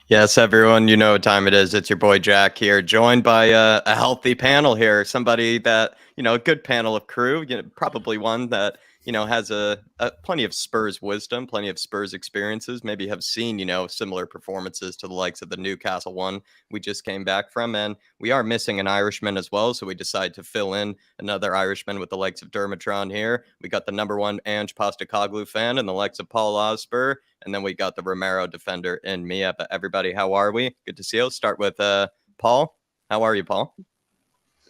Yes, everyone, you know what time it is. It's your boy Jack here, joined by a healthy panel here. Somebody that, a good panel of crew, probably one that, has a plenty of Spurs wisdom, plenty of Spurs experiences, maybe have seen, similar performances to the likes of the Newcastle one we just came back from. And we are missing an Irishman as well. So we decided to fill in another Irishman with the likes of Dermatron here. We got the number one Ange Postecoglou fan and the likes of Paul Osper. And then we got the Romero defender in Mia. But everybody, how are we? Good to see you. Let's start with Paul. How are you, Paul?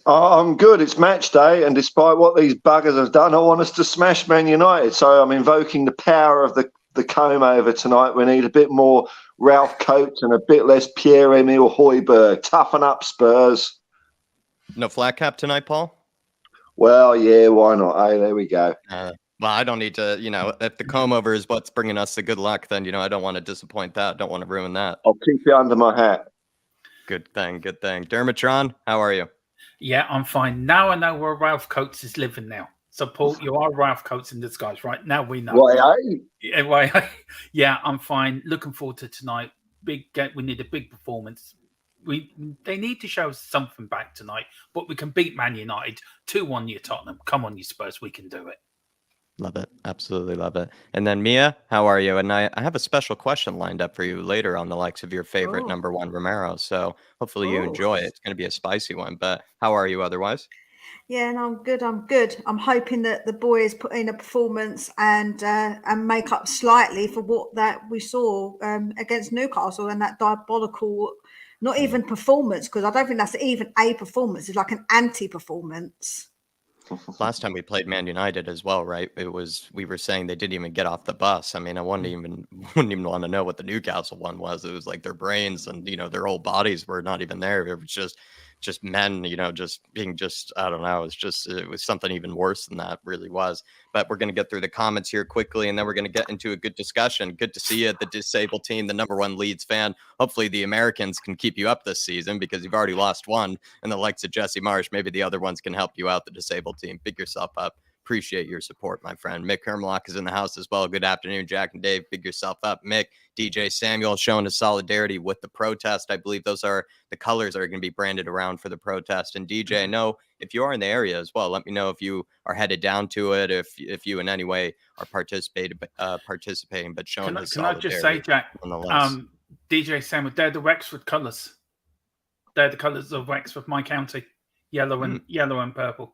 I'm good. It's match day, and despite what these buggers have done, I want us to smash Man United. So I'm invoking the power of the comb over tonight. We need a bit more Ralph Coates and a bit less Pierre-Emile Højbjerg. Toughen up, Spurs. No flat cap tonight, Paul? Well, yeah, why not? Hey, there we go. Well, I don't need to, if the comb over is what's bringing us the good luck, then, I don't want to disappoint that. Don't want to ruin that. I'll keep it under my hat. Good thing. Good thing. Dermatron, how are you? Yeah, I'm fine. Now I know where Ralph Coates is living now. So, Paul, you are Ralph Coates in disguise, right? Now we know. Yeah, I'm fine. Looking forward to tonight. Big game. We need a big performance. They need to show something back tonight, but we can beat Man United 2-1. You Tottenham. Come on, you Spurs. We can do it. Love it. Absolutely love it. And then Mia, how are you? And I have a special question lined up for you later on the likes of your favorite number one Romero. So hopefully you enjoy it. It's going to be a spicy one. But how are you otherwise? Yeah, and I'm good. I'm hoping that the boys put in a performance and make up slightly for what that we saw against Newcastle and that diabolical, not even performance, because I don't think that's even a performance. It's like an anti-performance. Last time we played Man United as well, right? We were saying they didn't even get off the bus. I mean, I wouldn't even want to know what the Newcastle one was. It was like their brains and their whole bodies were not even there. It was just men, just being I don't know. It was something even worse than that, really was. But we're going to get through the comments here quickly, and then we're going to get into a good discussion. Good to see you, the disabled team, the number one Leeds fan. Hopefully the Americans can keep you up this season because you've already lost one, and the likes of Jesse Marsh, maybe the other ones can help you out, the disabled team. Big yourself up. Appreciate your support, my friend. Mick Hermlock is in the house as well. Good afternoon, Jack and Dave. Big yourself up. Mick, DJ Samuel showing his solidarity with the protest. I believe those are the colors that are going to be branded around for the protest. And DJ, I know if you are in the area as well, let me know if you are headed down to it, if you in any way are participating, but showing his solidarity. Can I just say, Jack, DJ Samuel, they're the Wexford colors. They're the colors of Wexford, my county, yellow and purple.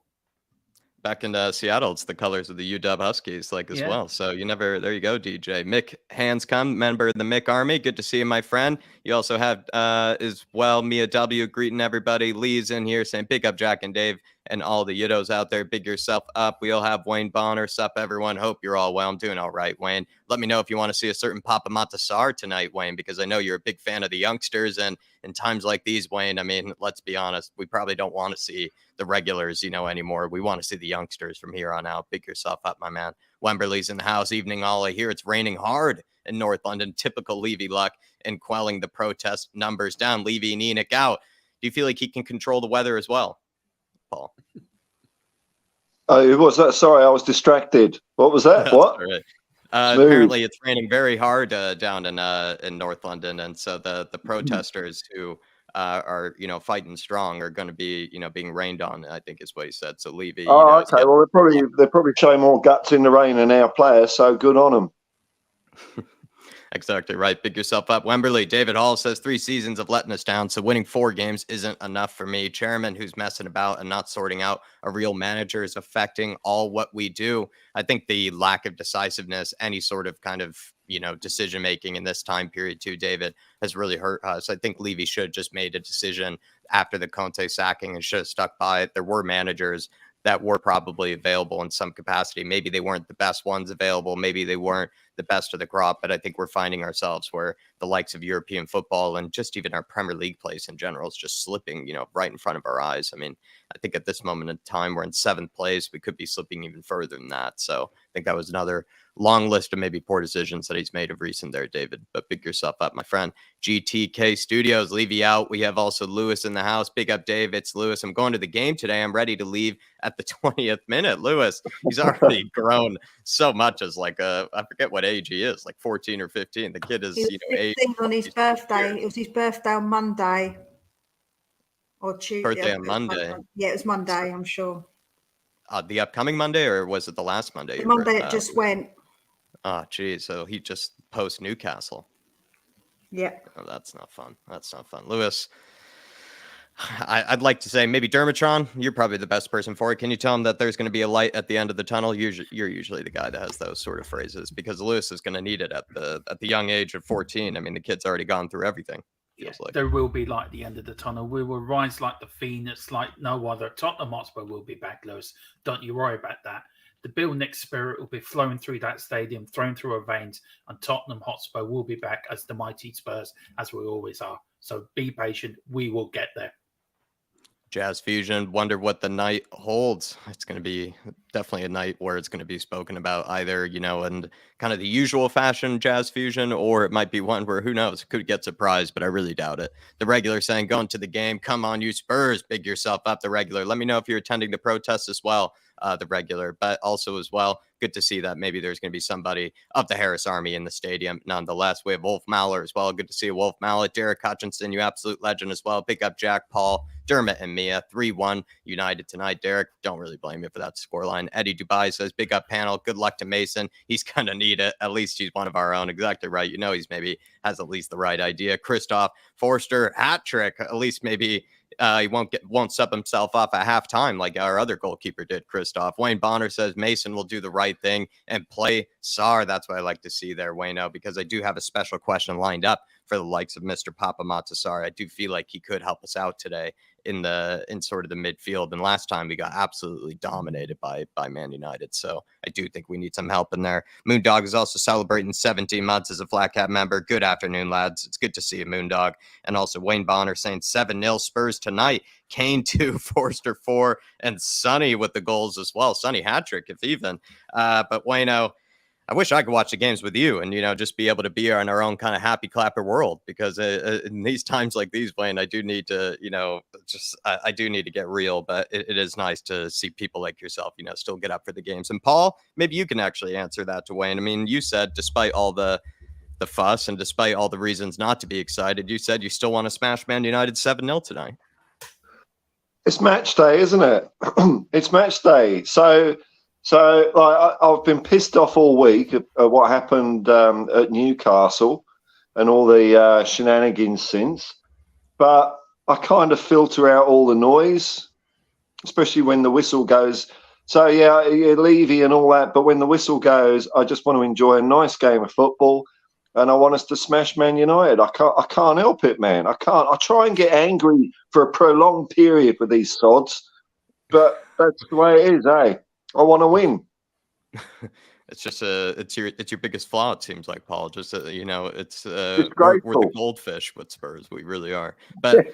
Back in Seattle, it's the colors of the UW Huskies, well. So there you go, DJ. Mick Hanscom, member of the Mick Army. Good to see you, my friend. You also have, as well, Mia W. greeting everybody. Lee's in here saying, big up Jack and Dave and all the Yiddos out there. Big yourself up. We all have Wayne Bonner. Sup, everyone. Hope you're all well. I'm doing all right, Wayne. Let me know if you want to see a certain Papa Matasar tonight, Wayne, because I know you're a big fan of the youngsters. And in times like these, Wayne, I mean, let's be honest, we probably don't want to see the regulars, anymore. We want to see the youngsters from here on out. Big yourself up, my man. Wemberley's in the house. Evening all. I hear it's raining hard in North London. Typical Levy luck in quelling the protest numbers down. Levy and Enoch out. Do you feel like he can control the weather as well, Paul? Oh, was that? Sorry, I was distracted. What was that? What? Right. Apparently, it's raining very hard down in North London, and so the protesters who are fighting strong are going to be being rained on, I think is what he said. So Levy. Okay. Well, they're probably showing more guts in the rain than our players. So good on them. Exactly right. Big yourself up. Wemberley. David Hall says 3 seasons of letting us down, so winning 4 games isn't enough for me. Chairman who's messing about and not sorting out a real manager is affecting all what we do. I think the lack of decisiveness, any sort of kind of decision making in this time period too, David, has really hurt us. I think Levy should have just made a decision after the Conte sacking and should have stuck by it. There were managers that were probably available in some capacity. Maybe they weren't the best ones available. Maybe they weren't the best of the crop, but I think we're finding ourselves where the likes of European football and just even our Premier League place in general is just slipping, right in front of our eyes. I mean, I think at this moment in time, we're in 7th place. We could be slipping even further than that. So I think that was another long list of maybe poor decisions that he's made of recent there, David. But big yourself up, my friend. GTK Studios, Levy out. We have also Lewis in the house. Big up, Dave. It's Lewis. I'm going to the game today. I'm ready to leave at the 20th minute. Lewis, he's already grown so much as I forget what what age he is, like 14 or 15. The kid is, He was 15 on his birthday. It was his birthday on Monday or Tuesday. Birthday on Monday. Yeah, it was Monday, I'm sure. The upcoming Monday, or was it the last Monday? The Monday it just went. Oh, geez. So he just post Newcastle. Yeah. Oh, that's not fun. That's not fun. Lewis, I'd like to say maybe Dermotron, you're probably the best person for it. Can you tell him that there's going to be a light at the end of the tunnel? You're usually the guy that has those sort of phrases, because Lewis is going to need it at the young age of 14. I mean, the kid's already gone through everything. Feels like there will be light at the end of the tunnel. We will rise like the phoenix, like no other. Tottenham Hotspur will be back, Lewis. Don't you worry about that. The Bill Nick spirit will be flowing through that stadium, thrown through our veins, and Tottenham Hotspur will be back as the mighty Spurs, as we always are. So be patient. We will get there. Jazz Fusion, wonder what the night holds. It's going to be definitely a night where it's going to be spoken about either, in kind of the usual fashion, Jazz Fusion, or it might be one where, who knows, could get surprised, but I really doubt it. The regular saying, going to the game, come on, you Spurs, big yourself up. The regular, let me know if you're attending the protest as well, the regular, but also as well, good to see that maybe there's going to be somebody of the Harris Army in the stadium. Nonetheless, we have Wolf Mallor as well. Good to see Wolf Mallor. Derek Hutchinson, you absolute legend as well. Pick up Jack Paul, Dermot, and Mia. 3-1 United tonight. Derek, don't really blame you for that scoreline. Eddie Dubai says, big up panel. Good luck to Mason. He's going to need it. At least he's one of our own. Exactly right. He's maybe has at least the right idea. Christoph Forster, hat trick. At least maybe he won't sub himself off at halftime like our other goalkeeper did, Christoph. Wayne Bonner says Mason will do the right thing and play Sarr. That's what I like to see there, Wayno, because I do have a special question lined up for the likes of Mr. Papa Matasar. I do feel like he could help us out today in sort of the midfield. And last time we got absolutely dominated by Man United. So I do think we need some help in there. Moondog is also celebrating 17 months as a Flat Cap member. Good afternoon, lads. It's good to see you, Moondog. And also Wayne Bonner saying 7-0 Spurs tonight. Kane 2, Forster 4, and Sonny with the goals as well. Sonny hat trick, if even. But Wayno, I wish I could watch the games with you and, just be able to be in our own kind of happy clapper world, because in these times like these, Wayne, I do need to, I do need to get real, but it is nice to see people like yourself, still get up for the games. And Paul, maybe you can actually answer that to Wayne. I mean, you said despite all the fuss and despite all the reasons not to be excited, you said you still want to smash Man United 7-0 tonight. It's match day, isn't it? It's match day. So like, I've been pissed off all week at what happened at Newcastle and all the shenanigans since. But I kind of filter out all the noise, especially when the whistle goes. So, yeah, Levy and all that. But when the whistle goes, I just want to enjoy a nice game of football. And I want us to smash Man United. I can't help it, man. I can't. I try and get angry for a prolonged period with these sods. But that's the way it is, eh? I want to win. It's just it's your biggest flaw, it seems like, Paul. Just we're the goldfish with Spurs. We really are. But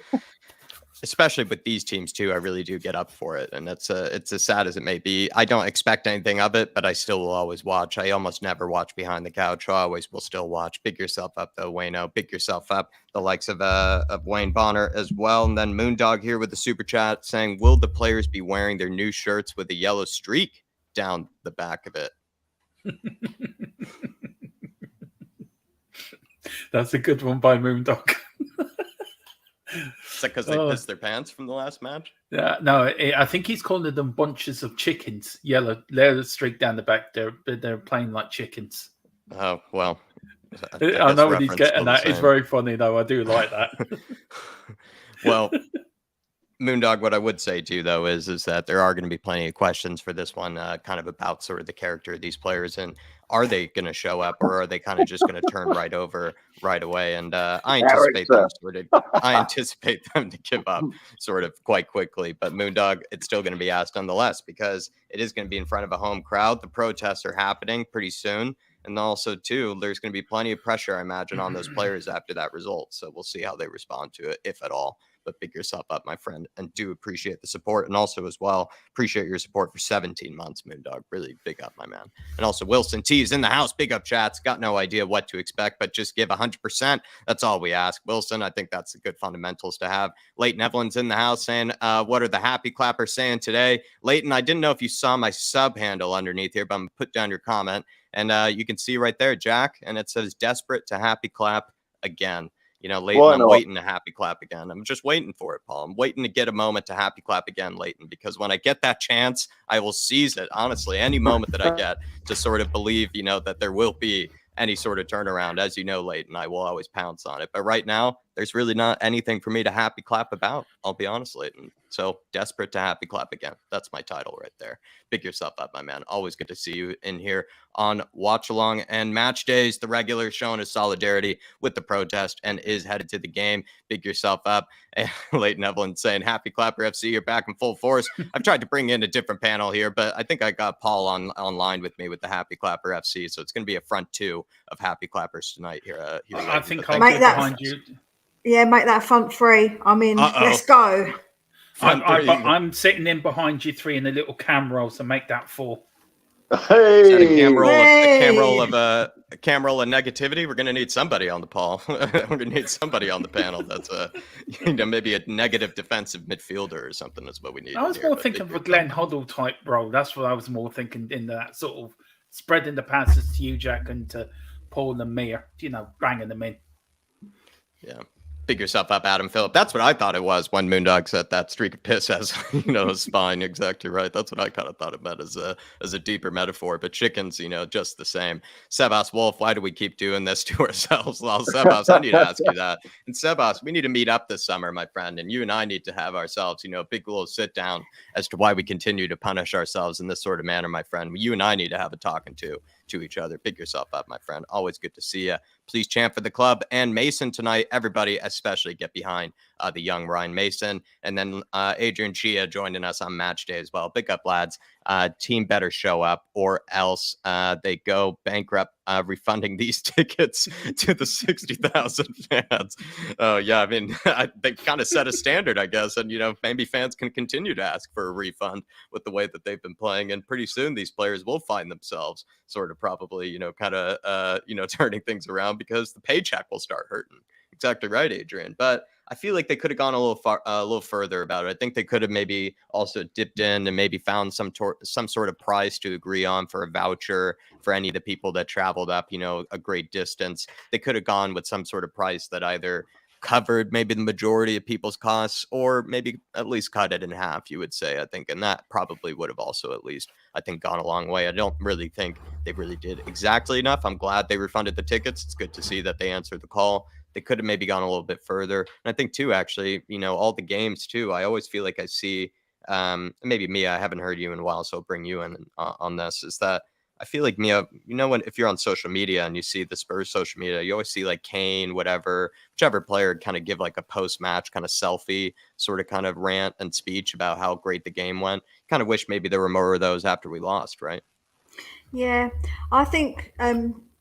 especially with these teams too, I really do get up for it, and it's as sad as it may be. I don't expect anything of it, but I still will always watch. I almost never watch behind the couch. I always will still watch. Big yourself up, though, Wayno. Big yourself up. The likes of Wayne Bonner as well, and then Moondog here with the super chat saying, "Will the players be wearing their new shirts with a yellow streak down the back of it?" That's a good one by Moondog. Is that because they pissed their pants from the last match? Yeah, no, I think he's calling them bunches of chickens. Yellow streak down the back. They're playing like chickens. Oh, well. I know what he's getting at. It's very funny, though. I do like that. Well, Moondog, what I would say to you, though, is that there are going to be plenty of questions for this one, kind of about sort of the character of these players, and are they going to show up, or are they kind of just going to turn right over right away? And I anticipate them to give up sort of quite quickly. But Moondog, it's still going to be asked nonetheless, because it is going to be in front of a home crowd. The protests are happening pretty soon. And also, too, there's going to be plenty of pressure, I imagine, on those players after that result. So we'll see how they respond to it, if at all. but big yourself up, my friend, and do appreciate the support. And also as well, appreciate your support for 17 months, Moondog. Really big up, my man. And also Wilson T's in the house. Big up, chats. Got no idea what to expect, but just give 100%. That's all we ask. Wilson, I think that's the good fundamentals to have. Leighton Evelyn's in the house saying, what are the happy clappers saying today? Leighton, I didn't know if you saw my sub handle underneath here, but I'm going to put down your comment. And you can see right there, Jack, and it says desperate to happy clap again. Leighton, I'm waiting to happy clap again. I'm just waiting for it, Paul. I'm waiting to get a moment to happy clap again, Leighton, because when I get that chance, I will seize it. Honestly, any moment that I get to sort of believe, that there will be any sort of turnaround. As you know, Leighton, I will always pounce on it. But right now, there's really not anything for me to happy clap about. I'll be honest, Leighton. So desperate to happy clap again. That's my title right there. Big yourself up, my man. Always good to see you in here on Watch Along and Match Days. The regular showing his solidarity with the protest and is headed to the game. Big yourself up. And Leighton Evelyn saying, happy clapper FC, you're back in full force. I've tried to bring in a different panel here, but I think I got Paul online with me with the happy clapper FC. So it's going to be a front two of happy clappers tonight here. I think I'll get behind you. Yeah, make that front three. I mean, let's go. I'm sitting in behind you three in a little cam roll, so make that four. Hey, is that a cam roll of negativity? We're gonna need somebody on the Paul. We're gonna need somebody on the panel that's maybe a negative defensive midfielder or something. Is what we need. I was more thinking of a Glenn Hoddle type role. That's what I was more thinking in that sort of spreading the passes to you, Jack, and to Paul and Mia. Banging them in. Yeah. Big yourself up, Adam Phillip. That's what I thought it was when Moondog said that streak of piss as spine. Exactly right. That's what I kind of thought it meant as a deeper metaphor. But chickens, just the same. Sebas Wolf, why do we keep doing this to ourselves? Well, Sebas, I need to ask you that. And Sebas, we need to meet up this summer, my friend. And you and I need to have ourselves, a big little sit down as to why we continue to punish ourselves in this sort of manner, my friend. You and I need to have a talking to each other. Pick yourself up, my friend. Always good to see you. Please chant for the club and Mason tonight. Everybody, especially get behind the young Ryan Mason. And then Adrian Chia joining us on match day as well. Big up, lads. Team better show up or else they go bankrupt refunding these tickets to the 60,000 fans. Oh, yeah. I mean, they've kind of set a standard, I guess. And, maybe fans can continue to ask for a refund with the way that they've been playing. And pretty soon these players will find themselves sort of probably, turning things around because the paycheck will start hurting. Exactly right, Adrian. But I feel like they could have gone a little further about it. I think they could have maybe also dipped in and maybe found some sort of price to agree on for a voucher for any of the people that traveled up, a great distance. They could have gone with some sort of price that either covered maybe the majority of people's costs or maybe at least cut it in half, you would say, I think. And that probably would have also at least, I think, gone a long way. I don't really think they really did exactly enough. I'm glad they refunded the tickets. It's good to see that they answered the call. They could have maybe gone a little bit further. And I think, too, actually, all the games, too, I always feel like I see, maybe Mia, I haven't heard you in a while, so I'll bring you in on this, is that I feel like, Mia, if you're on social media and you see the Spurs social media, you always see like Kane, whichever player kind of give like a post-match kind of selfie sort of kind of rant and speech about how great the game went. Kind of wish maybe there were more of those after we lost, right? Yeah, I think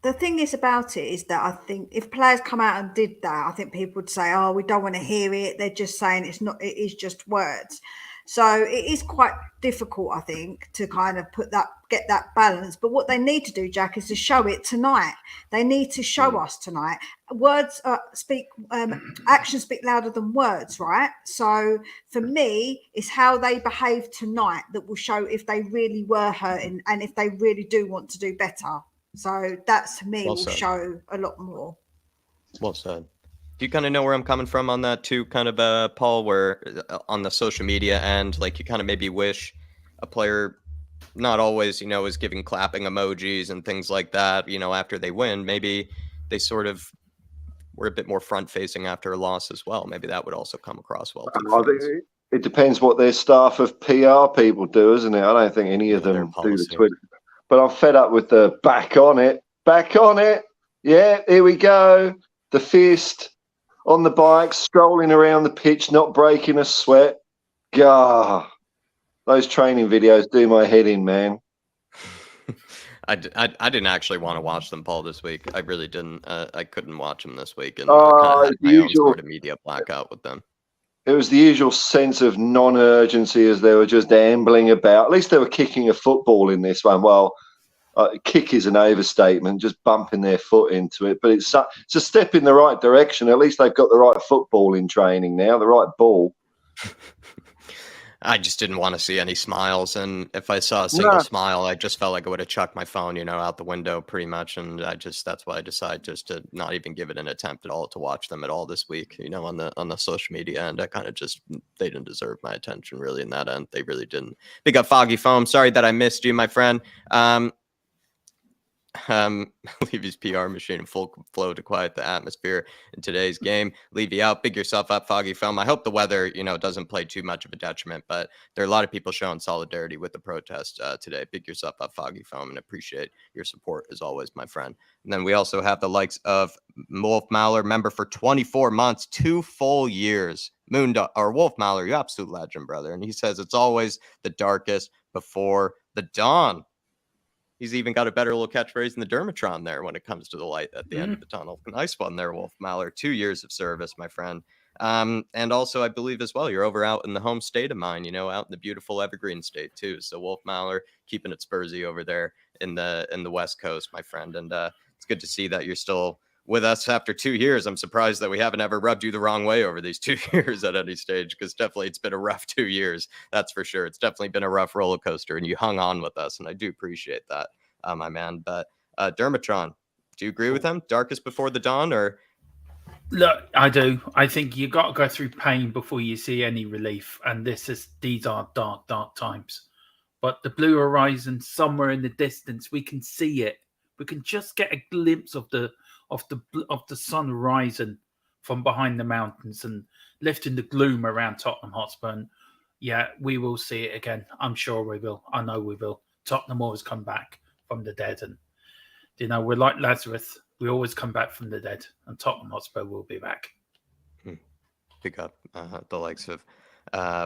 the thing is about it is that I think if players come out and did that, I think people would say, oh, we don't want to hear it. They're just saying it is just words. So it is quite difficult, I think, to kind of get that balance. But what they need to do, Jack, is to show it tonight. They need to show us tonight. Words actions speak louder than words, right? So for me, it's how they behave tonight that will show if they really were hurting and if they really do want to do better. So that, to me, will show a lot more. Well said. Do you kind of know where I'm coming from on that too, kind of, Paul, where on the social media end, like you kind of maybe wish a player not always, is giving clapping emojis and things like that, after they win, maybe they sort of were a bit more front facing after a loss as well. Maybe that would also come across well. I think it depends what their staff of PR people do, isn't it? I don't think any of them do the Twitter. But I'm fed up with the back on it. Yeah, here we go. The fist on the bike, strolling around the pitch, not breaking a sweat. Gah, those training videos do my head in, man. I didn't actually want to watch them, Paul, this week. I really didn't. I couldn't watch them this week. And I kind of had my own sort of media blackout with them. It was the usual sense of non-urgency as they were just ambling about. At least they were kicking a football in this one. Well, kick is an overstatement, just bumping their foot into it. But it's a step in the right direction. At least they've got the right football in training now, the right ball. I just didn't want to see any smiles. And if I saw a single smile, I just felt like I would have chucked my phone, out the window pretty much. And that's why I decided just to not even give it an attempt at all to watch them at all this week, on the social media end. I kind of they didn't deserve my attention really in that end. They really didn't. Big up Foggy Foam. Sorry that I missed you, my friend. Leave his PR machine in full flow to quiet the atmosphere in today's game. Leave you out. Big yourself up, Foggy Foam. I hope the weather, doesn't play too much of a detriment, but there are a lot of people showing solidarity with the protest today. Big yourself up, Foggy Foam, and appreciate your support as always, my friend. And then we also have the likes of Wolf Mauler, member for 24 months, 2 full years. Wolf Mauler, you absolute legend, brother. And he says it's always the darkest before the dawn. He's even got a better little catchphrase than the Dermatron there when it comes to the light at the end of the tunnel. Nice one there, Wolf Mauler. 2 years of service, my friend. And also, I believe as well, you're out in the home state of mine, out in the beautiful Evergreen State too. So Wolf Mauler keeping it Spursy over there in the West Coast, my friend. And it's good to see that you're still with us after 2 years. I'm surprised that we haven't ever rubbed you the wrong way over these 2 years at any stage, because definitely it's been a rough 2 years. That's for sure. It's definitely been a rough roller coaster, and you hung on with us, and I do appreciate that, my man. But Dermatron, do you agree with him? Darkest before the dawn, or? Look, I do. I think you got to go through pain before you see any relief, and these are dark, dark times. But the blue horizon, somewhere in the distance, we can see it. We can just get a glimpse of the sun rising from behind the mountains and lifting the gloom around Tottenham Hotspur. And yeah, we will see it again. I'm sure we will. I know we will. Tottenham always come back from the dead, and we're like Lazarus. We always come back from the dead, and Tottenham Hotspur will be back. Pick up the likes of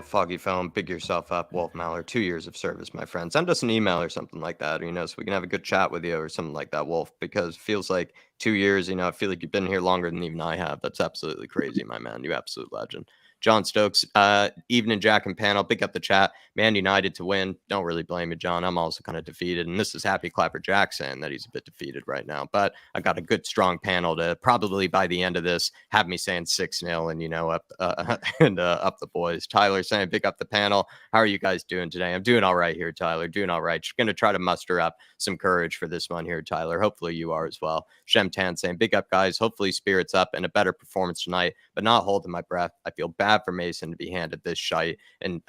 Foggy Foam, big yourself up, Wolf Mauler, 2 years of service, my friend. Send us an email or something like that, so we can have a good chat with you or something like that, Wolf, because it feels like 2 years, I feel like you've been here longer than even I have. That's absolutely crazy, my man. You absolute legend. John Stokes, evening, Jack and panel, pick up the chat. Man United to win. Don't really blame you, John. I'm also kind of defeated. And this is Happy Clapper Jack saying that he's a bit defeated right now. But I got a good, strong panel to probably by the end of this have me saying 6-0 and, up the boys. Tyler saying, pick up the panel. How are you guys doing today? I'm doing all right here, Tyler. Doing all right. Just going to try to muster up some courage for this one here, Tyler. Hopefully you are as well. Shem Tan saying, big up, guys. Hopefully spirits up and a better performance tonight, but not holding my breath. I feel bad for Mason to be handed this shite and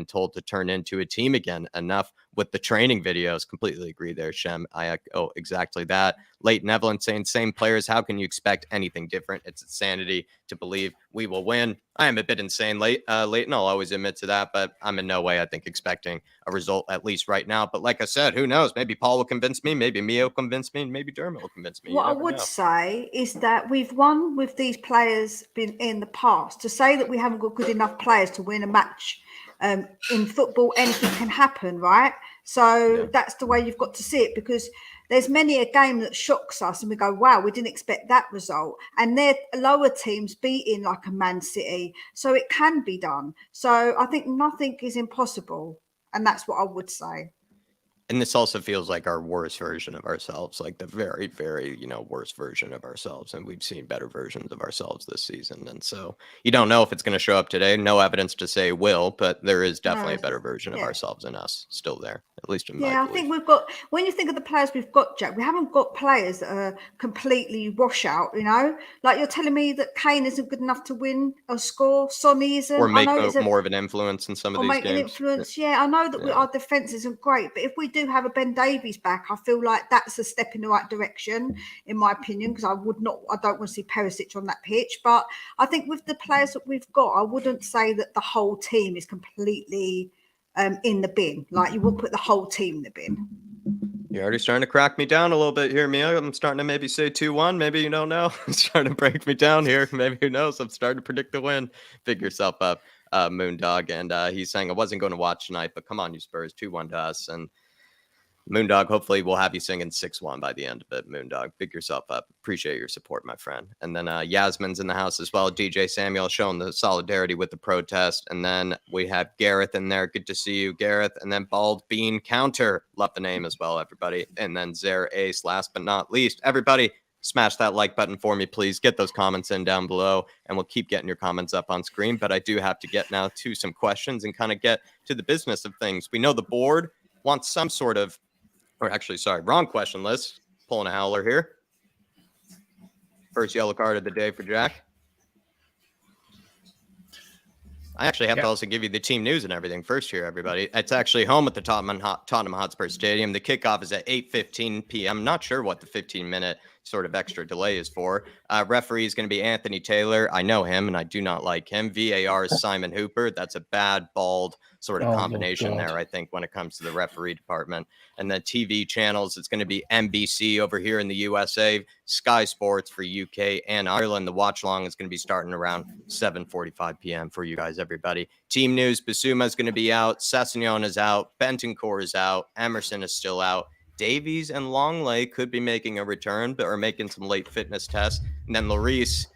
told to turn into a team again. Enough with the training videos. Completely agree there, Shem. I echo exactly that. Leighton Evelyn saying, same players. How can you expect anything different? It's insanity to believe we will win. I am a bit insane, Leighton. I'll always admit to that, but I'm in no way, I think, expecting a result, at least right now. But like I said, who knows? Maybe Paul will convince me. Maybe Mio will convince me. Maybe Dermot will convince me. What I would say is that we've won with these players in the past. To say that we haven't got good enough players to win a match in football, anything can happen, right? So that's the way you've got to see it, because there's many a game that shocks us and we go, wow, we didn't expect that result. And they're lower teams beating like a Man City. So it can be done. So I think nothing is impossible. And that's what I would say. And this also feels like our worst version of ourselves, like the very, very, worst version of ourselves. And we've seen better versions of ourselves this season. And so you don't know if it's going to show up today. No evidence to say will, but there is definitely a better version of ourselves in us still there, at least in my belief. I think we've got, when you think of the players we've got, Jack, we haven't got players that are completely wash out, like you're telling me that Kane isn't good enough to win or score. Sonny isn't. Or make more of an influence in some of these games. Or make an influence. Yeah, I know that our defense isn't great, but if we do have a Ben Davies back, I feel like that's a step in the right direction, in my opinion, because I don't want to see Perisic on that pitch. But I think with the players that we've got, I wouldn't say that the whole team is completely in the bin. Like, you wouldn't put the whole team in the bin. You're already starting to crack me down a little bit here, Mia. I'm starting to maybe say 2-1. Maybe you don't know. It's starting to break me down here. Maybe who knows? I'm starting to predict the win. Fig yourself up, Moondog. And he's saying I wasn't going to watch tonight, but come on, you Spurs, 2-1 to us. And Moondog, hopefully we'll have you singing 6-1 by the end of it. Moondog, big yourself up. Appreciate your support, my friend. And then Yasmin's in the house as well. DJ Samuel showing the solidarity with the protest. And then we have Gareth in there. Good to see you, Gareth. And then Bald Bean Counter. Love the name as well, everybody. And then Zare Ace, last but not least. Everybody, smash that like button for me, please. Get those comments in down below, and we'll keep getting your comments up on screen. But I do have to get now to some questions and kind of get to the business of things. We know the board wants some sort of, or actually, sorry, wrong question list. Pulling a howler here. First yellow card of the day for Jack. I actually have to also give you the team news and everything first here, everybody. It's actually home at the Tottenham Hotspur Stadium. The kickoff is at 8:15 p.m. Not sure what the 15-minute sort of extra delay is for. Referee is going to be Anthony Taylor. I know him, and I do not like him. VAR is Simon Hooper. That's a bad, bald sort of combination there, I think, when it comes to the referee department. And the TV channels, it's going to be NBC over here in the USA, Sky Sports for UK and Ireland. The watch long is going to be starting around 7:45 p.m. for you guys, everybody. Team news, Basuma is going to be out. Sessegnon is out. Bentancur is out. Emerson is still out. Davies and Longley could be making a return, but are making some late fitness tests. And then Lloris,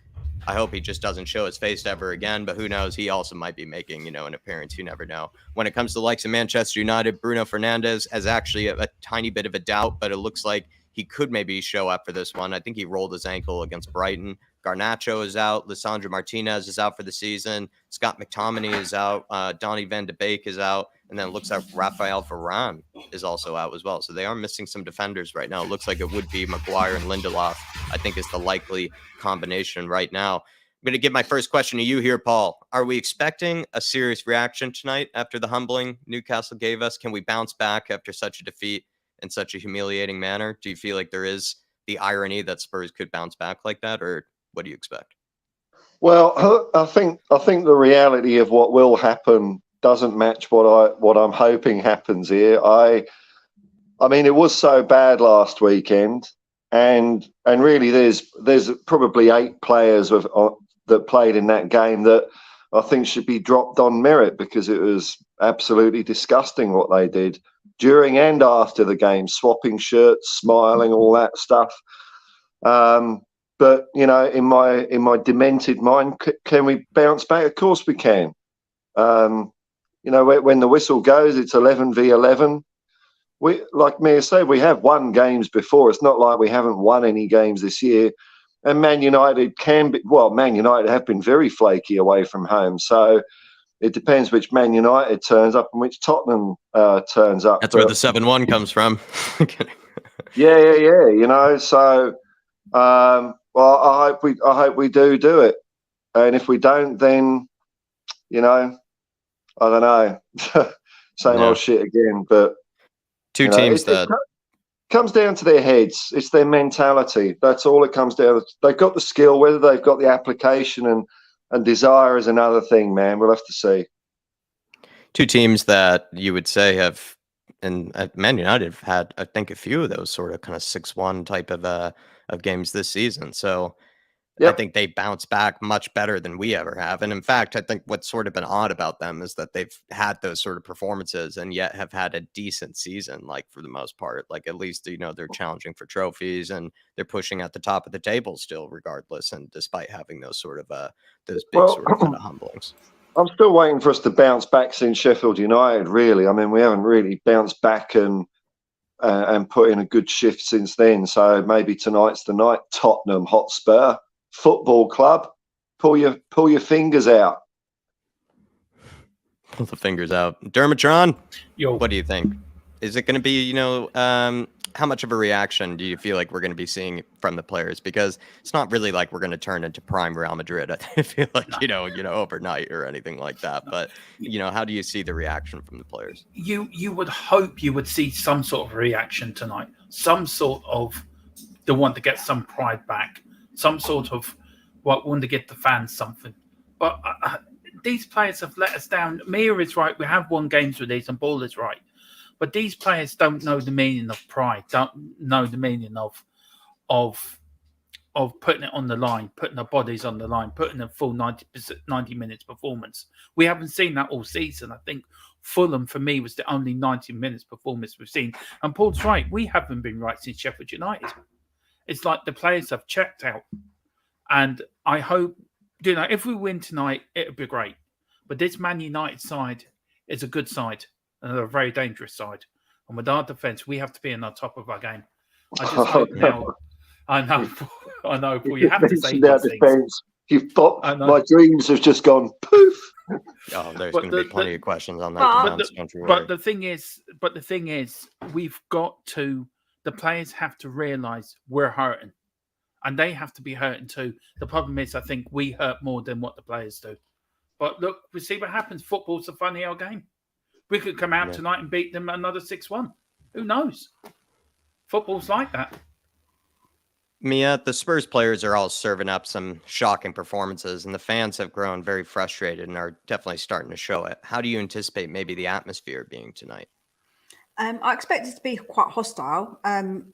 I hope he just doesn't show his face ever again, but who knows? He also might be making, an appearance. You never know. When it comes to the likes of Manchester United, Bruno Fernandes has actually a tiny bit of a doubt, but it looks like he could maybe show up for this one. I think he rolled his ankle against Brighton. Garnacho is out. Lissandro Martinez is out for the season. Scott McTominay is out. Donny van de Beek is out. And then it looks like Rafael Varane is also out as well. So they are missing some defenders right now. It looks like it would be Maguire and Lindelof, I think, is the likely combination right now. I'm going to give my first question to you here, Paul. Are we expecting a serious reaction tonight after the humbling Newcastle gave us? Can we bounce back after such a defeat in such a humiliating manner? Do you feel like there is the irony that Spurs could bounce back like that, or what do you expect? Well, I think the reality of what will happen doesn't match what I'm hoping happens here. I mean, it was so bad last weekend, and really, there's probably 8 players that played in that game that I think should be dropped on merit, because it was absolutely disgusting what they did during and after the game, swapping shirts, smiling, all that stuff. But in my demented mind, can we bounce back? Of course we can. When the whistle goes, it's 11 v 11. We, like Mia said, we have won games before. It's not like we haven't won any games this year. And Man United Man United have been very flaky away from home. So it depends which Man United turns up and which Tottenham turns up. That's where the 7-1 comes from. Yeah. So, I hope we do it. And if we don't, then, I don't know. Same old shit again. But two teams that comes down to their heads. It's their mentality. That's all it comes down to. They've got the skill. Whether they've got the application and desire is another thing, man. We'll have to see. Two teams that you would say have, and Man United have had, I think, a few of those sort of kind of 6-1 type of games this season. So I think they bounce back much better than we ever have. And in fact, I think what's sort of been odd about them is that they've had those sort of performances and yet have had a decent season, like for the most part. Like at least, they're challenging for trophies and they're pushing at the top of the table still, regardless. And despite having those sort of those big sort of kind of humblings. I'm still waiting for us to bounce back since Sheffield United, really. I mean, we haven't really bounced back and put in a good shift since then. So maybe tonight's the night. Tottenham Hotspur Football Club, pull your fingers out. Pull the fingers out. Dermatron, Yo. What do you think? Is it going to be, how much of a reaction do you feel like we're going to be seeing from the players? Because it's not really like we're going to turn into prime Real Madrid. I feel like, overnight or anything like that. But, how do you see the reaction from the players? You would hope you would see some sort of reaction tonight. Some sort of the want to get some pride back. Some sort of want to get the fans something. But these players have let us down. Mia is right. We have won games with these, and Ball is right. But these players don't know the meaning of pride, don't know the meaning of of putting it on the line, putting our bodies on the line, putting a full 90 minutes performance. We haven't seen that all season. I think Fulham, for me, was the only 90 minutes performance we've seen. And Paul's right. We haven't been right since Sheffield United. It's like the players have checked out. And I hope, if we win tonight, it'll be great. But this Man United side is a good side and a very dangerous side. And with our defence, we have to be on the top of our game. I just hope now. I know, Paul, you have to say these things. My dreams have just gone poof. Oh, there's going to be plenty of questions on that. But the thing is, the players have to realise we're hurting. And they have to be hurting too. The problem is, I think we hurt more than what the players do. But look, we see what happens. Football's a funny old game. We could come out tonight and beat them another 6-1. Who knows? Football's like that. Mia, the Spurs players are all serving up some shocking performances, and the fans have grown very frustrated and are definitely starting to show it. How do you anticipate maybe the atmosphere being tonight? I expect it to be quite hostile, and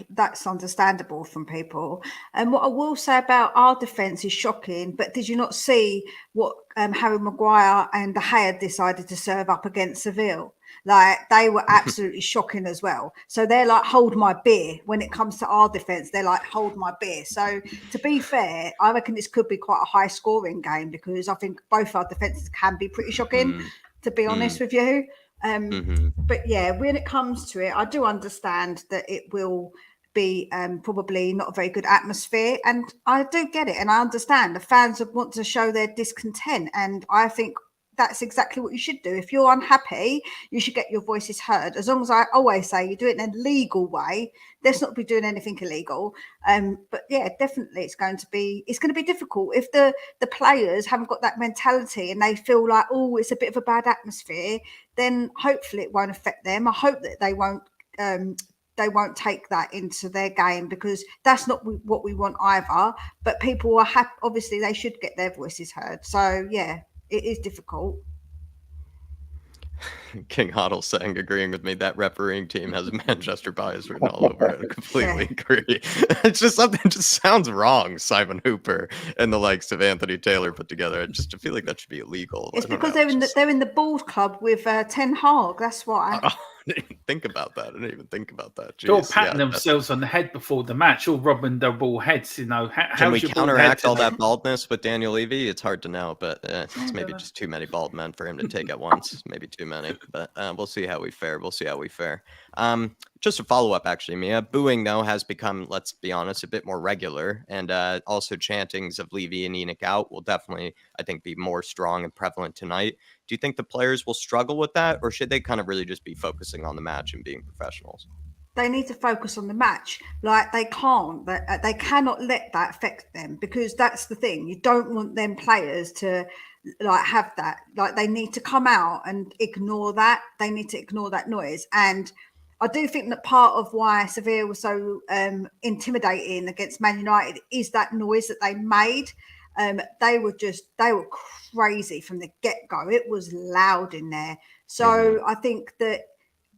that's understandable from people. And what I will say about our defence is shocking, but did you not see what Harry Maguire and De Gea decided to serve up against Seville? Like, they were absolutely shocking as well. So they're like, hold my beer. When it comes to our defence, they're like, hold my beer. So to be fair, I reckon this could be quite a high scoring game, because I think both our defences can be pretty shocking, to be honest with you. But yeah, when it comes to it, I do understand that it will be probably not a very good atmosphere, and I do get it, and I understand the fans want to show their discontent, and I think that's exactly what you should do. If you're unhappy, you should get your voices heard. As long as, I always say, you do it in a legal way. Let's not be doing anything illegal. But yeah, definitely it's going to be difficult if the players haven't got that mentality and they feel like, oh, it's a bit of a bad atmosphere. Then hopefully it won't affect them. I hope that they won't take that into their game, because that's not what we want either. But people are happy. Obviously, they should get their voices heard. So yeah. It is difficult. King Hoddle saying, agreeing with me, that refereeing team has a Manchester bias written all over it. I completely agree. It's just something that just sounds wrong. Simon Hooper and the likes of Anthony Taylor put together. I feel like that should be illegal. It's because they're in the Bald Club with Ten Hag. That's why. I didn't even think about that. Jeez, they're all patting themselves on the head before the match, all rubbing their bald heads. Can we counteract all that baldness with Daniel Levy? It's hard to know, but it's maybe just too many bald men for him to take at once. Maybe too many, but we'll see how we fare. Just a follow-up, actually, Mia. Booing, though, has become, let's be honest, a bit more regular, and also chantings of Levy and Enoch out will definitely, I think, be more strong and prevalent tonight. Do you think the players will struggle with that, or should they kind of really just be focusing on the match and being professionals? They need to focus on the match. Like, they cannot let that affect them, because that's the thing. You don't want them players to have that. Like, they need to come out and ignore that. They need to ignore that noise. And I do think that part of why Sevilla was so intimidating against Man United is that noise that they made. They were crazy from the get-go. It was loud in there. So I think that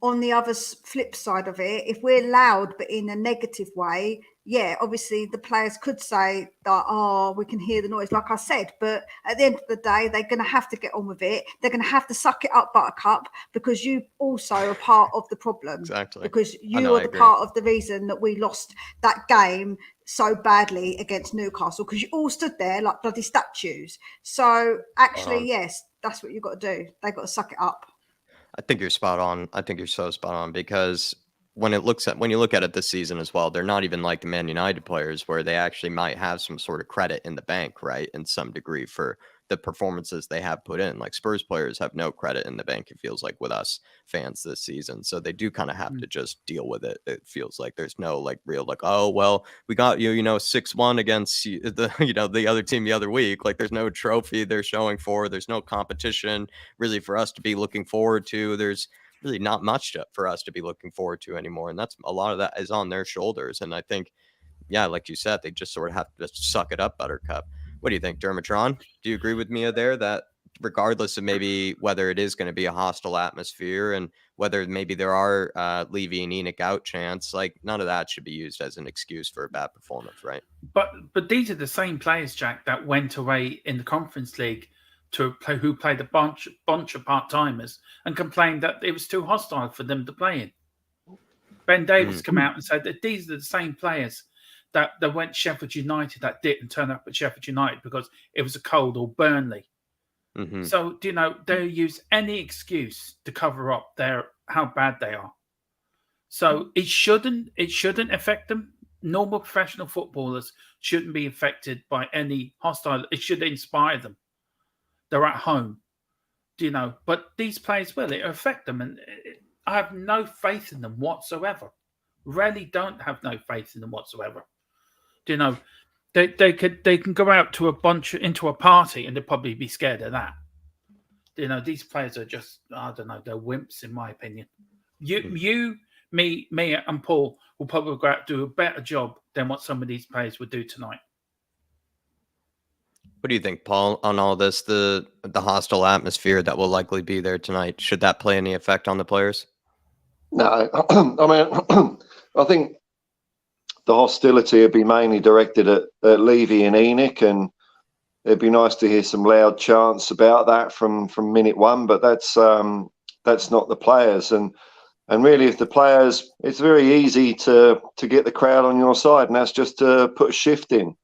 on the other flip side of it, if we're loud but in a negative way, yeah, obviously the players could say that, oh, we can hear the noise, like I said. But at the end of the day, they're going to have to get on with it. They're going to have to suck it up, Buttercup, because you also are part of the problem. Exactly. Because you are the part of the reason that we lost that game so badly against Newcastle, because you all stood there like bloody statues. So actually, yes, that's what you've got to do. They've got to suck it up. I think you're spot on. I think you're so spot on, because when you look at it this season as well, they're not even like the Man United players, where they actually might have some sort of credit in the bank, right, in some degree, for the performances they have put in. Like, Spurs players have no credit in the bank, it feels like, with us fans this season. So they do kind of have to just deal with it. It feels like there's no like real like, oh, well, we got you 6-1 against the other team the other week. Like, there's no trophy they're showing for. There's no competition really for us to be looking forward to. There's really not much for us to be looking forward to anymore. And that's a lot of that is on their shoulders. And I think, yeah, like you said, they just sort of have to suck it up, Buttercup. What do you think, Dermatron? Do you agree with Mia there that regardless of maybe whether it is going to be a hostile atmosphere and whether maybe there are Levy and Enoch out chance, like none of that should be used as an excuse for a bad performance, right? But these are the same players, Jack, that went away in the Conference League to play, who played a bunch of part-timers and complained that it was too hostile for them to play in. Ben Davis come out and said that these are the same players that went Sheffield United that didn't turn up at Sheffield United because it was a cold, or Burnley. So, they use any excuse to cover up how bad they are. So it shouldn't affect them. Normal professional footballers shouldn't be affected by any hostile. It should inspire them. They're at home, but these players will. It affect them, and I have no faith in them whatsoever. Really don't have no faith in them whatsoever. They can go out to into a party and they'll probably be scared of that. These players are just, I don't know, they're wimps in my opinion. You, me, and Paul will probably go out and do a better job than what some of these players would do tonight. What do you think, Paul, on all this, the hostile atmosphere that will likely be there tonight? Should that play any effect on the players? No, I mean, I think the hostility would be mainly directed at Levy and Enoch, and it'd be nice to hear some loud chants about that from minute one. But that's not the players, and really, if the players, it's very easy to get the crowd on your side, and that's just to put a shift in.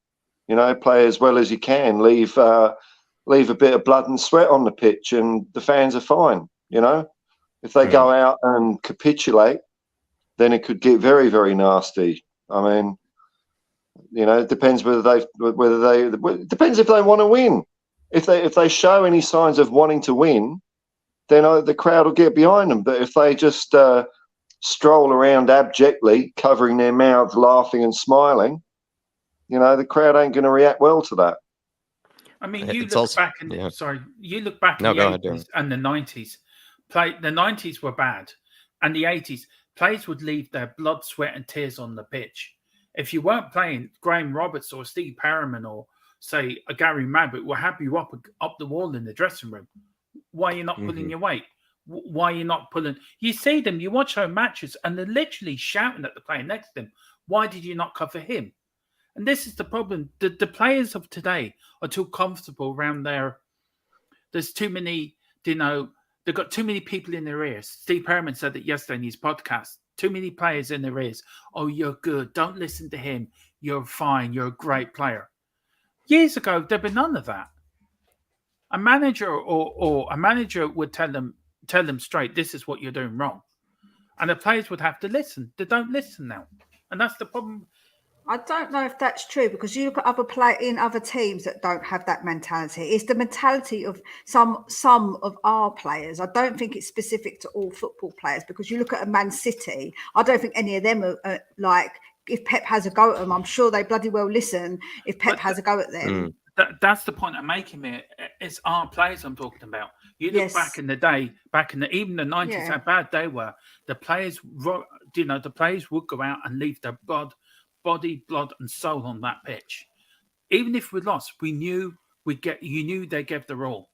Play as well as you can, leave a bit of blood and sweat on the pitch, and the fans are fine. If they go out and capitulate, then it could get very, very nasty. I mean, it depends it depends if they want to win. If they show any signs of wanting to win, then the crowd will get behind them. But if they just stroll around abjectly, covering their mouths, laughing and smiling, the crowd ain't going to react well to that. I mean, you look back in the 80s and the 90s. The 90s were bad, and the 80s, players would leave their blood, sweat, and tears on the pitch. If you weren't playing, Graham Roberts or Steve Perriman or, say, a Gary Mabbutt will have you up the wall in the dressing room. Why are you not pulling your weight? Why are you not pulling? You see them, you watch home matches, and they're literally shouting at the player next to them. Why did you not cover him? And this is the problem. The players of today are too comfortable around there's too many, they've got too many people in their ears. Steve Perriman said that yesterday in his podcast. Too many players in their ears. Oh, you're good. Don't listen to him. You're fine. You're a great player. Years ago, there'd be none of that. A manager or a manager would tell them straight, this is what you're doing wrong. And the players would have to listen. They don't listen now. And that's the problem. I don't know if that's true, because you look at other teams that don't have that mentality. It's the mentality of some of our players. I don't think it's specific to all football players, because you look at a Man City, I don't think any of them are like, if Pep has a go at them, I'm sure they bloody well listen if Pep has a go at them. That's the point I'm making here. It's our players I'm talking about. You look back in the day, even the 90s, how bad they were. The players, the players would go out and leave their body, blood, and soul on that pitch. Even if we lost, you knew they gave their all.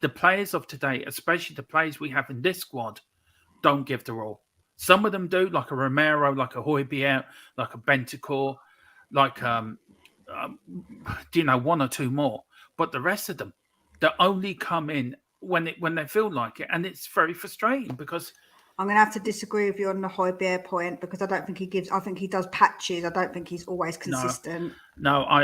The players of today, especially the players we have in this squad, don't give their all. Some of them do, like a Romero, like a Højbjerg, like a Bentancur, like one or two more. But the rest of them, they only come in when they feel like it, and it's very frustrating because. I'm going to have to disagree with you on the Højbjerg point, because I don't think he gives. I think he does patches. I don't think he's always consistent. No, I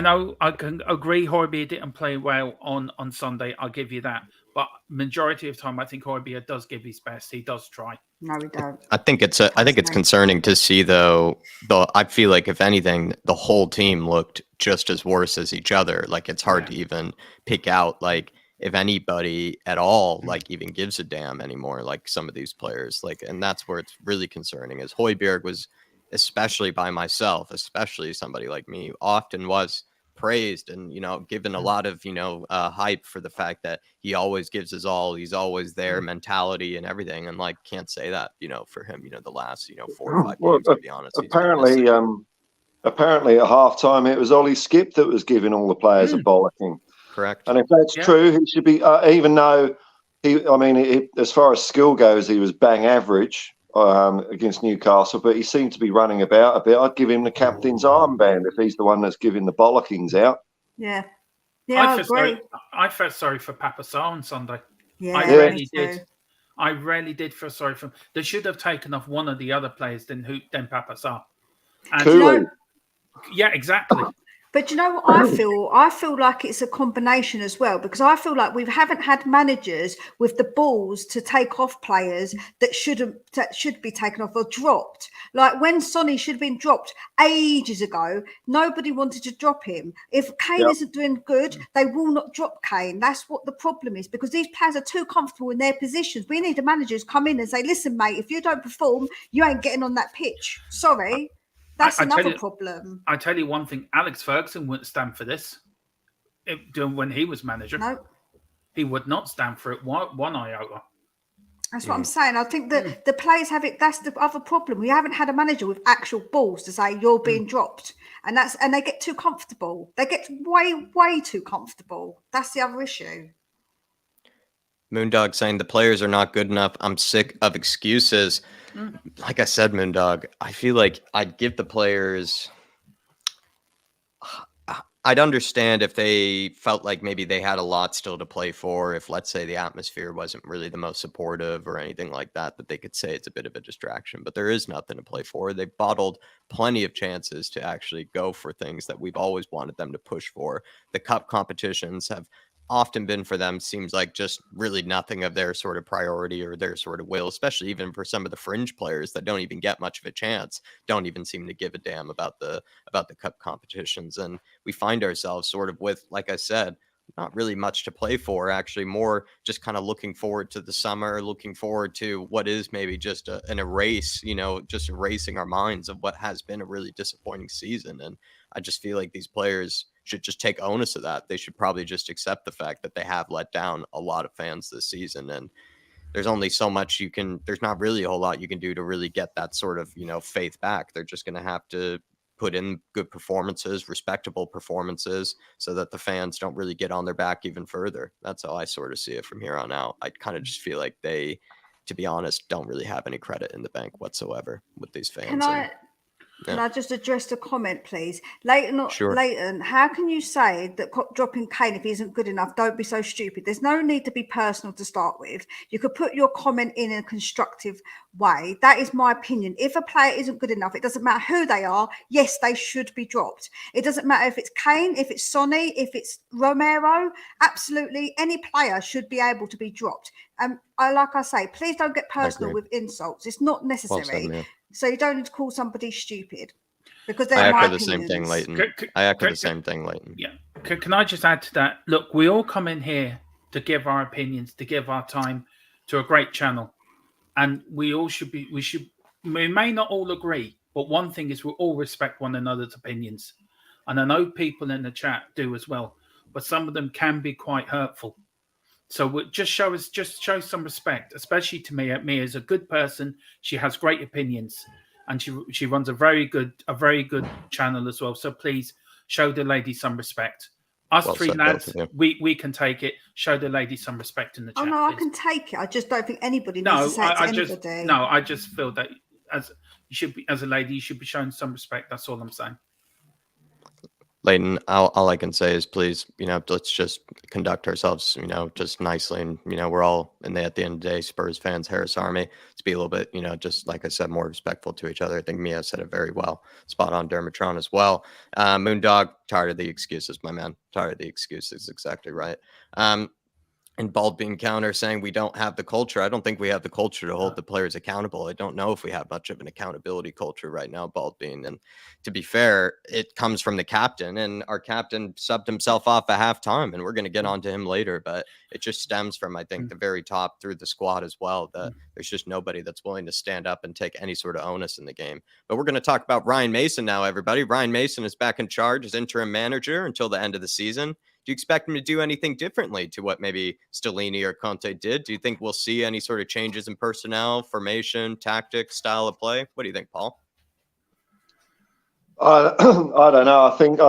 know. I can agree. Højbjerg didn't play well on Sunday. I'll give you that. But majority of the time, I think Højbjerg does give his best. He does try. No, we don't. I think it's concerning to see, though. I feel like, if anything, the whole team looked just as worse as each other. Like, it's hard to even pick out, like, if anybody at all, like, even gives a damn anymore, like some of these players, like, and that's where it's really concerning. Is Højbjerg was, especially by myself, especially somebody like me, often was praised and, given a lot of, hype for the fact that he always gives his all, he's always there, mentality and everything. And, like, can't say that, for him, the last, 4 or 5 games, to be honest. Apparently at halftime, it was Ollie Skip that was giving all the players a bollocking. correct? And if that's true, he should be, even though as far as skill goes, he was bang average against Newcastle, but he seemed to be running about a bit. I'd give him the captain's armband if he's the one that's giving the bollockings out. Yeah, I agree. I felt sorry for Papa Sarr on Sunday. Yeah, I really did. I really did feel sorry for him. They should have taken off one of the other players than Papa Sarr. Yeah, exactly. But you know what I feel? I feel like it's a combination as well, because I feel like we haven't had managers with the balls to take off players that should be taken off or dropped. Like when Sonny should have been dropped ages ago, nobody wanted to drop him. If Kane isn't doing good, they will not drop Kane. That's what the problem is, because these players are too comfortable in their positions. We need a manager who's come in and say, listen, mate, if you don't perform, you ain't getting on that pitch. Sorry. That's another problem. I tell you one thing, Alex Ferguson wouldn't stand for this when he was manager. No. He would not stand for it one iota. That's what I'm saying. I think that the players have it. That's the other problem. We haven't had a manager with actual balls to say you're being dropped. And they get too comfortable. They get way too comfortable. That's the other issue. Moondog saying the players are not good enough. I'm sick of excuses. Like I said, Moondog, I feel like I'd give the players. I'd understand if they felt like maybe they had a lot still to play for. If, let's say, the atmosphere wasn't really the most supportive or anything like that, that they could say it's a bit of a distraction. But there is nothing to play for. They've bottled plenty of chances to actually go for things that we've always wanted them to push for. The cup competitions have often been for them, seems like just really nothing of their sort of priority or their sort of will, especially even for some of the fringe players that don't even get much of a chance, don't even seem to give a damn about the cup competitions. And we find ourselves sort of with, like I said, not really much to play for, actually more just kind of looking forward to the summer, looking forward to what is maybe just an erase, just erasing our minds of what has been a really disappointing season. And I just feel like these players should just take onus of that. They should probably just accept the fact that they have let down a lot of fans this season. And there's only so much there's not really a whole lot you can do to really get that sort of, faith back. They're just going to have to put in good performances, respectable performances, so that the fans don't really get on their back even further. That's how I sort of see it from here on out. I kind of just feel like they, to be honest, don't really have any credit in the bank whatsoever with these fans. Can I just address the comment, please? Leighton, sure. Leighton, how can you say that dropping Kane if he isn't good enough? Don't be so stupid. There's no need to be personal to start with. You could put your comment in a constructive way. That is my opinion. If a player isn't good enough, it doesn't matter who they are. Yes, they should be dropped. It doesn't matter if it's Kane, if it's Sonny, if it's Romero. Absolutely, any player should be able to be dropped. Like I say, please don't get personal with insults. It's not necessary. Well said, so you don't need to call somebody stupid, because I echo the same thing, Leighton. Yeah. Can I just add to that? Look, we all come in here to give our opinions, to give our time to a great channel, and we may not all agree, but one thing is we all respect one another's opinions, and I know people in the chat do as well, but some of them can be quite hurtful. So just show some respect, especially to me as a good person. She has great opinions, and she runs a very good channel as well. So please show the lady some respect. Us three lads, we can take it. Show the lady some respect in the chat. Oh no, please. I can take it. I just don't think anybody needs to say it to anybody. I just feel that as a lady, you should be showing some respect. That's all I'm saying. Leighton, all I can say is please, let's just conduct ourselves, just nicely. And, we're all, at the end of the day, Spurs fans, Harris Army. Let's be a little bit, just like I said, more respectful to each other. I think Mia said it very well. Spot on, Dermatron as well. Moondog, tired of the excuses, my man. Tired of the excuses. Exactly right. And Bald Bean Counter saying we don't have the culture. I don't think we have the culture to hold the players accountable. I don't know if we have much of an accountability culture right now, Bald Bean. And to be fair, it comes from the captain, and our captain subbed himself off at halftime, and we're going to get on to him later. But it just stems from, I think, the very top through the squad as well, that there's just nobody that's willing to stand up and take any sort of onus in the game. But we're going to talk about Ryan Mason now, everybody. Ryan Mason is back in charge as interim manager until the end of the season. Do you expect him to do anything differently to what maybe Stellini or Conte did? Do you think we'll see any sort of changes in personnel, formation, tactics, style of play? What do you think, Paul? I don't know. I think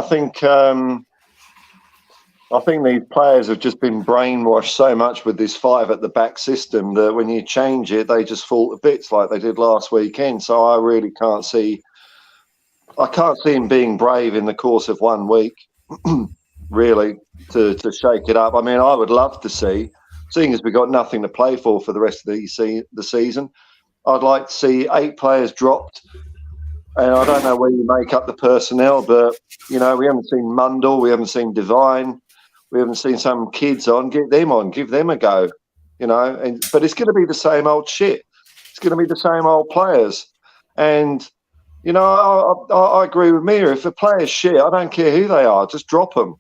I think these players have just been brainwashed so much with this 5 at the back system that when you change it, they just fall to bits like they did last weekend. So I really can't see him being brave in the course of 1 week, really, to shake it up. I mean, I would love to see, seeing as we've got nothing to play for the rest of the season, I'd like to see 8 players dropped. And I don't know where you make up the personnel, but, we haven't seen Mundell, we haven't seen Devine, we haven't seen some kids on. Get them on, give them a go, but it's going to be the same old shit. It's going to be the same old players. And, I agree with Mia. If a player's shit, I don't care who they are, just drop them,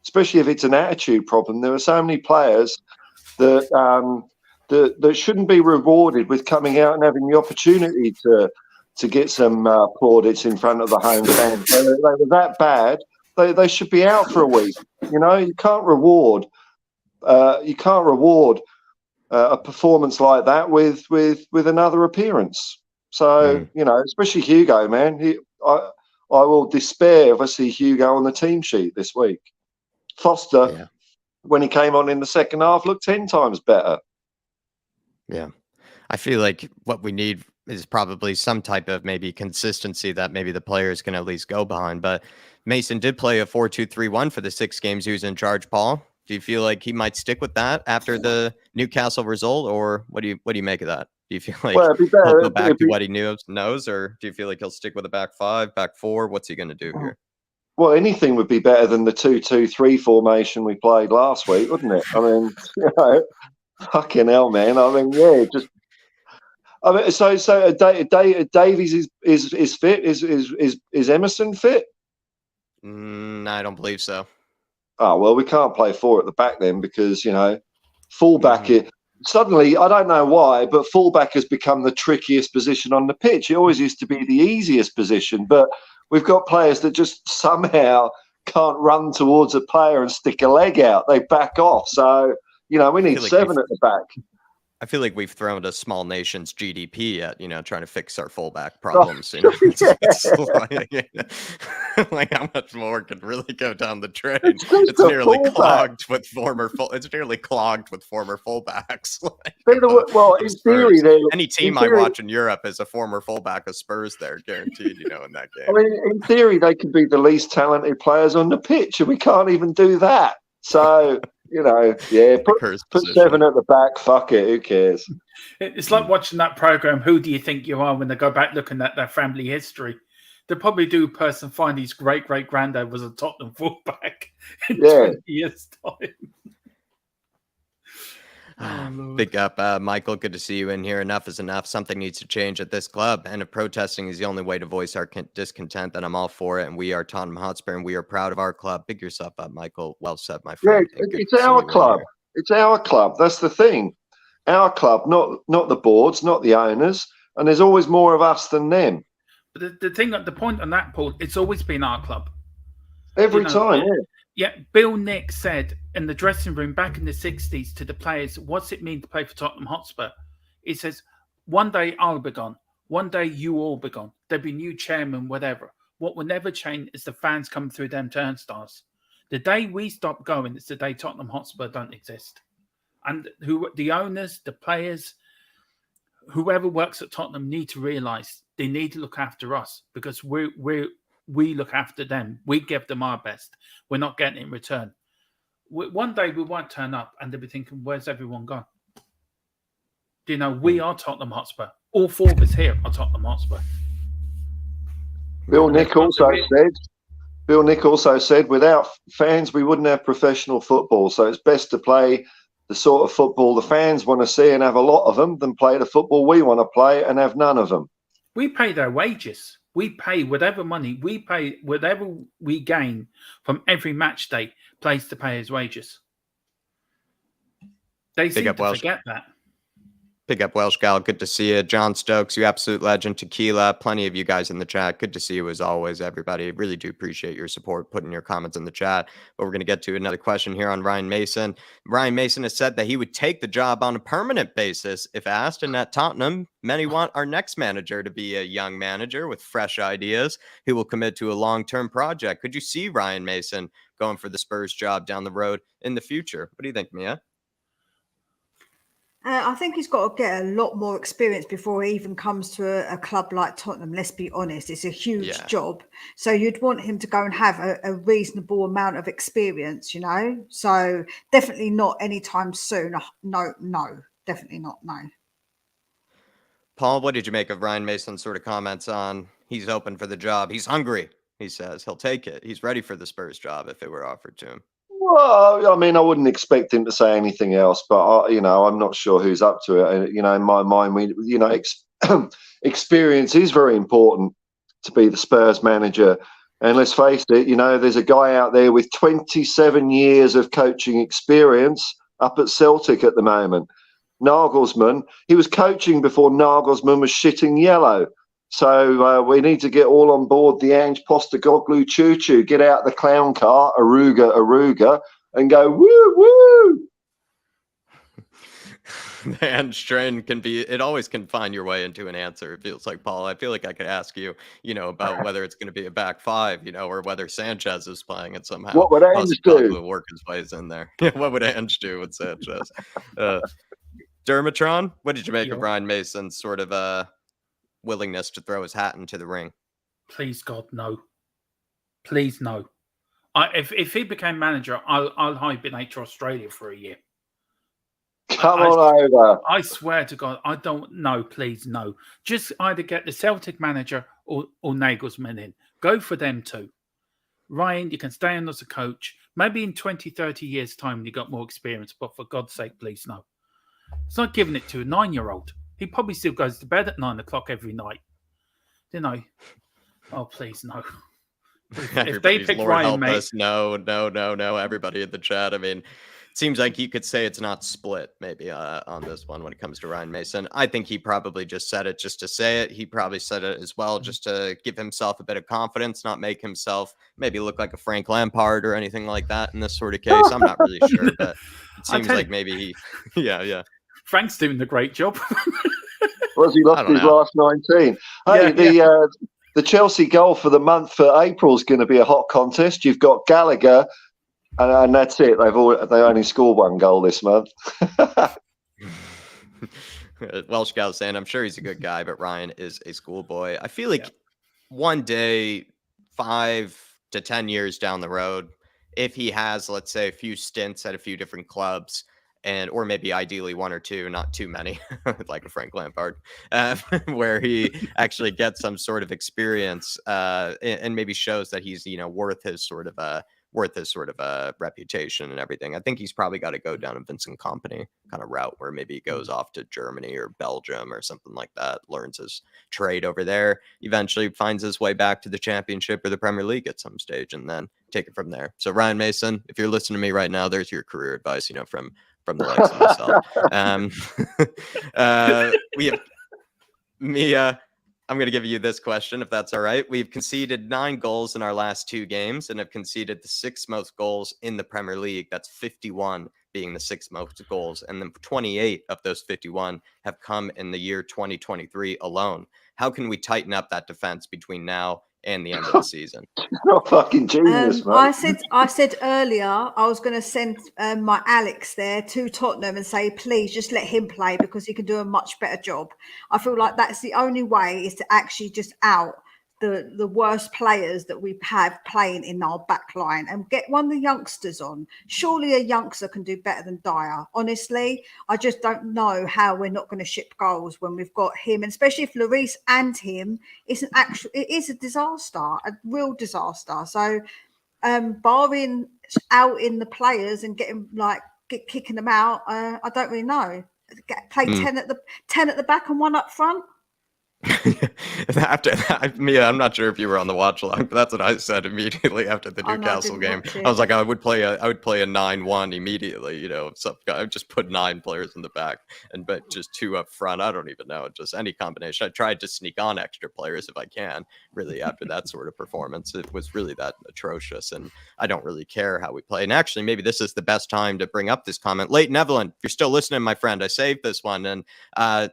especially if it's an attitude problem. There are so many players that shouldn't be rewarded with coming out and having the opportunity to get some plaudits in front of the home fans. They were that bad. They should be out for a week. You can't reward a performance like that with another appearance. So especially Hugo, man. I will despair if I see Hugo on the team sheet this week. Foster, when he came on in the second half, looked 10 times better. Yeah, I feel like what we need is probably some type of maybe consistency that maybe the players can at least go behind. But Mason did play a 4-2-3-1 for the 6 games he was in charge, Paul. Do you feel like he might stick with that after the Newcastle result, or what do you make of that? Do you feel like he'll go back to what he knows, or do you feel like he'll stick with a back 5, back 4? What's he going to do here? Well, anything would be better than the 2-2-3 formation we played last week, wouldn't it? I mean, fucking hell, man. I mean, so Davies is fit. Is Emerson fit? I don't believe so. Oh, well, we can't play 4 at the back then because, fullback, suddenly, I don't know why, but fullback has become the trickiest position on the pitch. It always used to be the easiest position, but we've got players that just somehow can't run towards a player and stick a leg out. They back off. So, we need 7 at the back. I feel like we've thrown a small nation's GDP at, trying to fix our fullback problems. It's like how much more could really go down the drain. It's nearly clogged with former fullbacks. In theory, any team I watch in Europe is a former fullback of Spurs there, guaranteed, in that game. I mean, in theory, they could be the least talented players on the pitch, and we can't even do that. So... put 7 at the back. Fuck it. Who cares? It's like watching that program. Who do you think you are? When they go back looking at their family history, they probably do. Person find his great granddad was a Tottenham fullback in 20 years' time. Big up, Michael. Good to see you in here. Enough is enough. Something needs to change at this club. And if protesting is the only way to voice our discontent, then I'm all for it. And we are Tottenham Hotspur, and we are proud of our club. Big yourself up, Michael. Well said, my friend. Yeah, it's our club. It's our club. That's the thing. Our club, not the boards, not the owners. And there's always more of us than them. But the point on that, Paul, it's always been our club. Every time, yeah. Yeah, Bill Nick said in the dressing room back in the 60s to the players, what's it mean to play for Tottenham Hotspur? He says, one day I'll be gone. One day you all be gone. There'll be new chairman, whatever. What will never change is the fans come through them turnstiles. The day we stop going, it's the day Tottenham Hotspur don't exist. And the owners, the players, whoever works at Tottenham need to realise they need to look after us because we look after them. We give them our best. We're not getting it in return. One day we won't turn up and they'll be thinking, where's everyone gone? We are Tottenham Hotspur. All 4 of us here are Tottenham Hotspur. Bill Nick also said, without fans, we wouldn't have professional football. So it's best to play the sort of football the fans want to see and have a lot of them than play the football we want to play and have none of them. We pay their wages. We pay whatever money, we pay whatever we gain from every match day plays to pay his wages. They seem to forget that. Big up, Welsh Gal. Good to see you. John Stokes, you absolute legend. Tequila, plenty of you guys in the chat. Good to see you as always, everybody. Really do appreciate your support, putting your comments in the chat. But we're going to get to another question here on Ryan Mason. Ryan Mason has said that he would take the job on a permanent basis if asked. And at Tottenham, many want our next manager to be a young manager with fresh ideas who will commit to a long-term project. Could you see Ryan Mason going for the Spurs job down the road in the future. What do you think, Mia? I think he's got to get a lot more experience before he even comes to a club like Tottenham. Let's be honest, it's a huge job. So you'd want him to go and have a reasonable amount of experience, So definitely not anytime soon. No, definitely not, no. Paul, what did you make of Ryan Mason's sort of comments on he's open for the job? He's hungry, he says. He'll take it. He's ready for the Spurs job if it were offered to him. Well, I mean, I wouldn't expect him to say anything else, but I'm not sure who's up to it. And in my mind, experience is very important to be the Spurs manager. And let's face it, there's a guy out there with 27 years of coaching experience up at Celtic at the moment. Nagelsmann, he was coaching before Nagelsmann was shitting yellow. So we need to get all on board the Ange Postecoglou choo-choo, get out the clown car, Aruga, and go, woo! The Ange train it always can find your way into an answer, it feels like, Paul. I feel like I could ask you, about whether it's going to be a back five, or whether Sanchez is playing it somehow. What would Ange do? Work his ways in there. What would Ange do with Sanchez? Dermatron, what did you make of Ryan Mason's sort of willingness to throw his hat into the ring? Please, God, no. Please, no. If he became manager, I'll hibernate to Australia for a year. Come on over. I swear to God, I don't know. Please, no. Just either get the Celtic manager or Nagelsmann in. Go for them two. Ryan, you can stay on as a coach. Maybe in 20, 30 years' time when you got more experience. But for God's sake, please, no. It's not giving it to a 9-year-old. He probably still goes to bed at 9 o'clock every night. Oh, please, no. If they pick Lord Ryan, help mate. us. No. Everybody in the chat. I mean, it seems like you could say it's not split maybe on this one when it comes to Ryan Mason. I think he probably just said it just to say it. He probably said it as well just to give himself a bit of confidence, not make himself maybe look like a Frank Lampard or anything like that in this sort of case. I'm not really sure, but it seems like maybe he, yeah. Frank's doing a great job. Well, he lost his last 19. Hey, the Chelsea goal for the month for April is going to be a hot contest. You've got Gallagher, and that's it. They only scored one goal this month. Welsh gal saying, I'm sure he's a good guy, but Ryan is a schoolboy. I feel like one day, 5 to 10 years down the road, if he has, let's say, a few stints at a few different clubs, or maybe ideally 1 or 2, not too many, like a Frank Lampard, where he actually gets some sort of experience and maybe shows that he's, worth his sort of reputation and everything. I think he's probably got to go down a Vincent Kompany kind of route where maybe he goes off to Germany or Belgium or something like that, learns his trade over there, eventually finds his way back to the Championship or the Premier League at some stage, and then take it from there. So Ryan Mason, if you're listening to me right now, there's your career advice, from the likes of myself. We have Mia. I'm going to give you this question, if that's all right. We've conceded 9 goals in our last 2 games and have conceded the 6th most goals in the Premier League. That's 51 being the 6th most goals. And then 28 of those 51 have come in the year 2023 alone. How can we tighten up that defense between now and the end of the season? Not fucking genius, man. I said earlier I was going to send my Alex there to Tottenham and say, please just let him play because he can do a much better job. I feel like that's the only way is to actually just out the worst players that we have playing in our back line and get one of the youngsters on. Surely a youngster can do better than Dyer. Honestly, I just don't know how we're not going to ship goals when we've got him, and especially if Lloris and him it is a disaster, a real disaster. So barring out in the players and kicking them out, I don't really know. Play 10 at the back and 1 up front. After that, Mia, I'm not sure if you were on the watch along, but that's what I said immediately after the Newcastle game. I was like, I would play a 9-1 immediately. I would just put 9 players in the back but just 2 up front. I don't even know, just any combination. I tried to sneak on extra players if I can. Really, after that sort of performance, it was really that atrocious, and I don't really care how we play. And actually, maybe this is the best time to bring up this comment. Leighton Evelyn, if you're still listening, my friend, I saved this one, and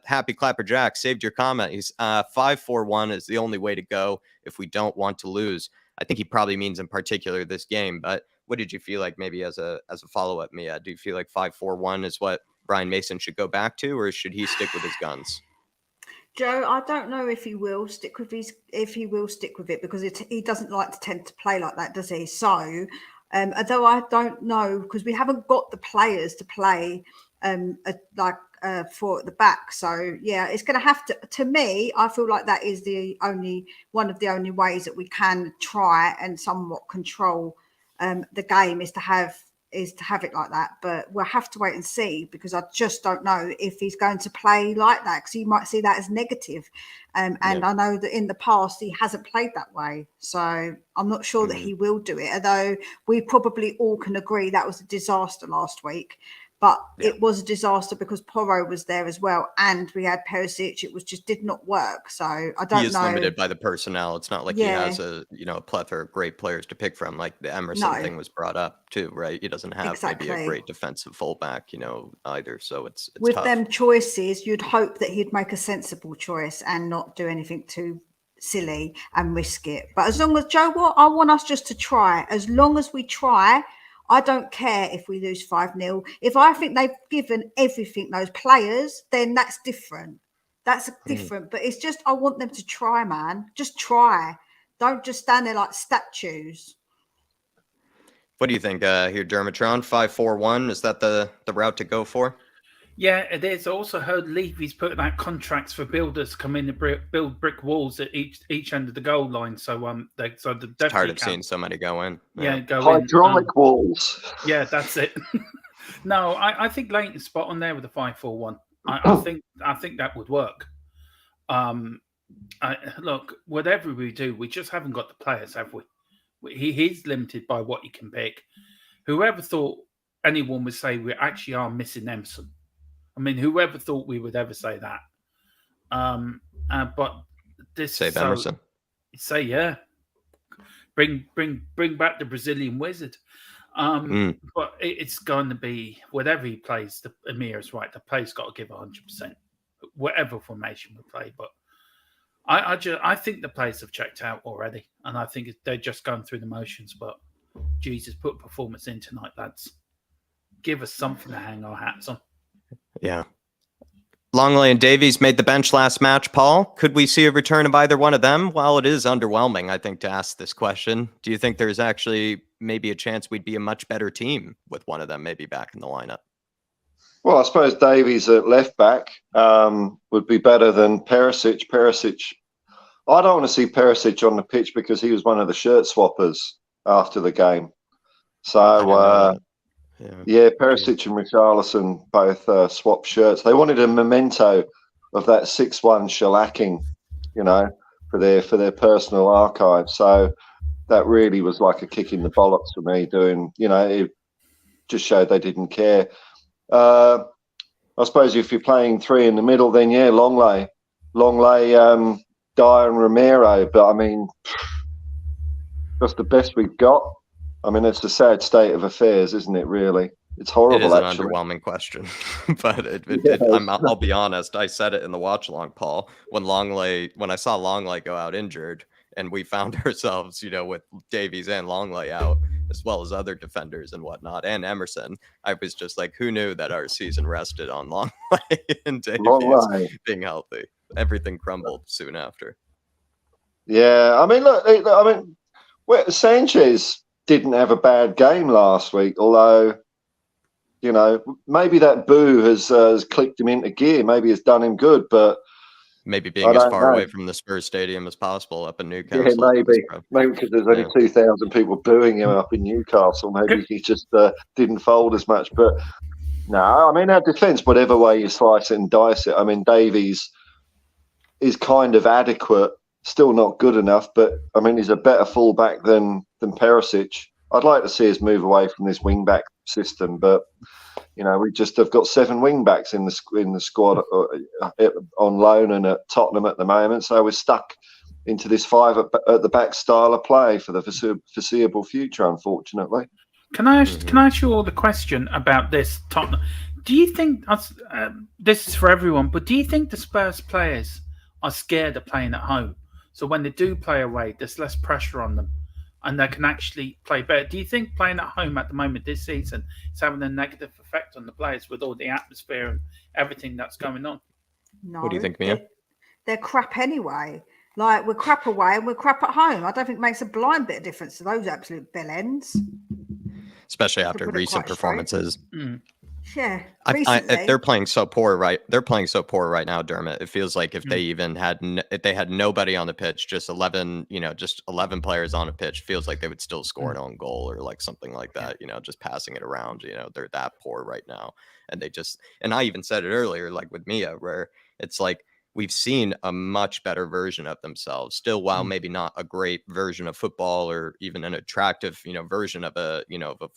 Happy Clapper Jack saved your comment. He's 5-4-1 is the only way to go if we don't want to lose. I think he probably means in particular this game, but what did you feel like maybe as a follow-up, Mia? Do you feel like 5-4-1 is what Brian Mason should go back to, or should he stick with his guns? Joe, I don't know if he will stick with it, because he doesn't like to tend to play like that, does he? So, although I don't know, because we haven't got the players to play four at the back. So yeah, it's going to have to me, I feel like that is one of the only ways that we can try and somewhat control the game is to have it like that. But we'll have to wait and see, because I just don't know if he's going to play like that, because you might see that as negative. And I know that in the past he hasn't played that way. So I'm not sure that he will do it, although we probably all can agree that was a disaster last week. But it was a disaster because Porro was there as well, and we had Perisic. It did not work. So I don't know. He is limited by the personnel. It's not like he has a plethora of great players to pick from. Like the Emerson thing was brought up too, right? He doesn't have maybe a great defensive fullback, either. So it's with tough. Them choices, you'd hope that he'd make a sensible choice and not do anything too silly and risk it. But as long as Joe, I want us just to try. As long as we try. I don't care if we lose 5-0. If I think they've given everything, those players, then that's different. That's different. But it's just, I want them to try, man. Just try. Don't just stand there like statues. What do you think here, Dermatron? 5-4-1, is that the route to go for? Yeah, it is. I also heard Levy's putting out contracts for builders to come in and build brick walls at each end of the goal line. So they definitely tired of seeing so many go in. Yeah, go hydraulic in. walls. Yeah, that's it. No, I think Leighton's spot on there with the 5-4-1. I think that would work. Look, whatever we do, we just haven't got the players, have we? He's limited by what he can pick. Whoever thought anyone would say we actually are missing Emerson? I mean, whoever thought we would ever say that? But this save Emerson. Say bring back the Brazilian wizard. But it's going to be whatever he plays. Amir is right. The play's got to give 100%, whatever formation we play. But I think the players have checked out already, and I think they're just going through the motions. But Jesus, put performance in tonight, lads. Give us something to hang our hats on. Yeah. Longley and Davies made the bench last match, Paul. Could we see a return of either one of them? Well, it is underwhelming, I think, to ask this question. Do you think there's actually maybe a chance we'd be a much better team with one of them maybe back in the lineup? Well, I suppose Davies at left back would be better than Perisic. I don't want to see Perisic on the pitch because he was one of the shirt swappers after the game. So, Perisic and Richarlison both swapped shirts. They wanted a memento of that 6-1 shellacking, for their personal archive. So that really was like a kick in the bollocks for me. It just showed they didn't care. I suppose if you're playing three in the middle, then Longley, Dyer and Romero. But I mean, that's the best we've got. I mean, it's a sad state of affairs, isn't it, really? It's horrible, It is an actually. underwhelming question. But I'll be honest, I said it in the watch-along, Paul, when I saw Longley go out injured, and we found ourselves, with Davies and Longley out, as well as other defenders and whatnot, and Emerson, I was just like, who knew that our season rested on Longley and Davies being healthy? Everything crumbled soon after. Yeah, I mean, look, Sanchez didn't have a bad game last week, although, maybe that boo has clicked him into gear. Maybe it's done him good, but maybe being as far away from the Spurs stadium as possible up in Newcastle. Yeah, maybe because there's only 2,000 people booing him up in Newcastle. Maybe he just didn't fold as much. But no, I mean, our defence, whatever way you slice it and dice it, I mean, Davies is kind of adequate. Still not good enough, but I mean, he's a better fullback than Perisic. I'd like to see us move away from this wing-back system, but we just have got 7 wing-backs in the squad on loan and at Tottenham at the moment, so we're stuck into this 5 at the back style of play for the foreseeable future, unfortunately. Can I ask you all the question about this Tottenham? Do you think this is for everyone? But do you think the Spurs players are scared of playing at home? So when they do play away, there's less pressure on them. and they can actually play better. Do you think playing at home at the moment this season is having a negative effect on the players with all the atmosphere and everything that's going on? No. What do you think, Mia? They're crap anyway. Like, we're crap away and we're crap at home. I don't think it makes a blind bit of difference to those absolute bellends. Especially after recent performances. Yeah, they're playing so poor, right? They're playing so poor right now, Dermot. It feels like if they even had, if they had nobody on the pitch, just 11, just 11 players on a pitch, feels like they would still score an own goal or like something like that. Just passing it around. They're that poor right now, and and I even said it earlier, like with Mia, where it's like we've seen a much better version of themselves. Still, while maybe not a great version of football or even an attractive, version of a,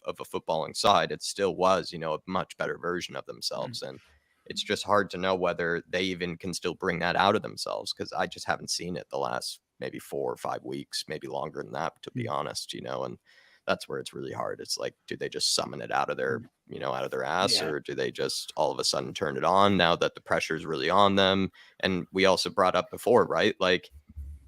of a footballing side, it still was, a much better version of themselves. And it's just hard to know whether they even can still bring that out of themselves, because I just haven't seen it the last maybe 4 or 5 weeks, maybe longer than that, to be honest, and that's where it's really hard. It's like, do they just summon it out of their, out of their ass, or do they just all of a sudden turn it on now that the pressure is really on them? And we also brought up before, right? Like,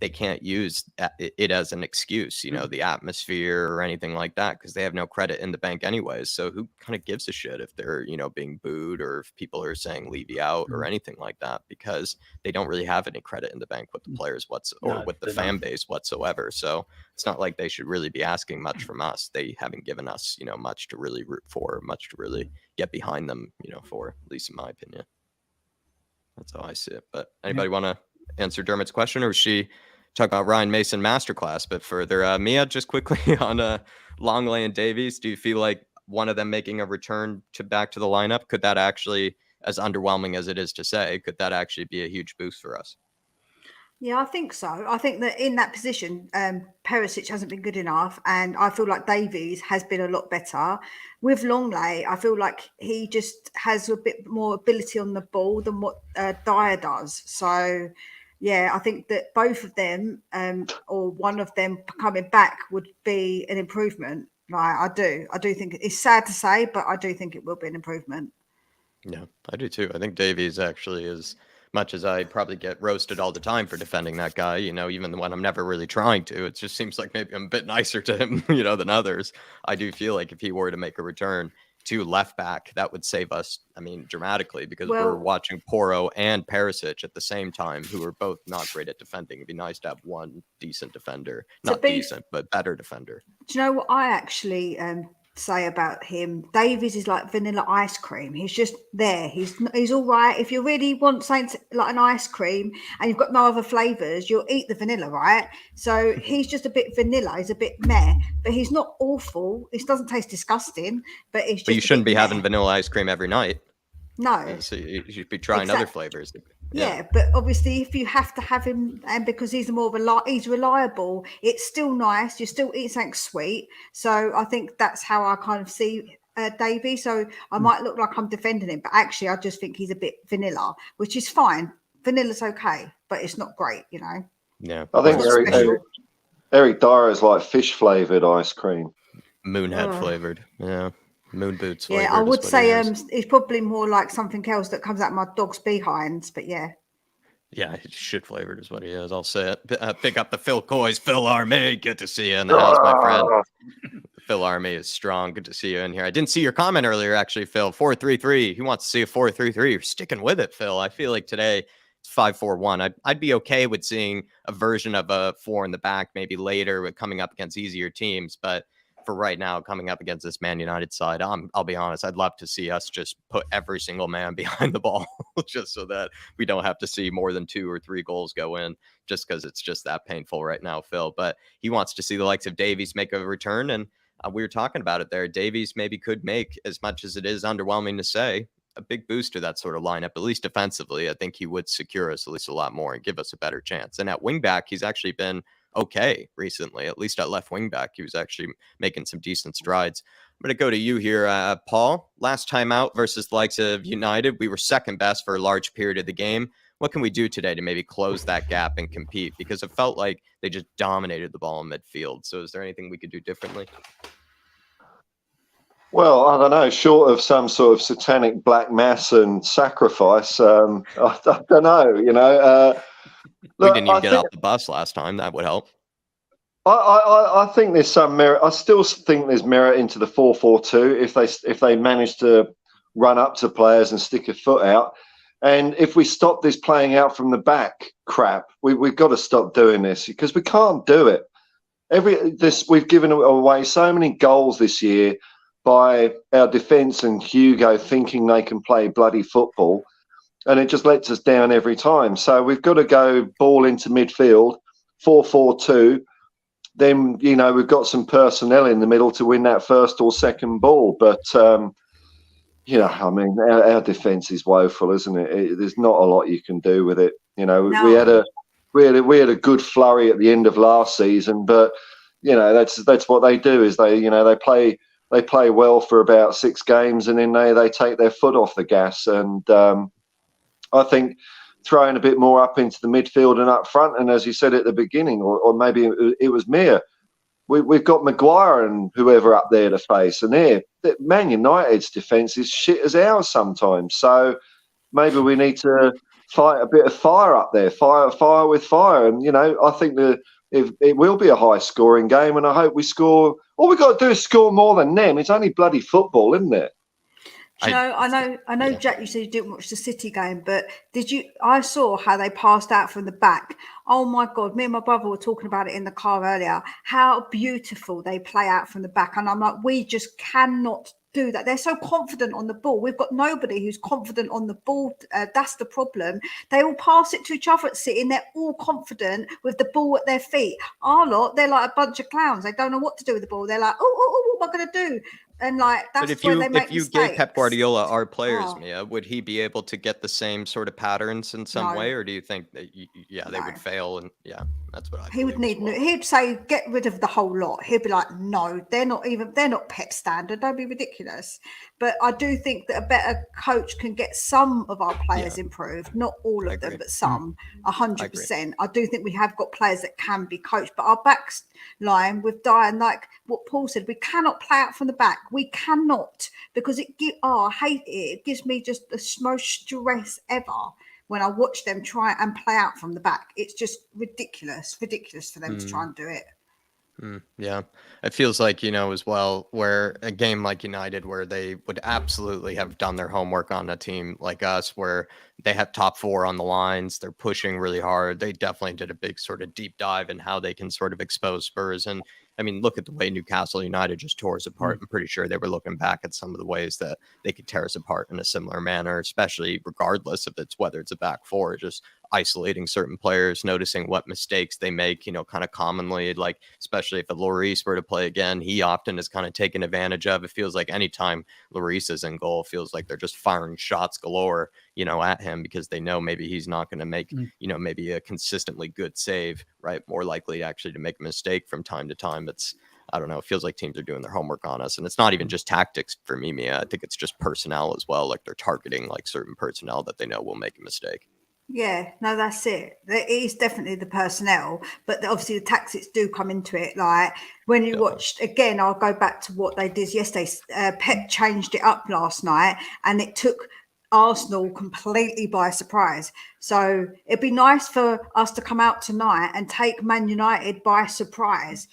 they can't use it as an excuse, the atmosphere or anything like that, because they have no credit in the bank anyways. So who kind of gives a shit if they're, being booed, or if people are saying leave you out or anything like that, because they don't really have any credit in the bank with the players or with the fan base whatsoever. So it's not like they should really be asking much from us. They haven't given us, much to really root for, much to really get behind them, for, at least in my opinion. That's how I see it. But anybody want to answer Dermot's question, or she talk about Ryan Mason masterclass bit further? Mia, just quickly on Longley and Davies, do you feel like one of them making a return back to the lineup, could that actually, as underwhelming as it is to say, could that actually be a huge boost for us? Yeah, I think so. I think that in that position, Perisic hasn't been good enough, and I feel like Davies has been a lot better. With Longley, I feel like he just has a bit more ability on the ball than what Dyer does. So, yeah, I think that both of them, or one of them coming back, would be an improvement. Like, I do think it's sad to say, but I do think it will be an improvement. Yeah, I do too. I think Davies actually is, much as I probably get roasted all the time for defending that guy, even when I'm never really trying to, it just seems like maybe I'm a bit nicer to him, than others. I do feel like if he were to make a return to left back, that would save us, dramatically, because we're watching Porro and Perisic at the same time, who are both not great at defending. It'd be nice to have one decent defender, not decent, but better defender. Do you know what I actually say about him? Davies is like vanilla ice cream. He's just there. He's all right. If you really want something like an ice cream and you've got no other flavors, you'll eat the vanilla, right? So he's just a bit vanilla. He's a bit meh, but he's not awful. It doesn't taste disgusting, but it's just. But you shouldn't be having vanilla ice cream every night. No. So you should be trying other flavors. Yeah, but obviously, if you have to have him, and because he's he's reliable, it's still nice. You still eat something sweet. So I think that's how I kind of see Davey. So I might look like I'm defending him, but actually, I just think he's a bit vanilla, which is fine. Vanilla's okay, but it's not great, Yeah, I think Eric Dyer is like fish flavored ice cream, moonhead flavored. Yeah. Moon boots. Yeah, I would say it's probably more like something else that comes out of my dog's behinds, but yeah. Yeah, shit flavored is what he is. I'll say it. Pick up the Phil Coys, Phil Army. Good to see you in the house, my friend. Phil Army is strong. Good to see you in here. I didn't see your comment earlier, actually, Phil. 4-3-3. He wants to see a 4-3-3. You're sticking with it, Phil. I feel like today it's 5-4-1. I'd be okay with seeing a version of a 4 in the back maybe later with coming up against easier teams, but for right now, coming up against this Man United side, I'll be honest, I'd love to see us just put every single man behind the ball just so that we don't have to see more than 2 or 3 goals go in, just because it's just that painful right now, Phil. But he wants to see the likes of Davies make a return, and we were talking about it there. Davies maybe could make, as much as it is underwhelming to say, a big boost to that sort of lineup, at least defensively. I think he would secure us at least a lot more and give us a better chance. And at wing back, he's actually been okay recently, at least at left wing back. He was actually making some decent strides. I'm going to go to you here, Paul. Last time out versus the likes of United, we were second best for a large period of the game. What can we do today to maybe close that gap and compete? Because it felt like they just dominated the ball in midfield. So is there anything we could do differently? Well, I don't know, short of some sort of satanic black mass and sacrifice, I don't know, we didn't even get off the bus last time. That would help. I think there's some merit. I still think there's merit into the 4-4-2 if they manage to run up to players and stick a foot out. And if we stop this playing out from the back crap, we've got to stop doing this because we can't do it. We've given away so many goals this year by our defence and Hugo thinking they can play bloody football, and it just lets us down every time. So we've got to go ball into midfield, 4-4-2. Then, we've got some personnel in the middle to win that first or second ball. But, our defence is woeful, isn't it? There's not a lot you can do with it. No. We had a good flurry at the end of last season, but, that's what they do is they play well for about 6 games and then they take their foot off the gas. And I think throwing a bit more up into the midfield and up front, and as you said at the beginning, or maybe it was Mia, we've got Maguire and whoever up there to face, and Man United's defence is shit as ours sometimes. So maybe we need to fight a bit of fire up there, fire with fire. And I think it will be a high-scoring game, and I hope we score. All we got to do is score more than them. It's only bloody football, isn't it? I know, Jack, you said you didn't watch the City game, but did you? I saw how they passed out from the back. Oh my God, me and my brother were talking about it in the car earlier, how beautiful they play out from the back. And I'm like, we just cannot do that. They're so confident on the ball. We've got nobody who's confident on the ball. That's the problem. They all pass it to each other at City and they're all confident with the ball at their feet. Our lot, they're like a bunch of clowns. They don't know what to do with the ball. They're like, oh, what am I going to do? And that's where they make mistakes. If you gave Pep Guardiola our players, Mia, would he be able to get the same sort of patterns in some way, or do you think that they would fail? And that's what he would need. He'd say get rid of the whole lot. He'd be like, no, they're not Pep standard. Don't be ridiculous. But I do think that a better coach can get some of our players improved, not all of them, but some. 100%. I do think we have got players that can be coached, but our back line with Diane, like what Paul said, we cannot play out from the back. We cannot, because I hate it. It gives me just the most stress ever when I watch them try and play out from the back. It's just ridiculous for them to try and do it. Yeah, it feels like, as well, where a game like United, where they would absolutely have done their homework on a team like us, where they have top 4 on the lines, they're pushing really hard. They definitely did a big sort of deep dive in how they can sort of expose Spurs. And I mean, look at the way Newcastle United just tore us apart. I'm pretty sure they were looking back at some of the ways that they could tear us apart in a similar manner, especially regardless of whether it's a back 4, just isolating certain players, noticing what mistakes they make, kind of commonly, like, especially if a Lloris were to play again, he often is kind of taken advantage of. It feels like anytime Lloris is in goal, it feels like they're just firing shots galore, at him because they know maybe he's not going to make, maybe a consistently good save, right? More likely actually to make a mistake from time to time. I don't know. It feels like teams are doing their homework on us. And it's not even just tactics for me, Mia. I think it's just personnel as well. Like they're targeting like certain personnel that they know will make a mistake. Yeah, no, that's it. It is definitely the personnel, but obviously the tactics do come into it. Like when you watched, again, I'll go back to what they did yesterday. Pep changed it up last night and it took Arsenal completely by surprise. So it'd be nice for us to come out tonight and take Man United by surprise,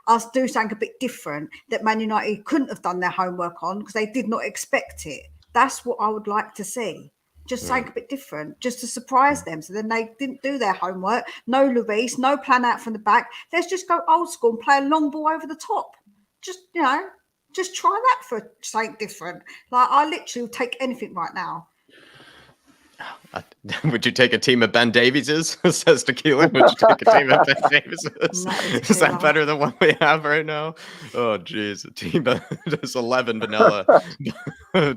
us do something a bit different that Man United couldn't have done their homework on because they did not expect it. That's what I would like to see. Just something a bit different, just to surprise them. So then they didn't do their homework. No Lloris, no plan out from the back. Let's just go old school and play a long ball over the top. Just try that for something different. Like I literally will take anything right now. Would you take a team of Ben Davies's? Says Tequila. Would you take a team of Ben Davies's? Is that better than what we have right now? Oh, geez. A team of just 11 vanilla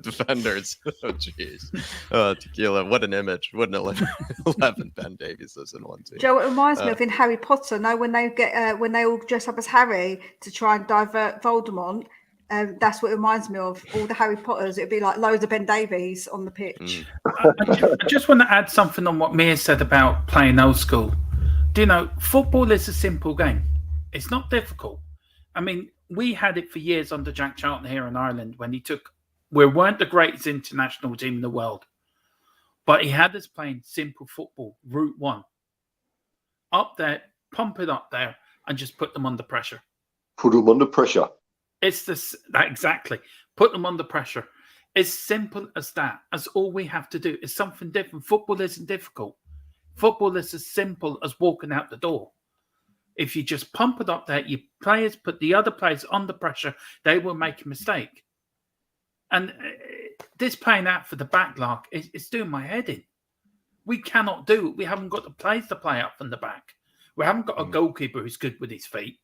defenders. Oh, geez. Oh, Tequila. What an image. What an 11 Ben Davies's in one team. Joe, it reminds me of in Harry Potter, when they all dress up as Harry to try and divert Voldemort. That's what it reminds me of. All the Harry Potters, it'd be like loads of Ben Davies on the pitch. I just want to add something on what Mia said about playing old school. Do you know, football is a simple game. It's not difficult. I mean, we had it for years under Jack Charlton here in Ireland when we weren't the greatest international team in the world, but he had us playing simple football, route one. Up there, pump it up there, and just put them under pressure. Put them under pressure. It's that exactly. Put them under pressure. It's simple as that. That's all we have to do. It's something different. Football isn't difficult. Football is as simple as walking out the door. If you just pump it up there, your players put the other players under pressure, they will make a mistake. And this playing out for the backlark is doing my head in. We cannot do it. We haven't got the players to play out from the back. We haven't got a goalkeeper who's good with his feet.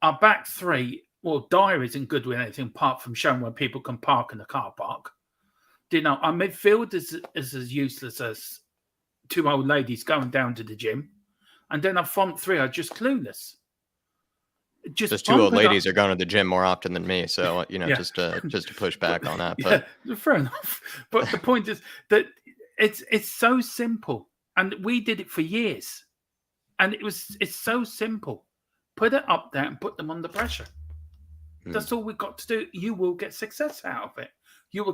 Our back three, well, Dyer isn't good with anything apart from showing where people can park in the car park. Do you know, our midfield is as useless as two old ladies going down to the gym. And then our front three are just clueless. Just two old ladies are going to the gym more often than me. So, just to push back on that. But yeah, fair enough. But the point is that it's so simple. And we did it for years. And it's so simple. Put it up there and put them under pressure. That's all we've got to do. You will get success out of it. You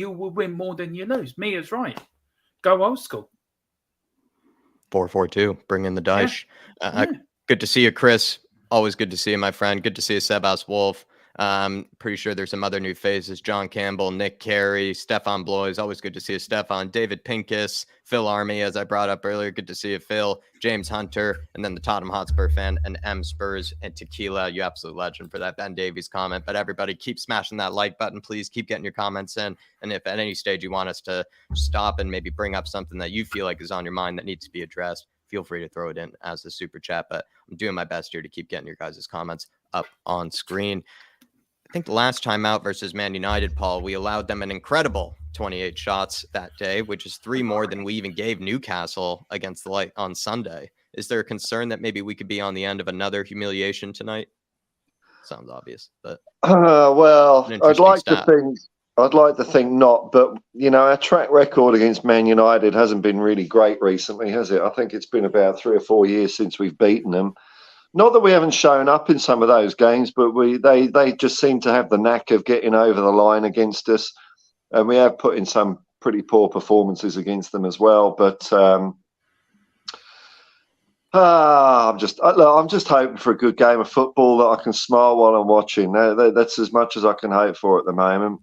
will win more than you lose. Mia's right. Go old school. 4-4-2. Bring in the dice. Good to see you, Chris. Always good to see you, my friend. Good to see you, Sebas Wolf. Pretty sure there's some other new faces. John Campbell, Nick Carey, Stefan Blois. Always good to see you, Stefan. David Pincus, Phil Army, as I brought up earlier. Good to see you, Phil. James Hunter, and then the Tottenham Hotspur fan, and M Spurs and Tequila. You absolute legend for that Ben Davies comment. But everybody, keep smashing that like button, please. Keep getting your comments in. And if at any stage you want us to stop and maybe bring up something that you feel like is on your mind that needs to be addressed, feel free to throw it in as a super chat. But I'm doing my best here to keep getting your guys' comments up on screen. I think the last time out versus Man United, Paul, we allowed them an incredible 28 shots that day, which is 3 more than we even gave Newcastle against the Light on Sunday. Is there a concern that maybe we could be on the end of another humiliation tonight? Sounds obvious, but well, I'd like to think not, but our track record against Man United hasn't been really great recently, has it? I think it's been about 3 or 4 years since we've beaten them. Not that we haven't shown up in some of those games, but they just seem to have the knack of getting over the line against us, and we have put in some pretty poor performances against them as well. But I'm just hoping for a good game of football that I can smile while I'm watching. That's as much as I can hope for at the moment.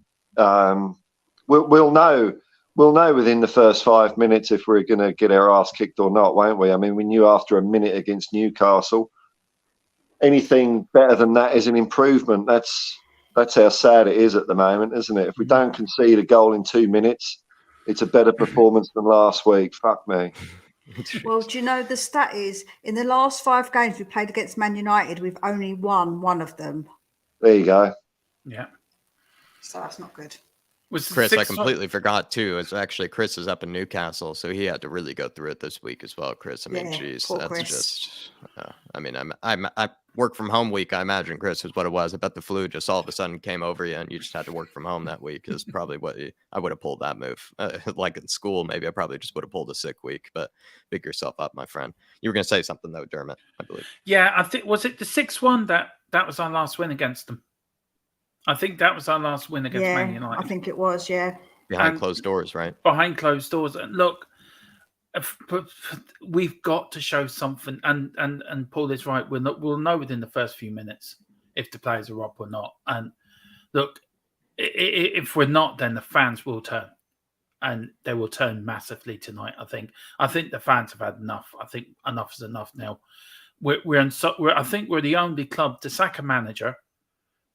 We'll know within the first 5 minutes if we're going to get our ass kicked or not, won't we? I mean, we knew after a minute against Newcastle. Anything better than that is an improvement. That's how sad it is at the moment, isn't it? If we don't concede a goal in 2 minutes, it's a better performance than last week. Fuck me. Well, do you know the stat is in the last 5 games we played against Man United, we've only won one of them. There you go. Yeah. So that's not good. Chris, I completely forgot too. It's actually Chris is up in Newcastle, so he had to really go through it this week as well. Chris, I mean, geez, that's Chris. Just. I work from home week. I imagine, Chris, is what it was. I bet the flu just all of a sudden came over you, and you just had to work from home that week. Is probably what I would have pulled that move. Like in school, maybe I probably just would have pulled a sick week. But pick yourself up, my friend. You were going to say something though, Dermot, I believe. Yeah, I think was it the 6-1 that was our last win against them. I think that was our last win against Man United. I think it was, yeah. Behind closed doors, right? Behind closed doors. And look, we've got to show something. And Paul is right. We'll know within the first few minutes if the players are up or not. And look, if we're not, then the fans will turn. And they will turn massively tonight, I think. I think the fans have had enough. I think enough is enough now. I think we're the only club to sack a manager,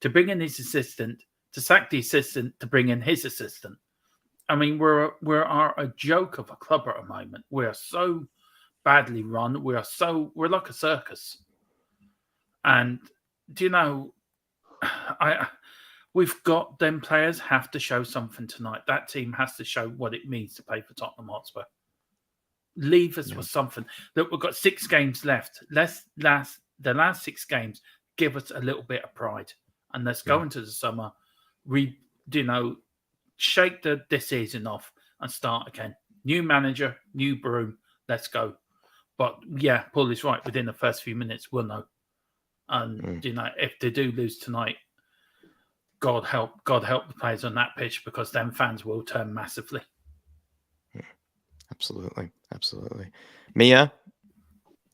to bring in his assistant, to sack the assistant, to bring in his assistant. I mean, we're a joke of a club at the moment. We are so badly run. We're like a circus. And do you know, we've got them players have to show something tonight. That team has to show what it means to play for Tottenham Hotspur. Leave us with something. Look, we've got 6 games left. The last 6 games give us a little bit of pride. And let's go into the summer, shake this season off and start again. New manager, new broom, let's go. But yeah, Paul is right. Within the first few minutes, we'll know. And if they do lose tonight, God help the players on that pitch, because then fans will turn massively. Absolutely. Mia,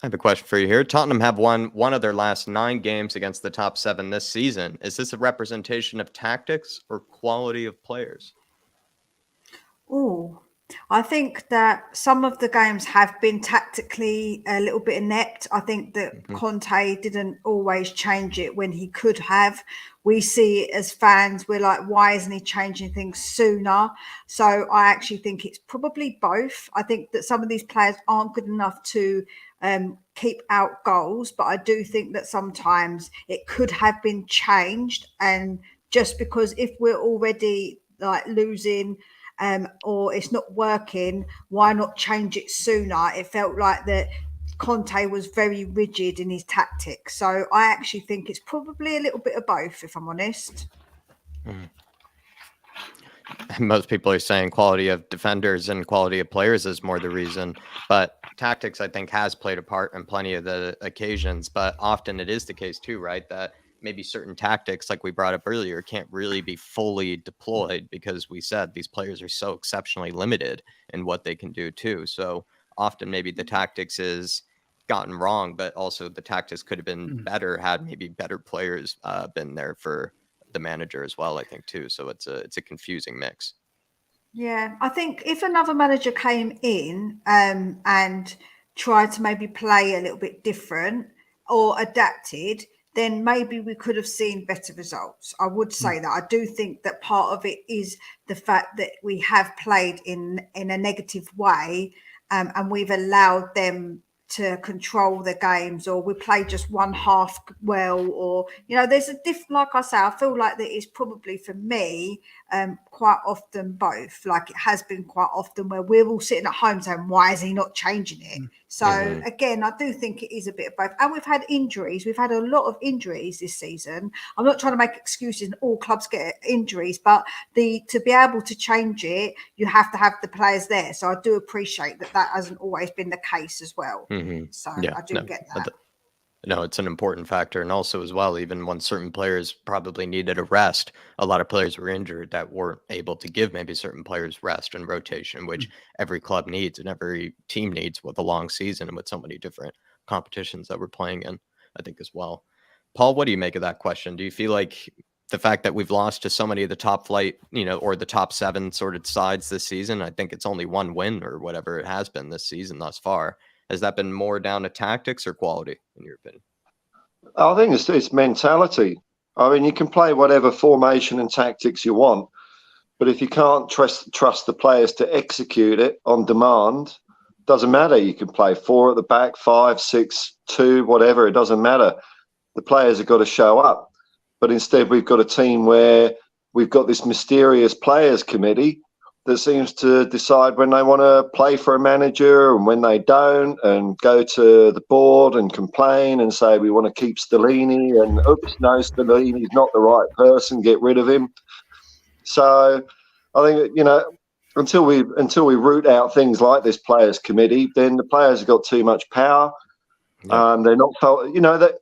I have a question for you here. Tottenham have won one of their last 9 games against the top 7 this season. Is this a representation of tactics or quality of players? Oh, I think that some of the games have been tactically a little bit inept. I think that Conte didn't always change it when he could have. We see it as fans, we're like, why isn't he changing things sooner? So I actually think it's probably both. I think that some of these players aren't good enough to keep out goals, but I do think that sometimes it could have been changed. And just because if we're already like losing or it's not working, why not change it sooner? It felt like that Conte was very rigid in his tactics. So I actually think it's probably a little bit of both, if I'm honest. Most people are saying quality of defenders and quality of players is more the reason, but tactics, I think, has played a part in plenty of the occasions. But often it is the case too, right, that maybe certain tactics, like we brought up earlier, can't really be fully deployed because we said these players are so exceptionally limited in what they can do too. So often maybe the tactics is gotten wrong, but also the tactics could have been better had maybe better players been there for the manager as well, I think too. So it's a confusing mix. Yeah, I think if another manager came in and tried to maybe play a little bit different or adapted, then maybe we could have seen better results. I would say that. I do think that part of it is the fact that we have played in a negative way, and we've allowed them to control the games, or we play just one half well, or there's a different. Like I say, I feel like that is probably for me quite often both. Like it has been quite often where we're all sitting at home saying, why is he not changing it? So again, I do think it is a bit of both. And we've had injuries. We've had a lot of injuries this season. I'm not trying to make excuses and all clubs get injuries, but to be able to change it, you have to have the players there. So I do appreciate that hasn't always been the case as well. So Yeah, I do get that. No, it's an important factor. And also as well, even when certain players probably needed a rest, a lot of players were injured that weren't able to give maybe certain players rest and rotation, which every club needs and every team needs with a long season and with so many different competitions that we're playing in, I think as well. Paul, what do you make of that question? Do you feel like the fact that we've lost to so many of the top flight, or the top 7 sort of sides this season, I think it's only one win or whatever it has been this season thus far. Has that been more down to tactics or quality, in your opinion? I think it's mentality. I mean, you can play whatever formation and tactics you want, but if you can't trust the players to execute it on demand, doesn't matter. You can play 4 at the back, 5, 6, 2, whatever. It doesn't matter. The players have got to show up. But instead, we've got a team where we've got this mysterious players committee that seems to decide when they want to play for a manager and when they don't, and go to the board and complain and say we want to keep Stellini, and oops, no, Stellini's not the right person, get rid of him. So I think until we root out things like this players committee, then the players have got too much power. They're not felt, that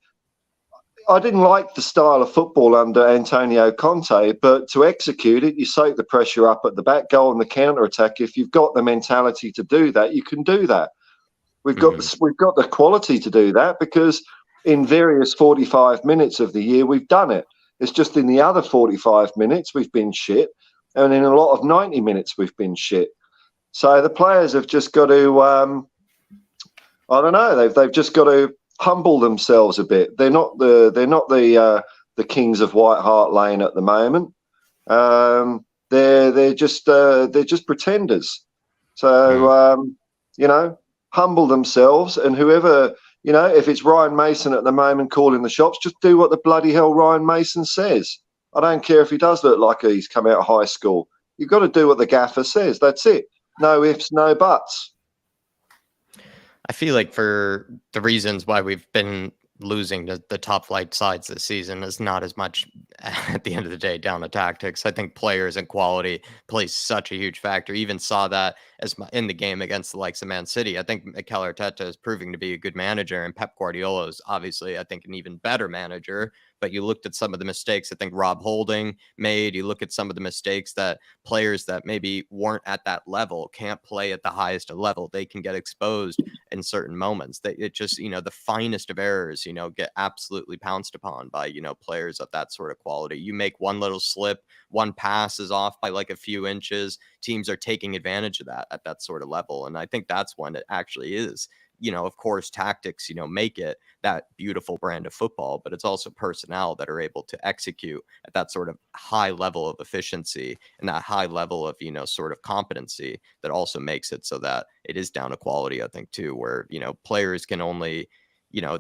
I didn't like the style of football under Antonio Conte, but to execute it, you soak the pressure up at the back, go on the counter attack. If you've got the mentality to do that, you can do that. We've got the quality to do that, because in various 45 minutes of the year we've done it. It's just in the other 45 minutes we've been shit, and in a lot of 90 minutes we've been shit. So the players have just got to, I don't know, they've just got to humble themselves a bit. They're not the kings of White Hart Lane at the moment. They're just pretenders. So humble themselves, and whoever, if it's Ryan Mason at the moment calling the shots, just do what the bloody hell Ryan Mason says. I don't care if he does look like he's come out of high school. You've got to do what the gaffer says. That's it. No ifs, no buts. I feel like for the reasons why we've been losing to the top flight sides this season is not as much at the end of the day down to tactics. I think players and quality plays such a huge factor. Even saw that in the game against the likes of Man City. I think Mikel Arteta is proving to be a good manager, and Pep Guardiola is obviously, I think, an even better manager. but you looked at some of the mistakes I think Rob Holding made. You look at some of the mistakes that players that maybe weren't at that level, can't play at the highest level. They can get exposed in certain moments. That it just, the finest of errors, get absolutely pounced upon by, players of that sort of quality. You make one little slip, one pass is off by like a few inches. Teams are taking advantage of that at that sort of level. And I think that's when it actually is, of course, tactics, make it that beautiful brand of football, but it's also personnel that are able to execute at that sort of high level of efficiency and that high level of, sort of competency that also makes it so that it is down to quality, I think, too, where, players can only,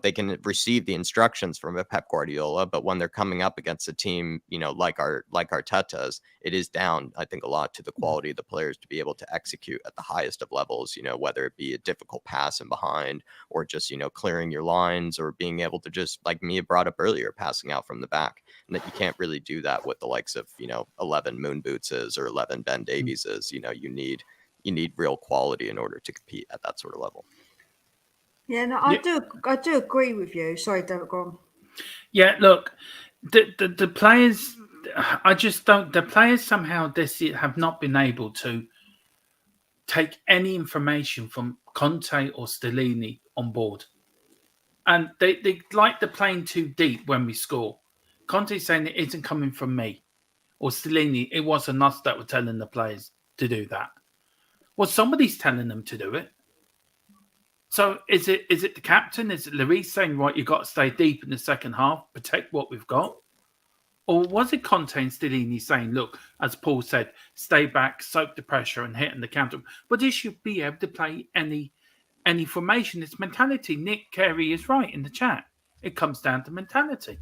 they can receive the instructions from a Pep Guardiola, but when they're coming up against a team, like Arteta's, it is down, I think, a lot to the quality of the players to be able to execute at the highest of levels, whether it be a difficult pass in behind or just, clearing your lines or being able to just, like Mia brought up earlier, passing out from the back. And that you can't really do that with the likes of, 11 Moon Bootses or 11 Ben Davieses. You need real quality in order to compete at that sort of level. Yeah, no, I do agree with you. Sorry, David, go on. Yeah, look, the players, I just don't. The players somehow this year have not been able to take any information from Conte or Stellini on board, and they like the playing too deep when we score. Conte's saying it isn't coming from me, or Stellini, it wasn't us that were telling the players to do that. Well, somebody's telling them to do it. So is it the captain? Is it Luis saying, right, you've got to stay deep in the second half, protect what we've got? Or was it Conte and Stellini saying, look, as Paul said, stay back, soak the pressure and hit in the counter? But they should be able to play any formation. It's mentality. Nick Carey is right in the chat. It comes down to mentality.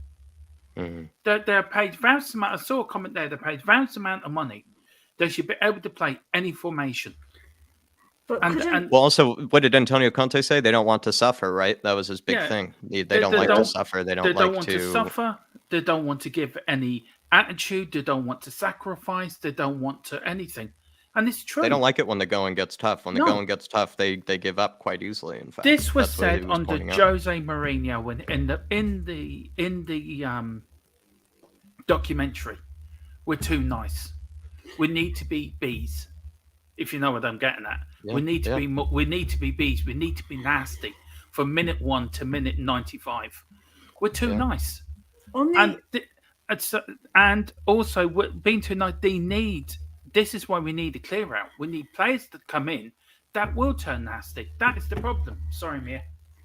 Mm-hmm. They're paid vast amount. I saw a comment there. They're paid vast amount of money. They should be able to play any formation. Well, also, what did Antonio Conte say? They don't want to suffer, right? That was his big thing. They don't like to suffer. They don't want to suffer. They don't want to give any attitude. They don't want to sacrifice. They don't want to anything. And it's true. They don't like it when the going gets tough. When the going gets tough, they give up quite easily. In fact, this was said under Jose Mourinho when in the documentary. We're too nice. We need to be bees. If you know what I'm getting at, we need to be bees. We need to be nasty from minute 1 to minute 95. We're too nice, and also being too nice. This is why we need a clear out. We need players that come in that will turn nasty. That is the problem. Sorry, Mia.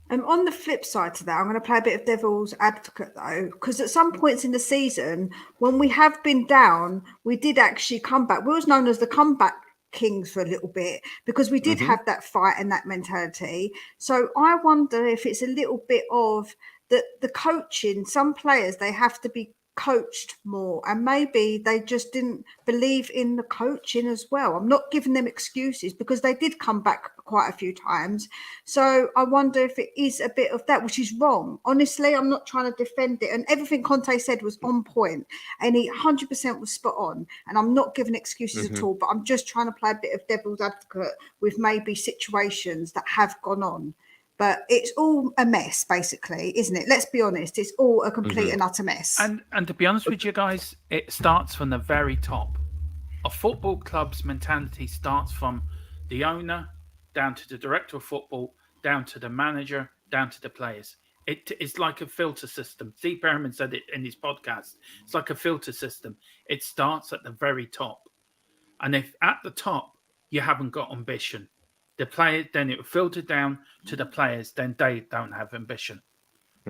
On the flip side to that, I'm going to play a bit of devil's advocate, though, because at some points in the season, when we have been down, we did actually come back. We was known as the comeback kings for a little bit because we did have that fight and that mentality. So I wonder if it's a little bit of the coaching. Some players, they have to be coached more, and maybe they just didn't believe in the coaching as well. I'm not giving them excuses because they did come back quite a few times. So I wonder if it is a bit of that, which is wrong. Honestly, I'm not trying to defend it, and everything Conte said was on point and he 100% was spot on, and I'm not giving excuses at all, but I'm just trying to play a bit of devil's advocate with maybe situations that have gone on. But it's all a mess, basically, isn't it? Let's be honest. It's all a complete and utter mess. And to be honest with you guys, it starts from the very top. A football club's mentality starts from the owner, down to the director of football, down to the manager, down to the players. It's like a filter system. Steve Perriman said it in his podcast. It's like a filter system. It starts at the very top. And if at the top, you haven't got ambition, the player, then it will filter down to the players, then they don't have ambition.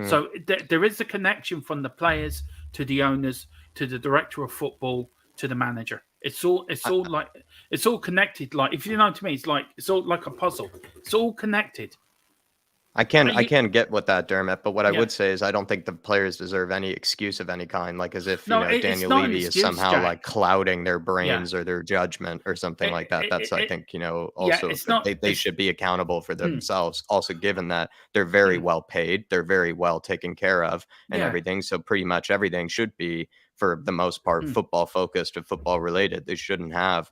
So there is a connection from the players to the owners, to the director of football, to the manager. It's all connected. Like, if you know what I mean, it's all like a puzzle. It's all connected. I can get with that, Dermot, but what I would say is I don't think the players deserve any excuse of any kind, like as if Daniel Levy is somehow Jack. Like clouding their brains or their judgment or something like that. That's I think also they should be accountable for themselves. Also, given that they're very well paid, they're very well taken care of, and everything. So pretty much everything should be, for the most part, football focused or football related. They shouldn't have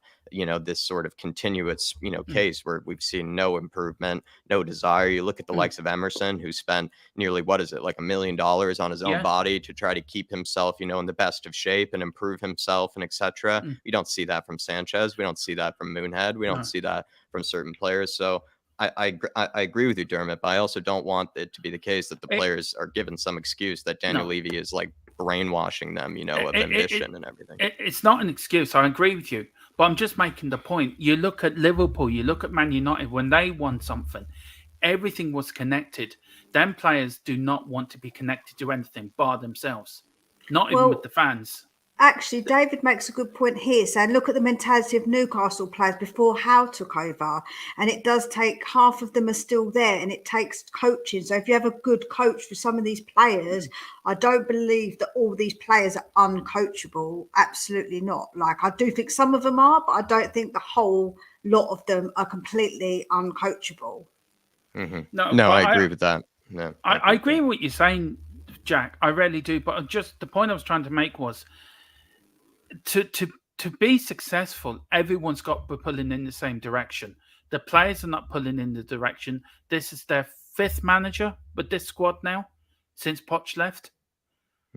this sort of continuous, case where we've seen no improvement, no desire. You look at the likes of Emerson, who spent nearly, like $1 million on his own body to try to keep himself, in the best of shape and improve himself and etc. We don't see that from Sanchez. We don't see that from Moonhead. We don't see that from certain players. So I agree with you, Dermot, but I also don't want it to be the case that the players are given some excuse that Daniel Levy is like brainwashing them, of ambition and everything. It's not an excuse. I agree with you, but I'm just making the point. You look at Liverpool, you look at Man United, when they won something, everything was connected. Them players do not want to be connected to anything bar themselves, not even with the fans. Actually, David makes a good point here, saying look at the mentality of Newcastle players before Howe took over, and it does take, half of them are still there, and it takes coaching. So if you have a good coach for some of these players, I don't believe that all these players are uncoachable. Absolutely not. Like, I do think some of them are, but I don't think the whole lot of them are completely uncoachable. No, I agree with that. No, I agree with what you're saying, Jack. I really do. But just the point I was trying to make was, to be successful, everyone's got to be pulling in the same direction. The players are not pulling in the direction. This is their 5th manager with this squad now since Poch left.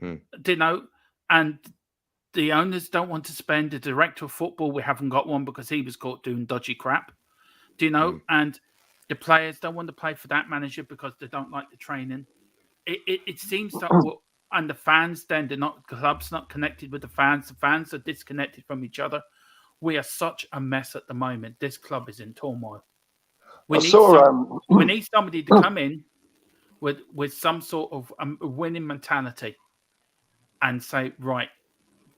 And the owners don't want to spend. The director of football, we haven't got one because he was caught doing dodgy crap. And the players don't want to play for that manager because they don't like the training. It seems that and the fans, then the club's not connected with the fans. The fans are disconnected from each other. We are such a mess at the moment. This club is in turmoil. We need somebody to come in with some sort of winning mentality and say, right,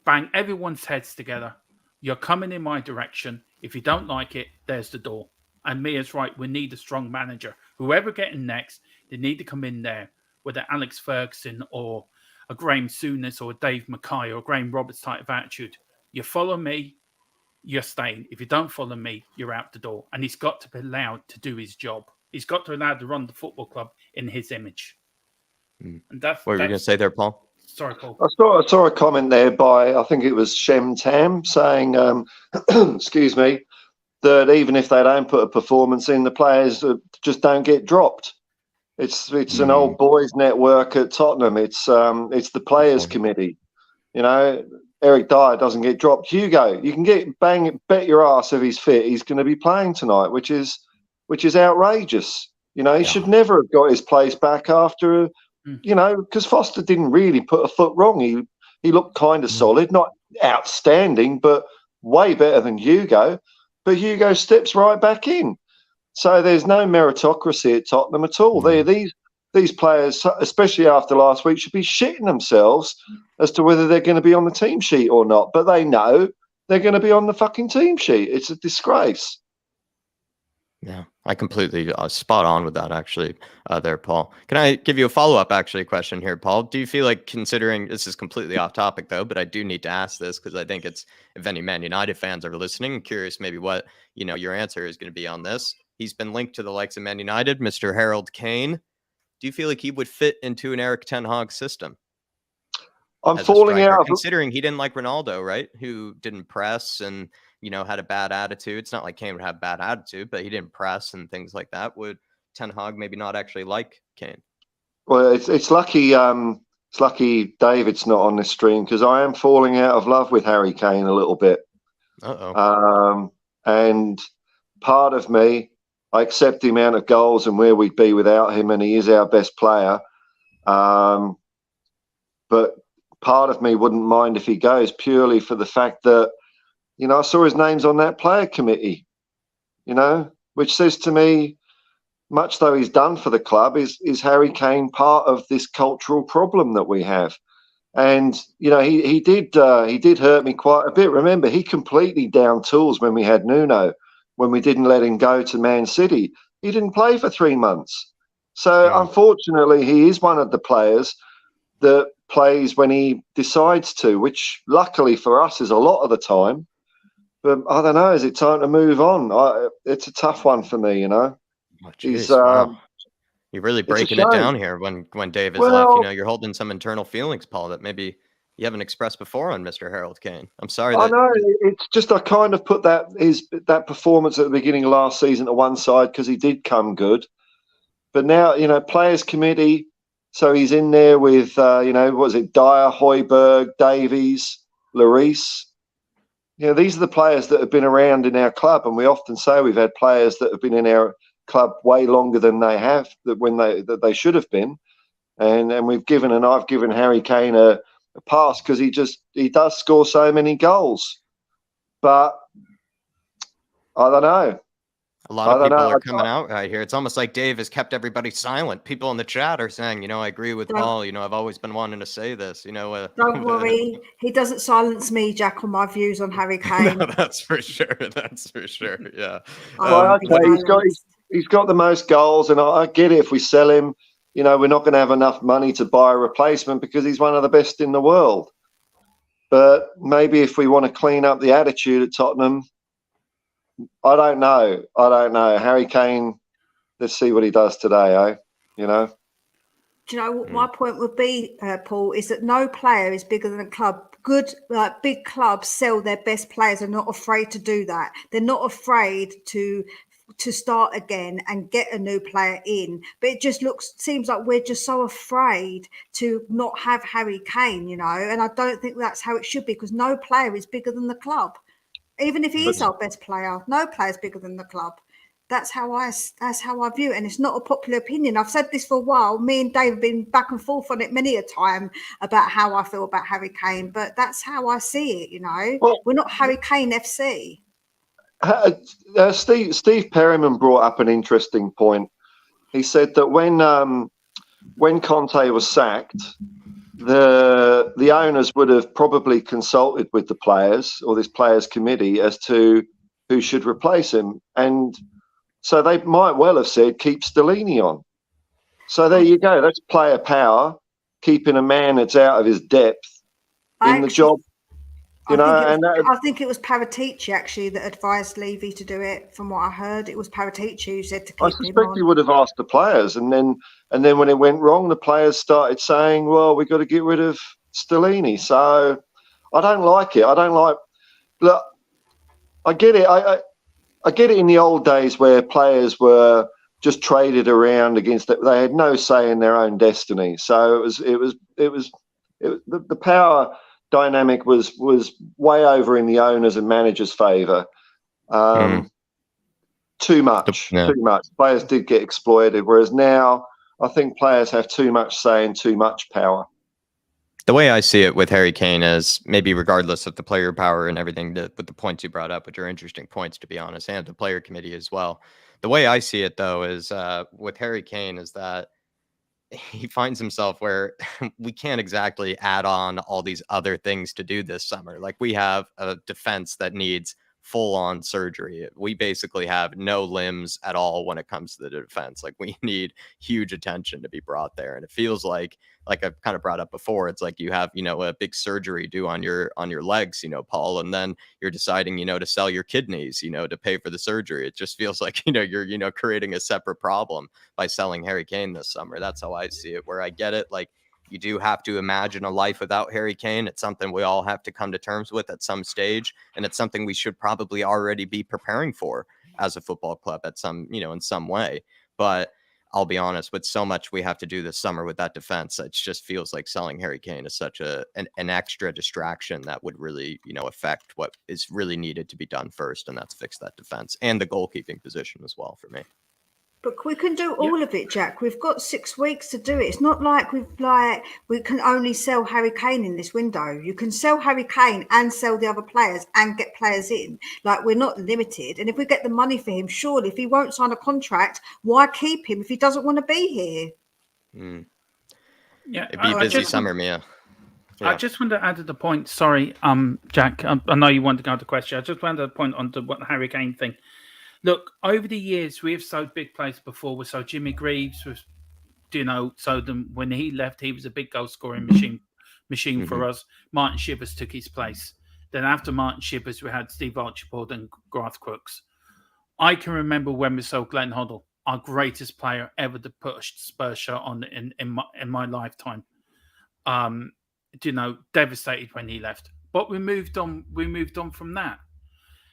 bang everyone's heads together. You're coming in my direction. If you don't like it, there's the door. And Mia's right. We need a strong manager. Whoever getting next, they need to come in there, whether Alex Ferguson or a Graham Souness or a Dave Mackay or a Graham Roberts type of attitude. You follow me, you're staying. If you don't follow me, you're out the door. And he's got to be allowed to do his job. He's got to be allowed to run the football club in his image. And what were you going to say there, Paul? Sorry, Paul. I saw a comment there by, I think it was Shem Tam, saying, excuse me, that even if they don't put a performance in, the players just don't get dropped. It's an old boys network at Tottenham. It's the players committee. Eric Dyer doesn't get dropped. Hugo, you can bet your ass if he's fit, he's going to be playing tonight, which is outrageous. He should never have got his place back after, because Foster didn't really put a foot wrong. He looked kind of solid, not outstanding, but way better than Hugo. But Hugo steps right back in. So there's no meritocracy at Tottenham at all. These players, especially after last week, should be shitting themselves as to whether they're going to be on the team sheet or not. But they know they're going to be on the fucking team sheet. It's a disgrace. Yeah, I completely spot on with that, actually, there, Paul. Can I give you a follow-up, actually, question here, Paul? Do you feel like, considering this is completely off topic, though, but I do need to ask this because I think it's, if any Man United fans are listening, I'm curious maybe what, your answer is going to be on this. He's been linked to the likes of Man United, Mr. Harold Kane. Do you feel like he would fit into an Eric Ten Hag system? I'm falling out. Considering he didn't like Ronaldo, right? Who didn't press and, had a bad attitude. It's not like Kane would have bad attitude, but he didn't press and things like that. Would Ten Hag maybe not actually like Kane? Well, it's lucky. It's lucky David's not on this stream because I am falling out of love with Harry Kane a little bit. And part of me, I accept the amount of goals and where we'd be without him, and he is our best player. But part of me wouldn't mind if he goes purely for the fact that, I saw his name's on that player committee, which says to me, much though he's done for the club, is Harry Kane part of this cultural problem that we have? And, he did hurt me quite a bit. Remember, he completely down tools when we had Nuno. When we didn't let him go to Man City, he didn't play for 3 months. So unfortunately, he is one of the players that plays when he decides to, which luckily for us is a lot of the time. But I don't know, is it time to move on? It's a tough one for me, Oh, geez, wow. You're really breaking it down here when Dave is left. You're holding some internal feelings, Paul, that maybe you haven't expressed before on Mr. Harold Kane. I'm sorry. I know. It's just I kind of put that performance at the beginning of last season to one side because he did come good. But now, players committee, so he's in there with, what was it, Dyer, Højbjerg, Davies, Lloris. These are the players that have been around in our club, and we often say we've had players that have been in our club way longer than they have, that they should have been. And I've given Harry Kane a pass because he does score so many goals. But I don't know. A lot of people are coming out right here. It's almost like Dave has kept everybody silent. People in the chat are saying, I agree with Paul. I've always been wanting to say this. Don't worry. He doesn't silence me, Jack, on my views on Harry Kane. No, that's for sure. That's for sure. Yeah. He's got the most goals, and I get it. If we sell him, we're not going to have enough money to buy a replacement because he's one of the best in the world. But maybe if we want to clean up the attitude at Tottenham, I don't know. Harry Kane, let's see what he does today, Do you know what my point would be, Paul, is that no player is bigger than a club. Good, big clubs sell their best players. They're not afraid to do that. They're not afraid to start again and get a new player in. But it just seems like we're just so afraid to not have Harry Kane, and I don't think that's how it should be, because no player is bigger than the club. Even if he is our best player, no player is bigger than the club. That's how I view it, and it's not a popular opinion. I've said this for a while. Me and Dave have been back and forth on it many a time about how I feel about Harry Kane, but that's how I see it. Well, we're not Harry Kane FC. Steve Perryman brought up an interesting point. He said that when Conte was sacked, the owners would have probably consulted with the players or this players committee as to who should replace him, and so they might well have said keep Stellini on. So there you go. That's player power, keeping a man that's out of his depth in the job. I think it was Paratici actually that advised Levy to do it. From what I heard, it was Paratici who said to keep him on. I suspect he would have asked the players, and then when it went wrong, the players started saying, "Well, we've got to get rid of Stellini." So I don't like it. Look, I get it. I get it in the old days where players were just traded around against it. They had no say in their own destiny. So the power dynamic was way over in the owners and managers' favour. Too much. Players did get exploited, whereas now I think players have too much say and too much power. The way I see it with Harry Kane is, maybe regardless of the player power and everything, with the points you brought up, which are interesting points, to be honest, and the player committee as well. The way I see it, though, is with Harry Kane is that he finds himself where we can't exactly add on all these other things to do this summer. Like, we have a defense that needs full-on surgery. We basically have no limbs at all when it comes to the defense. Like, we need huge attention to be brought there, and it feels like I've kind of brought up before, it's like you have a big surgery due on your legs, Paul, and then you're deciding to sell your kidneys to pay for the surgery. It just feels like you're creating a separate problem by selling Harry Kane this summer. That's how I see it, where I get it, like, you do have to imagine a life without Harry Kane. It's something we all have to come to terms with at some stage, and it's something we should probably already be preparing for as a football club at some, in some way. But I'll be honest, with so much we have to do this summer with that defense, it just feels like selling Harry Kane is such an extra distraction that would really, affect what is really needed to be done first, and that's fix that defense and the goalkeeping position as well for me. But we can do all of it, Jack. We've got 6 weeks to do it. It's not like we can only sell Harry Kane in this window. You can sell Harry Kane and sell the other players and get players in. Like, we're not limited. And if we get the money for him, surely, if he won't sign a contract, why keep him if he doesn't want to be here? Yeah, it'd be a busy summer, Mia. Yeah. I just want to add to the point. Sorry, Jack. I know you want to go to the question. I just wanted to point on to what the Harry Kane thing. Look, over the years, we have sold big players before. We sold Jimmy Greaves. When he left, he was a big goal scoring machine for us. Martin Shivers took his place. Then after Martin Shivers, we had Steve Archibald and Garth Crooks. I can remember when we sold Glenn Hoddle, our greatest player ever to put a Spurs shirt on in my lifetime. devastated when he left. But we moved on. We moved on from that.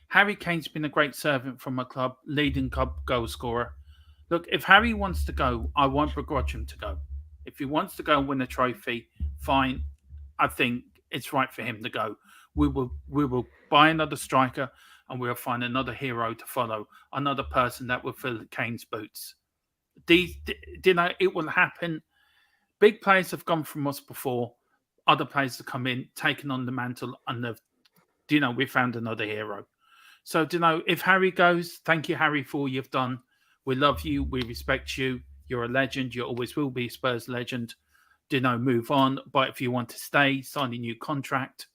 Harry Kane's been a great servant from a club, leading club goal scorer. Look, if Harry wants to go, I won't begrudge him to go. If he wants to go and win a trophy, fine. I think it's right for him to go. We will buy another striker, and we'll find another hero to follow, another person that will fill Kane's boots. It will happen. Big players have gone from us before. Other players have come in, taken on the mantle, and we found another hero. So, if Harry goes, thank you, Harry, for all you've done. We love you. We respect you. You're a legend. You always will be a Spurs legend. Move on. But if you want to stay, sign a new contract,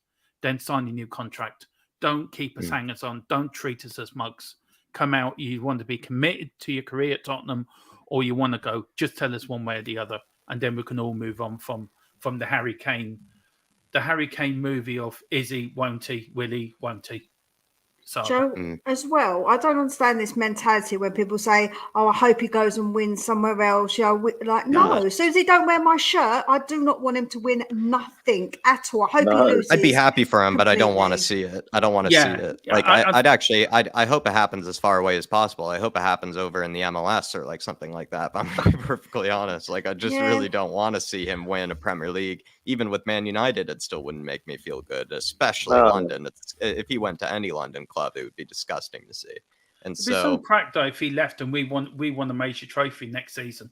then sign a new contract. Don't keep us hangers on. Don't treat us as mugs. Come out. You want to be committed to your career at Tottenham, or you want to go. Just tell us one way or the other, and then we can all move on from the Harry Kane movie of is he, won't he, will he, won't he? So, Joe, as well, I don't understand this mentality when people say, "Oh, I hope he goes and wins somewhere else." No, as soon as he don't wear my shirt, I do not want him to win nothing at all. I hope he loses. I'd be happy for him, but I don't want to see it. I don't want to see it. Like I hope it happens as far away as possible. I hope it happens over in the MLS or like something like that. But I'm perfectly honest. Like I just really don't want to see him win a Premier League. Even with Man United, it still wouldn't make me feel good, especially London. If he went to any London club, it would be disgusting to see. And it'd be some crack though if he left and we won a major trophy next season.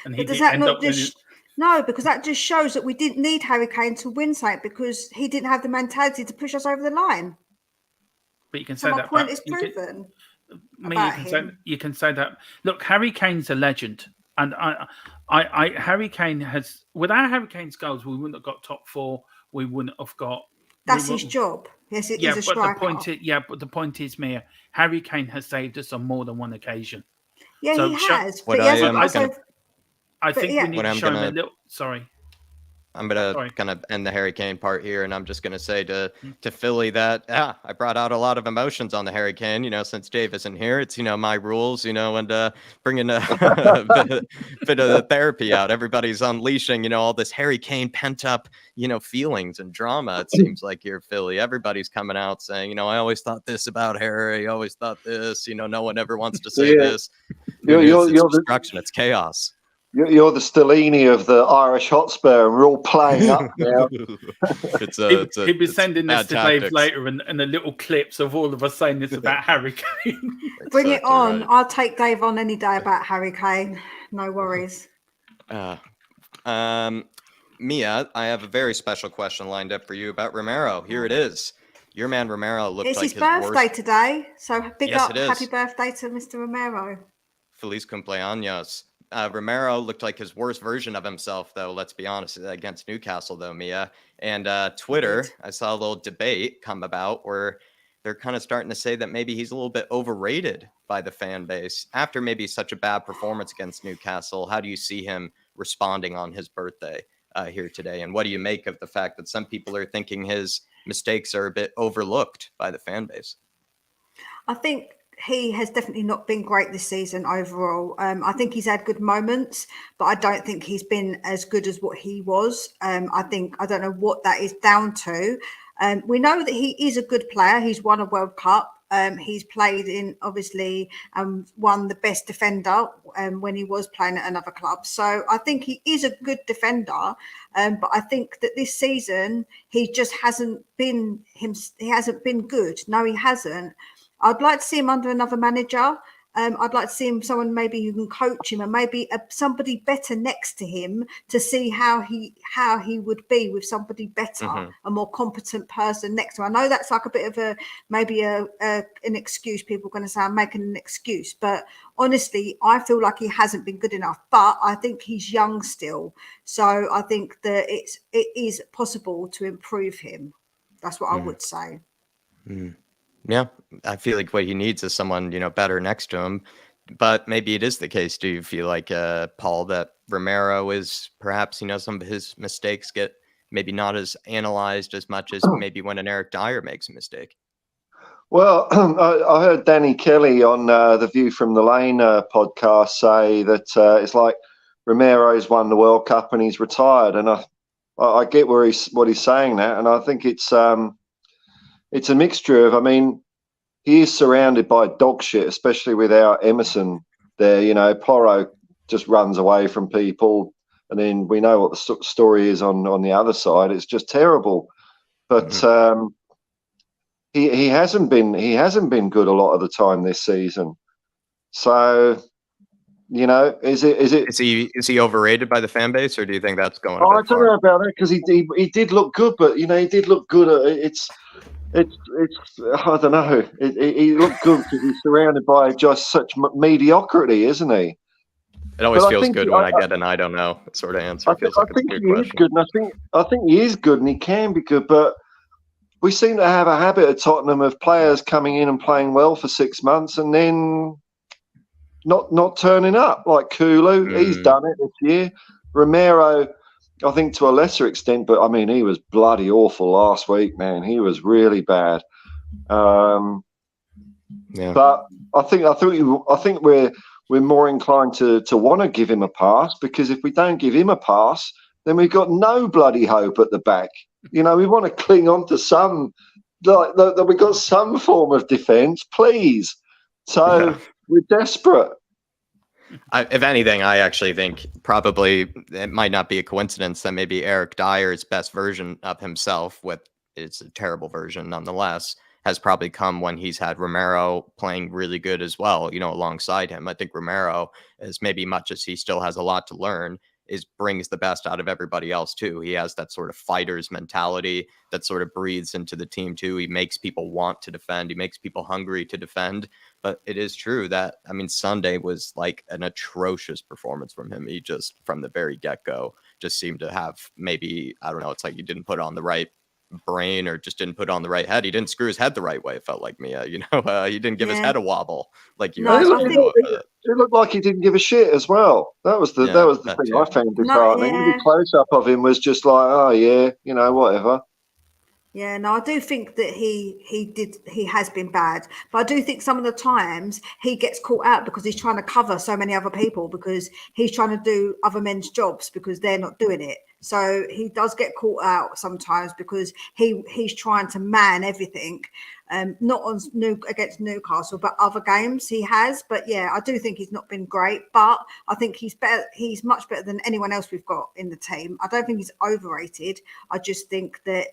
And he does that not just no? Because that just shows that we didn't need Harry Kane to win something because he didn't have the mentality to push us over the line. But you can say my that point is proven. You can say that. Look, Harry Kane's a legend. And Harry Kane has, without Harry Kane's goals, we wouldn't have got top 4. We wouldn't have got. That's his job. Yes, it is a striker. But the point is, Mia, Harry Kane has saved us on more than one occasion. Yeah, so he has. I think we need to show him a little. Sorry. I'm going to kind of end the Harry Kane part here, and I'm just going to say to Philly that, I brought out a lot of emotions on the Harry Kane, since Dave isn't here. It's, my rules, and bringing a bit of the therapy out. Everybody's unleashing, all this Harry Kane pent up, feelings and drama. It seems like here, Philly. Everybody's coming out saying, I always thought this about Harry. I always thought this, no one ever wants to say this. It's destruction. It's chaos. You're the Stellini of the IrishHotspur, and we're all playing up now. He'd be sending this to Dave later and the little clips of all of us saying this about Harry Kane. Bring it on. Right. I'll take Dave on any day about Harry Kane. No worries. Mia, I have a very special question lined up for you about Romero. Here it is. Your man Romero looked like his birthday today, so happy birthday to Mr. Romero. Feliz cumpleaños. Romero looked like his worst version of himself, though, let's be honest, against Newcastle, though, Mia. And Twitter, I saw a little debate come about where they're kind of starting to say that maybe he's a little bit overrated by the fan base. After maybe such a bad performance against Newcastle, how do you see him responding on his birthday here today? And what do you make of the fact that some people are thinking his mistakes are a bit overlooked by the fan base? I think he has definitely not been great this season overall. I think he's had good moments, but I don't think he's been as good as what he was. I don't know what that is down to. We know that he is a good player. He's won a World Cup. He's played in, obviously, won the best defender when he was playing at another club. So I think he is a good defender. But I think that this season, he just hasn't been he hasn't been good. No, he hasn't. I'd like to see him under another manager. I'd like to see him someone maybe who can coach him and maybe somebody better next to him to see how he would be with somebody better, a more competent person next to him. I know that's like a bit of an excuse. People are going to say I'm making an excuse, but honestly, I feel like he hasn't been good enough. But I think he's young still, so I think that it is possible to improve him. That's what I would say. Yeah, I feel like what he needs is someone, better next to him. But maybe it is the case. Do you feel like, Paul, that Romero is perhaps, some of his mistakes get maybe not as analyzed as much as maybe when an Eric Dyer makes a mistake? Well, I heard Danny Kelly on the View from the Lane podcast say that it's like Romero's won the World Cup and he's retired. And I get what he's saying that, and I think it's a mixture of. I mean, he is surrounded by dog shit, especially without Emerson there. You know, Porro just runs away from people, and then we know what the story is on the other side. It's just terrible. But he hasn't been good a lot of the time this season. So, you know, is he overrated by the fan base, or do you think that's going? I don't know about that, because he did look good, but you know, he did look good. It's I don't know. He looked good because he's surrounded by just such mediocrity, isn't he? It always feels good when I get an "I don't know" sort of answer. I think he is good, and I think he is good, and he can be good, but we seem to have a habit at Tottenham of players coming in and playing well for 6 months and then not turning up. Like Kulu, he's done it this year. Romero, I think to a lesser extent, but I mean, he was bloody awful last week, man. He was really bad. But I think we're more inclined to want to give him a pass, because if we don't give him a pass, then we've got no bloody hope at the back. You know, we want to cling on to some, like that we've got some form of defence, please. So we're desperate. If anything, I actually think probably it might not be a coincidence that maybe Eric Dyer's best version of himself, it's a terrible version nonetheless, has probably come when he's had Romero playing really good as well, you know, alongside him. I think Romero, as maybe much as he still has a lot to learn, brings the best out of everybody else too. He has that sort of fighter's mentality that sort of breathes into the team too. He makes people want to defend. He makes people hungry to defend. But it is true that, I mean, Sunday was like an atrocious performance from him. He just, from the very get-go, just seemed to have maybe, I don't know, it's like he didn't put on the right brain or just didn't put on the right head. He didn't screw his head the right way. It felt like Mia, you know, he didn't give his head a wobble like you. No, it looked like he didn't give a shit as well. That was the thing I found disheartening. The close up of him was just like, oh yeah, you know, whatever. Yeah, no, I do think that he has been bad, but I do think some of the times he gets caught out because he's trying to cover so many other people, because he's trying to do other men's jobs because they're not doing it. So he does get caught out sometimes because he's trying to man everything, not against Newcastle, but other games he has. But yeah, I do think he's not been great, but I think he's better. He's much better than anyone else we've got in the team. I don't think he's overrated. I just think that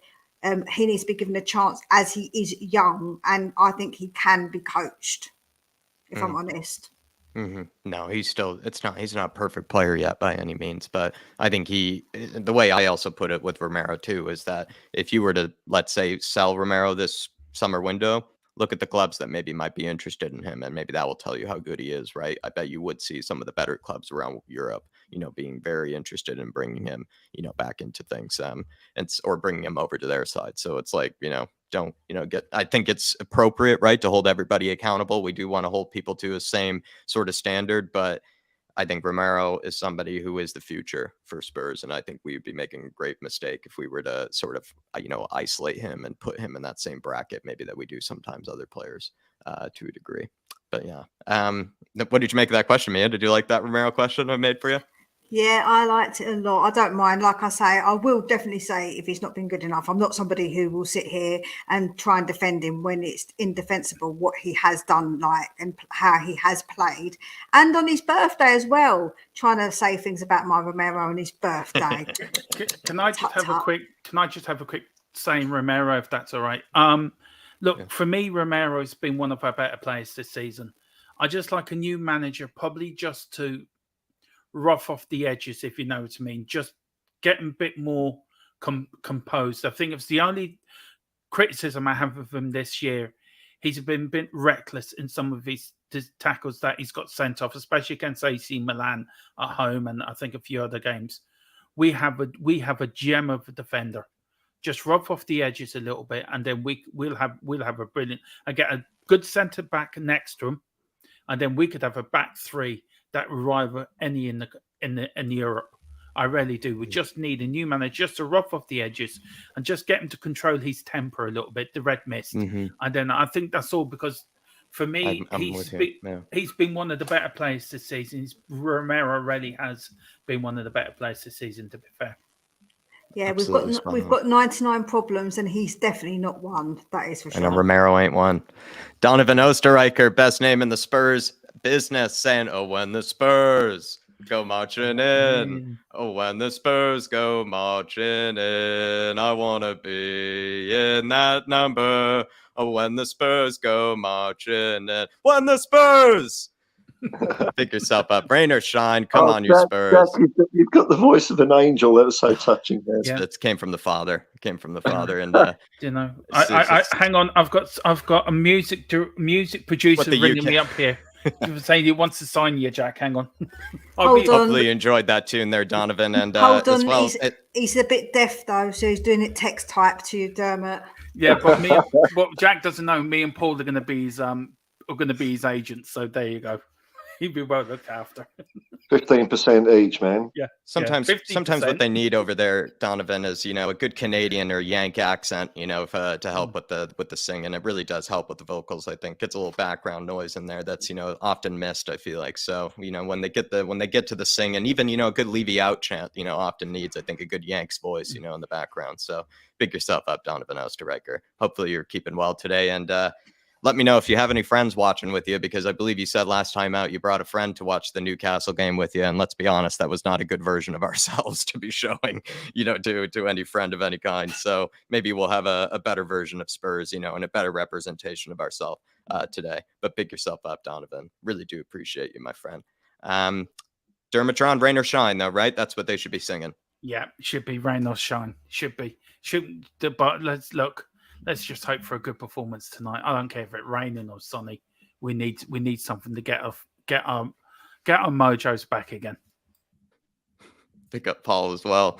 he needs to be given a chance as he is young, and I think he can be coached, if I'm honest. No, he's not a perfect player yet by any means, but I think the way I also put it with Romero too, is that if you were to, let's say, sell Romero this summer window, look at the clubs that maybe might be interested in him, and maybe that will tell you how good he is, right? I bet you would see some of the better clubs around Europe, you know, being very interested in bringing him, you know, back into things, or bringing him over to their side. So it's like, you know, don't, you know, I think it's appropriate, right, to hold everybody accountable. We do want to hold people to the same sort of standard, but I think Romero is somebody who is the future for Spurs, and I think we would be making a great mistake if we were to sort of, you know, isolate him and put him in that same bracket, maybe that we do sometimes other players to a degree. But yeah, what did you make of that question, Mia? Did you like that Romero question I made for you? Yeah, I liked it a lot. I don't mind. Like I say, I will definitely say if he's not been good enough. I'm not somebody who will sit here and try and defend him when it's indefensible what he has done, like, and how he has played. And on his birthday as well, trying to say things about my Romero on his birthday. Can I just have a quick saying Romero, if that's all right? Look, for me, Romero's been one of our better players this season. I just like a new manager, probably just to rough off the edges, if you know what I mean. Just get a bit more composed. I think it's the only criticism I have of him this year. He's been a bit reckless in some of his tackles that he's got sent off, especially against AC Milan at home, and I think a few other games. We have a gem of a defender. Just rough off the edges a little bit, and then we'll have a brilliant. I get a good centre back next to him, and then we could have a back three that rival any in Europe. I really do. We just need a new manager just to rough off the edges and just get him to control his temper a little bit, the red mist. And then I think that's all, because for me, he's been one of the better players this season. Romero really has been one of the better players this season, to be fair. Yeah, Absolutely spot we've on. got 99 problems, and he's definitely not one. That is for I know sure. Romero ain't one. Donovan Osterreicher, best name in the Spurs business, saying, "Oh, when the Spurs go marching in, oh, when the Spurs go marching in, I want to be in that number. Oh, when the Spurs go marching in, when the Spurs." Pick yourself up, rain or shine. Come on, you Spurs. Jack, you've got the voice of an angel. That was so touching. Yeah. It came from the father. It came from the father, and you know, I hang on. I've got a music producer ringing me up here, saying he wants to sign you, Jack. Hang on. Hopefully you enjoyed that tune there, Donovan. And hold on, as well, he's a bit deaf though, so he's doing it text type to you, Dermot. Yeah, but what Jack doesn't know, me and Paul are going to be his agents. So there you go. He'd be well looked after. 15% each, man. Yeah. Sometimes what they need over there, Donovan, is a good Canadian or Yank accent, to help with the singing. It really does help with the vocals. I think gets a little background noise in there that's often missed. I feel like so when they get to the singing, even a good Levy out chant, often needs I think a good Yanks voice, in the background. So pick yourself up, Donovan Osterreicher. Hopefully you're keeping well today, and let me know if you have any friends watching with you, because I believe you said last time out you brought a friend to watch the Newcastle game with you. And let's be honest, that was not a good version of ourselves to be showing, to any friend of any kind. So maybe we'll have a better version of Spurs, and a better representation of ourselves today. But pick yourself up, Donovan. Really do appreciate you, my friend. Dermotron, rain or shine, though, right? That's what they should be singing. Yeah, should be rain or shine. Should be. But let's look. Let's just hope for a good performance tonight. I don't care if it's raining or sunny. We need something to get our mojos back again. Pick up Paul as well.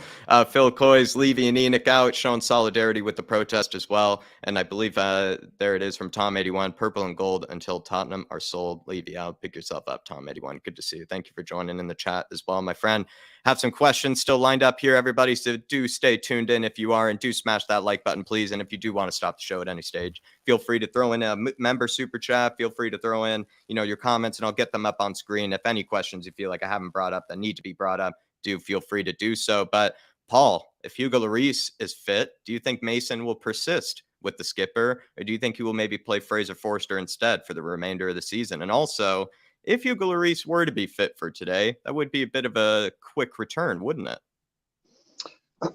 Phil Coy's Levy and Enoch out, showing solidarity with the protest as well. And I believe there it is from Tom81, purple and gold until Tottenham are sold. Levy out. Pick yourself up, Tom81. Good to see you. Thank you for joining in the chat as well, my friend. Have some questions still lined up here, everybody. So do stay tuned in if you are, and do smash that like button, please. And if you do want to stop the show at any stage, feel free to throw in a member super chat. Feel free to throw in, your comments, and I'll get them up on screen. If any questions you feel like I haven't brought up that need to be brought up, do feel free to do so. But Paul, if Hugo Lloris is fit, do you think Mason will persist with the skipper, or do you think he will maybe play Fraser Forster instead for the remainder of the season? And also, if Hugo Lloris were to be fit for today, that would be a bit of a quick return, wouldn't it?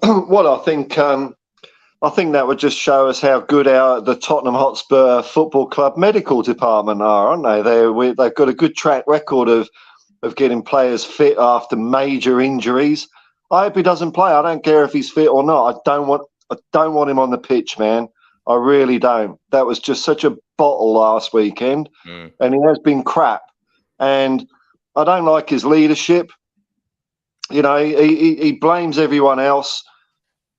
Well, I think that would just show us how good the Tottenham Hotspur Football Club medical department are, aren't they? They've got a good track record of getting players fit after major injuries. I hope he doesn't play. I don't care if he's fit or not. I don't want him on the pitch, man. I really don't. That was just such a bottle last weekend, and he has been crap. And I don't like his leadership. He blames everyone else.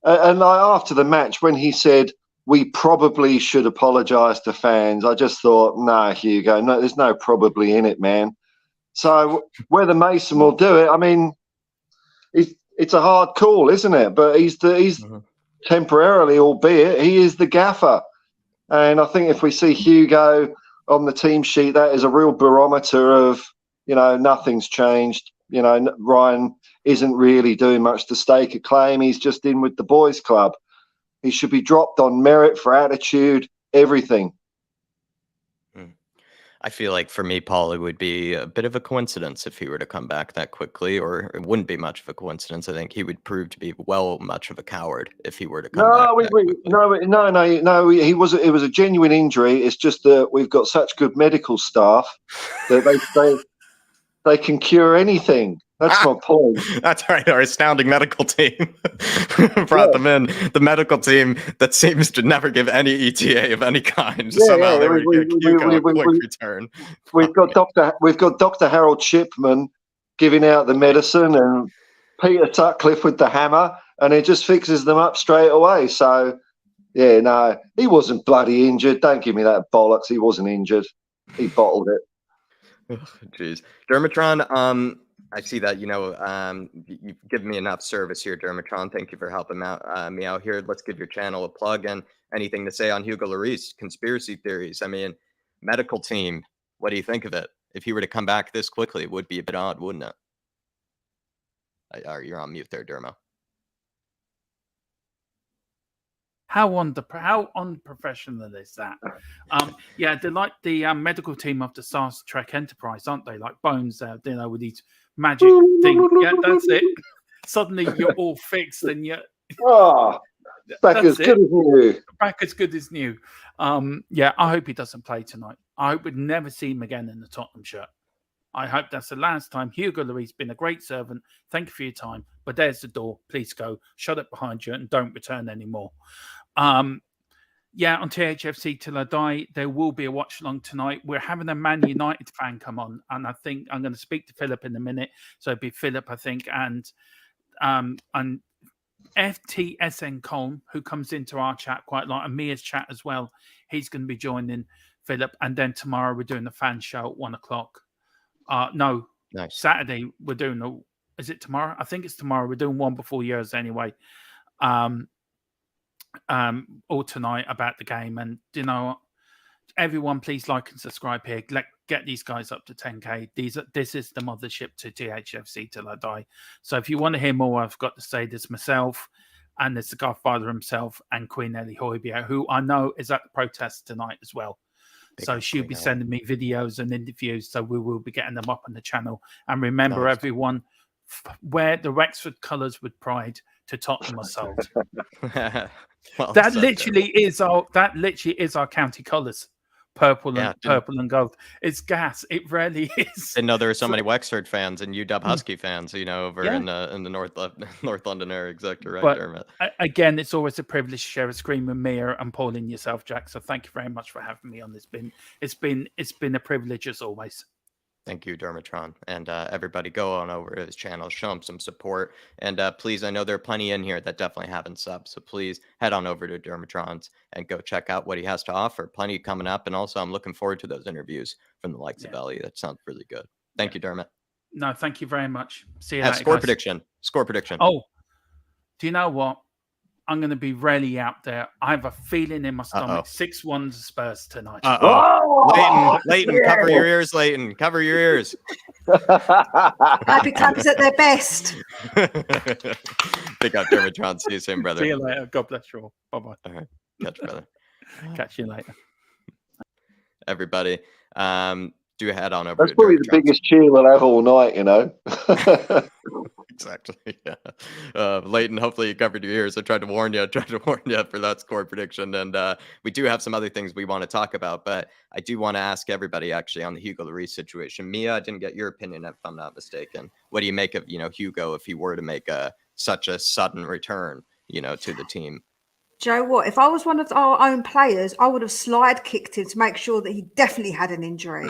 And after the match, when he said we probably should apologise to fans, I just thought, nah, Hugo, no, there's no probably in it, man. So whether Mason will do it, I mean, it's a hard call, isn't it? But he's temporarily, albeit, he is the gaffer. And I think if we see Hugo on the team sheet, that is a real barometer of, nothing's changed. Ryan isn't really doing much to stake a claim. He's just in with the boys' club. He should be dropped on merit, for attitude, everything. I feel like for me, Paul, it would be a bit of a coincidence if he were to come back that quickly, or it wouldn't be much of a coincidence. I think he would prove to be much of a coward if he were to come back. No. It was a genuine injury. It's just that we've got such good medical staff that they can cure anything. That's my point. That's right. Our astounding medical team brought them in. The medical team that seems to never give any ETA of any kind. Somehow they were a quick return. We've got Dr. Harold Shipman giving out the medicine, and Peter Sutcliffe with the hammer, and it just fixes them up straight away. So, yeah, no, he wasn't bloody injured. Don't give me that bollocks. He wasn't injured. He bottled it. Jeez. Dermotron, I see that, you've given me enough service here, Dermotron. Thank you for helping me out here. Let's give your channel a plug, and anything to say on Hugo Lloris, conspiracy theories. I mean, medical team, what do you think of it? If he were to come back this quickly, it would be a bit odd, wouldn't it? You're on mute there, Dermo. How unprofessional is that? Yeah, they're like the medical team of the Star Trek Enterprise, aren't they? Like Bones, with these magic things. Yeah, that's it. Suddenly you're all fixed, and you're back as good as new. Back as good as new. Yeah, I hope he doesn't play tonight. I hope we'd never see him again in the Tottenham shirt. I hope that's the last time. Hugo Lloris, been a great servant. Thank you for your time. But there's the door. Please go. Shut it behind you and don't return anymore. Yeah, on THFC Till I Die, there will be a watch along tonight. We're having a Man United fan come on, and I think I'm going to speak to Philip in a minute. So it'll be Philip, I think, and FTSN Colm, who comes into our chat quite a lot, and Mia's chat as well. He's going to be joining Philip, and then tomorrow we're doing a fan show at 1:00. No, nice. Saturday we're doing is it tomorrow? I think it's tomorrow. We're doing one before yours anyway. Or tonight about the game. And everyone please like and subscribe here. Get these guys up to 10k. This is the mothership to THFC Till I Die. So if you want to hear more, I've got to say there's myself and there's the Godfather himself and Queen Ellie Hoybier, who I know is at the protest tonight as well. So she'll be sending me videos and interviews. So we will be getting them up on the channel. And remember, everyone, wear the Wexford colours with pride to Tottenham or sold. That literally is our county colours. Purple and gold. It's gas. It really is. Didn't know there were so many Wexford fans and UW Husky fans, over in the North London area. Exactly right, but Dermot. Again, it's always a privilege to share a screen with Mia and Paul and yourself, Jack. So thank you very much for having me on this. It's been a privilege as always. Thank you, Dermatron. And everybody go on over to his channel, show him some support. And please, I know there are plenty in here that definitely haven't subbed. So please head on over to Dermatron's and go check out what he has to offer. Plenty coming up. And also, I'm looking forward to those interviews from the likes of Ellie. That sounds really good. Thank you, Dermot. No, thank you very much. See you later. Score prediction. Oh, do you know what? I'm going to be really out there. I have a feeling in my stomach. 6-1 Spurs tonight. Leighton, cover your ears, Leighton. Cover your ears. Happy times at their best. Big up, Dermatron. See you soon, brother. See you later. God bless you all. Bye-bye. All right. Catch you, brother. Catch you later. Everybody, do head on over. That's probably the biggest cheer we'll have all night, Exactly. Yeah. Leighton, hopefully you covered your ears. I tried to warn you for that score prediction. And we do have some other things we want to talk about, but I do want to ask everybody actually on the Hugo Lloris situation. Mia, I didn't get your opinion if I'm not mistaken. What do you make of, Hugo, if he were to make such a sudden return, to the team? Joe, what? If I was one of our own players, I would have slide kicked him to make sure that he definitely had an injury.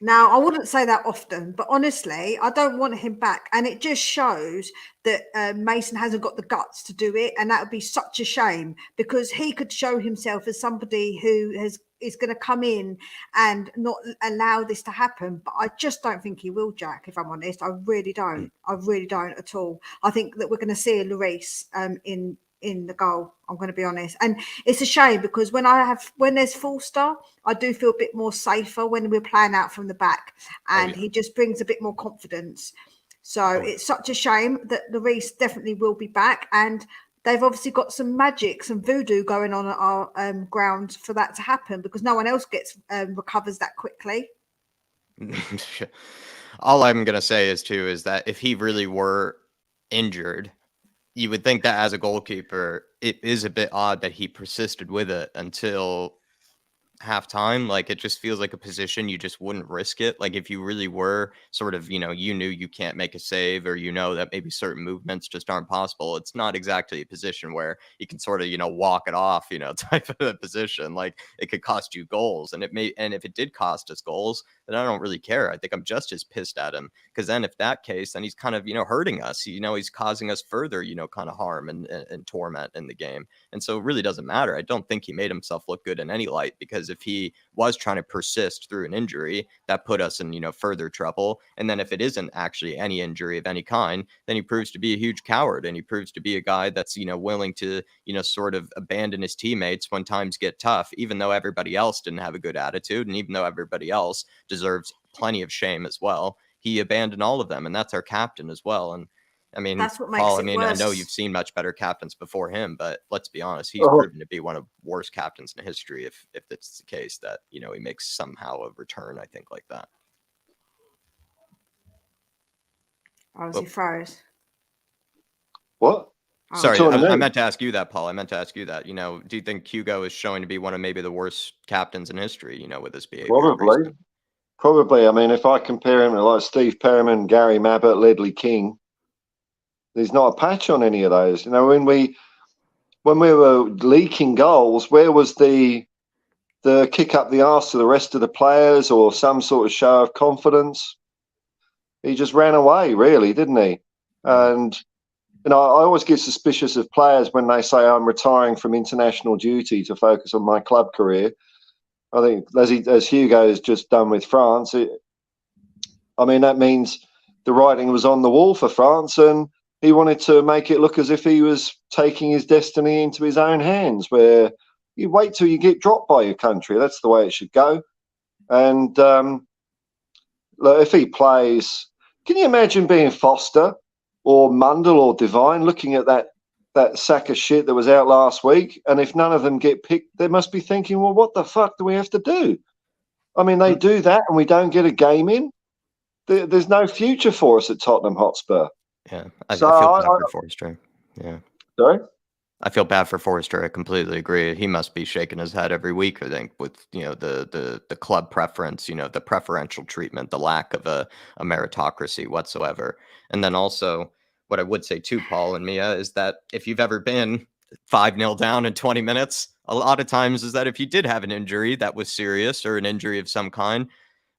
Now, I wouldn't say that often, but honestly, I don't want him back. And it just shows that Mason hasn't got the guts to do it. And that would be such a shame because he could show himself as somebody who is going to come in and not allow this to happen. But I just don't think he will, Jack, if I'm honest. I really don't. I really don't at all. I think that we're going to see a Lloris in the goal. I'm going to be honest, and it's a shame because when there's Forster, I do feel a bit more safer when we're playing out from the back, and he just brings a bit more confidence. So it's such a shame that Lloris definitely will be back, and they've obviously got some magic, some voodoo going on at our ground for that to happen because no one else recovers that quickly. All I'm going to say is that if he really were injured, you would think that as a goalkeeper, it is a bit odd that he persisted with it until halftime. Like, it just feels like a position you just wouldn't risk it. Like, if you really were sort of, you knew you can't make a save, or that maybe certain movements just aren't possible. It's not exactly a position where you can sort of, walk it off, type of a position. Like, it could cost you goals, and if it did cost us goals, then I don't really care. I think I'm just as pissed at him, because then if that case, then he's kind of, hurting us. He's causing us further, kind of harm and torment in the game. And so it really doesn't matter. I don't think he made himself look good in any light, because if he was trying to persist through an injury, that put us in, further trouble. And then if it isn't actually any injury of any kind, then he proves to be a huge coward, and he proves to be a guy that's, willing to, sort of abandon his teammates when times get tough, even though everybody else didn't have a good attitude. And even though everybody else deserves plenty of shame as well, he abandoned all of them. And that's our captain as well. And I mean, That's what makes Paul, I it mean, I know worse. you've seen much better captains before him, but let's be honest, he's Oh, proven to be one of the worst captains in history if it's the case that, he makes somehow a return, I think, like that. He froze. what? Sorry, talking to I me? meant to ask you that, Paul. I meant to ask you that. Do you think Hugo is showing to be one of maybe the worst captains in history, with his behavior? Probably. I mean, if I compare him to like Steve Perryman, Gary Mabbott, Ledley King, there's not a patch on any of those. When we were leaking goals, where was the kick up the arse to the rest of the players or some sort of show of confidence? He just ran away, really, didn't he? And I always get suspicious of players when they say I'm retiring from international duty to focus on my club career. I think as Hugo has just done with France, that means the writing was on the wall for France, and he wanted to make it look as if he was taking his destiny into his own hands, where you wait till you get dropped by your country. That's the way it should go. And look, if he plays, can you imagine being Foster or Mundell or Devine looking at that sack of shit that was out last week? And if none of them get picked, they must be thinking, well, what the fuck do we have to do? I mean, they do that and we don't get a game in. There's no future for us at Tottenham Hotspur. Yeah, I feel bad for Forster. Yeah. Sorry? I feel bad for Forster. I completely agree. He must be shaking his head every week, I think, with the club preference, the preferential treatment, the lack of a meritocracy whatsoever. And then also, what I would say too, Paul and Mia, is that if you've ever been 5-0 down in 20 minutes, a lot of times is that if you did have an injury that was serious or an injury of some kind,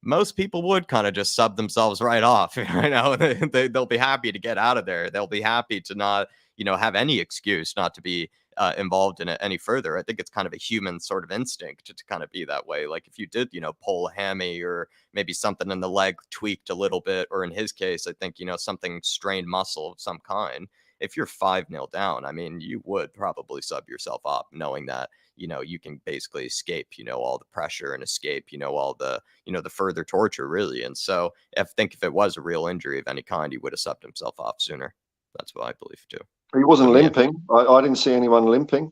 most people would kind of just sub themselves right off. They'll be happy to get out of there. They'll be happy to not, have any excuse not to be involved in it any further. I think it's kind of a human sort of instinct to kind of be that way. Like if you did, pull a hammy or maybe something in the leg tweaked a little bit, or in his case, I think, something strained muscle of some kind. If you're 5-0 down, I mean, you would probably sub yourself up knowing that, you can basically escape, all the pressure and escape, all the, the further torture really. And so I think if it was a real injury of any kind, he would have subbed himself off sooner. That's what I believe too. He wasn't limping. I didn't see anyone limping.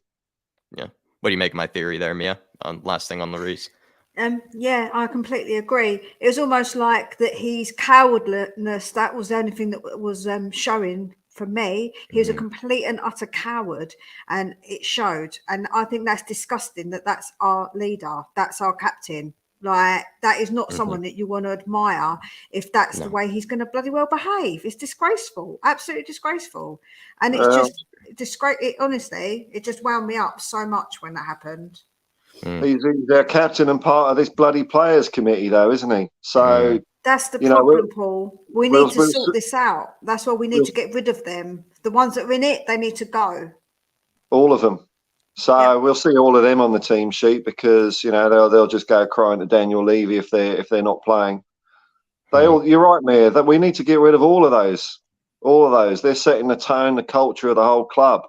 Yeah. What do you make of my theory there, Mia? Last thing on Lloris. Yeah, I completely agree. It was almost like that his cowardness, that was the only thing that was showing for me. He was a complete and utter coward, and it showed. And I think that's disgusting that that's our leader, that's our captain. Like, that is not someone that you want to admire if that's the way he's going to bloody well behave. It's disgraceful, absolutely disgraceful. And it's just honestly, it just wound me up so much when that happened. He's our captain and part of this bloody players committee, though, isn't he? So that's the problem, Paul. We need to sort this out. That's why we need to get rid of them. The ones that are in it, they need to go. All of them. So we'll see all of them on the team sheet because they'll just go crying to Daniel Levy if they're not playing. You're right, Mayor. That we need to get rid of all of those. All of those. They're setting the tone, the culture of the whole club.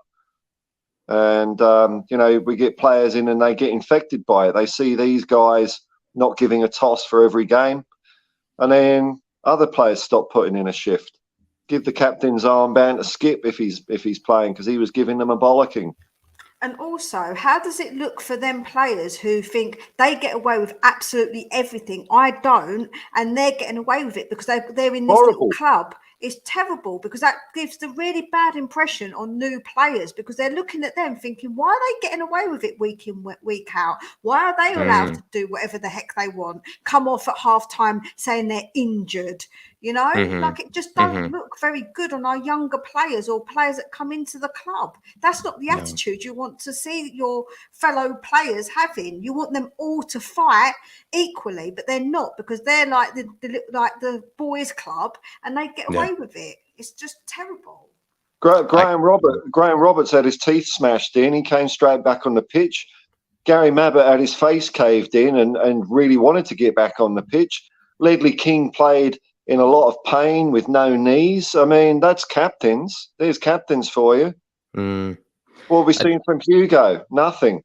And we get players in and they get infected by it. They see these guys not giving a toss for every game, and then other players stop putting in a shift. Give the captain's armband a skip if he's playing because he was giving them a bollocking. And also, how does it look for them players who think they get away with absolutely everything? I don't, and they're getting away with it because they're in this little club. It's terrible because that gives the really bad impression on new players because they're looking at them thinking, why are they getting away with it week in, week out? Why are they allowed to do whatever the heck they want? Come off at halftime saying they're injured. Like it just don't look very good on our younger players or players that come into the club. That's not the attitude you want to see your fellow players having. You want them all to fight equally, but they're not because they're like the boys' club and they get away with it. It's just terrible. Graham Roberts had his teeth smashed in. He came straight back on the pitch. Gary Mabbott had his face caved in and really wanted to get back on the pitch. Ledley King played in a lot of pain with no knees. I mean, that's captains. There's captains for you. What have we seen from Hugo? Nothing.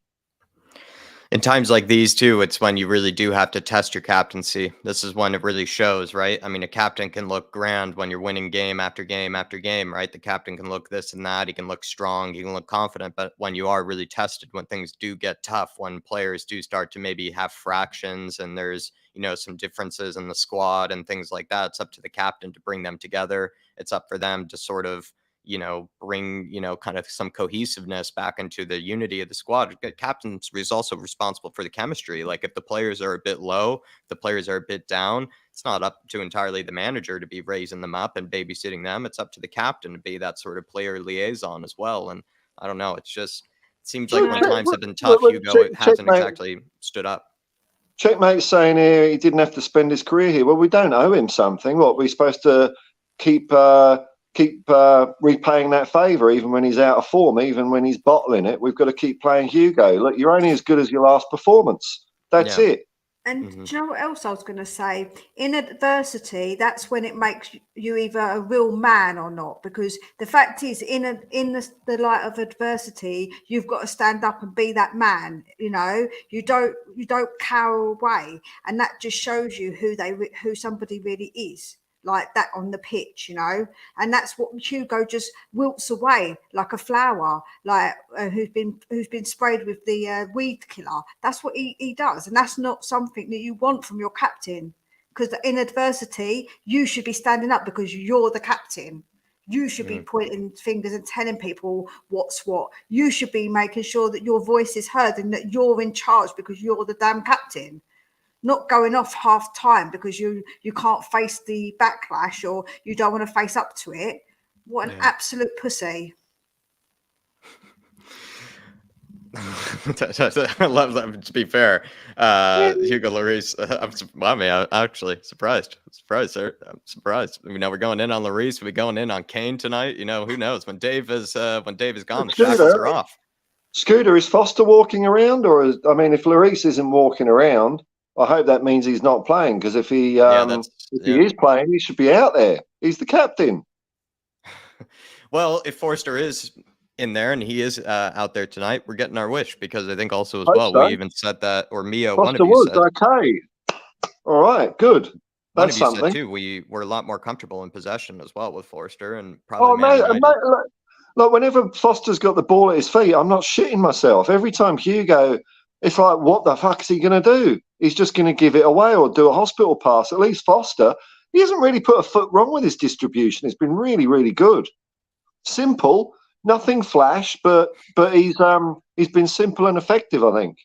In times like these too, it's when you really do have to test your captaincy. This is when it really shows, right? I mean, a captain can look grand when you're winning game after game after game, right? The captain can look this and that. He can look strong. He can look confident. But when you are really tested, when things do get tough, when players do start to maybe have fractions and there's, some differences in the squad and things like that, it's up to the captain to bring them together. It's up for them to sort of bring, kind of some cohesiveness back into the unity of the squad. The captain is also responsible for the chemistry. Like if the players are a bit low, the players are a bit down, it's not up to entirely the manager to be raising them up and babysitting them. It's up to the captain to be that sort of player liaison as well. And I don't know, it seems like when times have been tough, Hugo hasn't exactly stood up. Checkmate's saying here he didn't have to spend his career here. Well, we don't owe him something. What, we're supposed to keep repaying that favour even when he's out of form, even when he's bottling it. We've got to keep playing Hugo. Look, you're only as good as your last performance. That's it. And do you know what else I was going to say? In adversity, that's when it makes you either a real man or not. Because the fact is, in the light of adversity, you've got to stand up and be that man. You don't cower away, and that just shows you who somebody really is. Like that on the pitch, and that's what Hugo just wilts away like a flower, like who's been sprayed with the weed killer. That's what he does, and that's not something that you want from your captain. Because in adversity, you should be standing up because you're the captain. You should be pointing fingers and telling people what's what. You should be making sure that your voice is heard and that you're in charge because you're the damn captain. Not going off half time because you can't face the backlash or you don't want to face up to it. What an absolute pussy. I love that. To be fair, Hugo Lloris, I'm actually surprised. Sir. I'm surprised. We're going in on Lloris. We're going in on Kane tonight. Who knows? When Dave is gone, the shackles are off. Scooter, is Foster walking around, or if Lloris isn't walking around, I hope that means he's not playing, because if he is playing, he should be out there. He's the captain. Well, if Forster is in there and he is out there tonight, we're getting our wish, because I think also as well, we even said that, or Mio, Foster one of you said. Okay. All right, good. One That's of you something. said too, we're a lot more comfortable in possession as well with Forster, and probably look, whenever Foster's got the ball at his feet, I'm not shitting myself. Every time Hugo, it's like, what the fuck is he going to do? He's just going to give it away or do a hospital pass. At least Foster, he hasn't really put a foot wrong with his distribution. It's been really, really good. Simple, nothing flash, but he's been simple and effective, I think.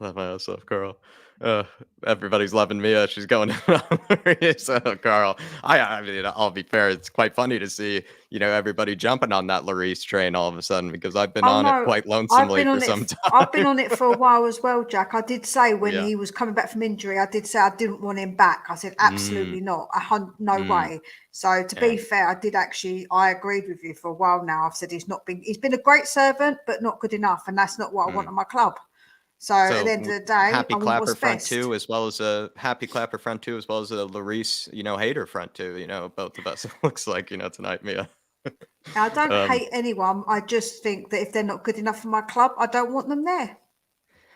Love myself, Carl. Everybody's loving Mia. She's going on. So, Carl, I'll be fair. It's quite funny to see, everybody jumping on that Lloris train all of a sudden, because I've been on it quite lonesomely for some time. I've been on it for a while as well, Jack. I did say when he was coming back from injury, I did say I didn't want him back. I said, absolutely not. No way. So to be fair, I agreed with you for a while now. I've said he's been a great servant, but not good enough. And that's not what I want on my club. So at the end of the day, happy clapper front two, as well as a happy clapper front two, as well as a Lloris, hater front two. Both of us. It looks like tonight, Mia. I don't hate anyone. I just think that if they're not good enough for my club, I don't want them there.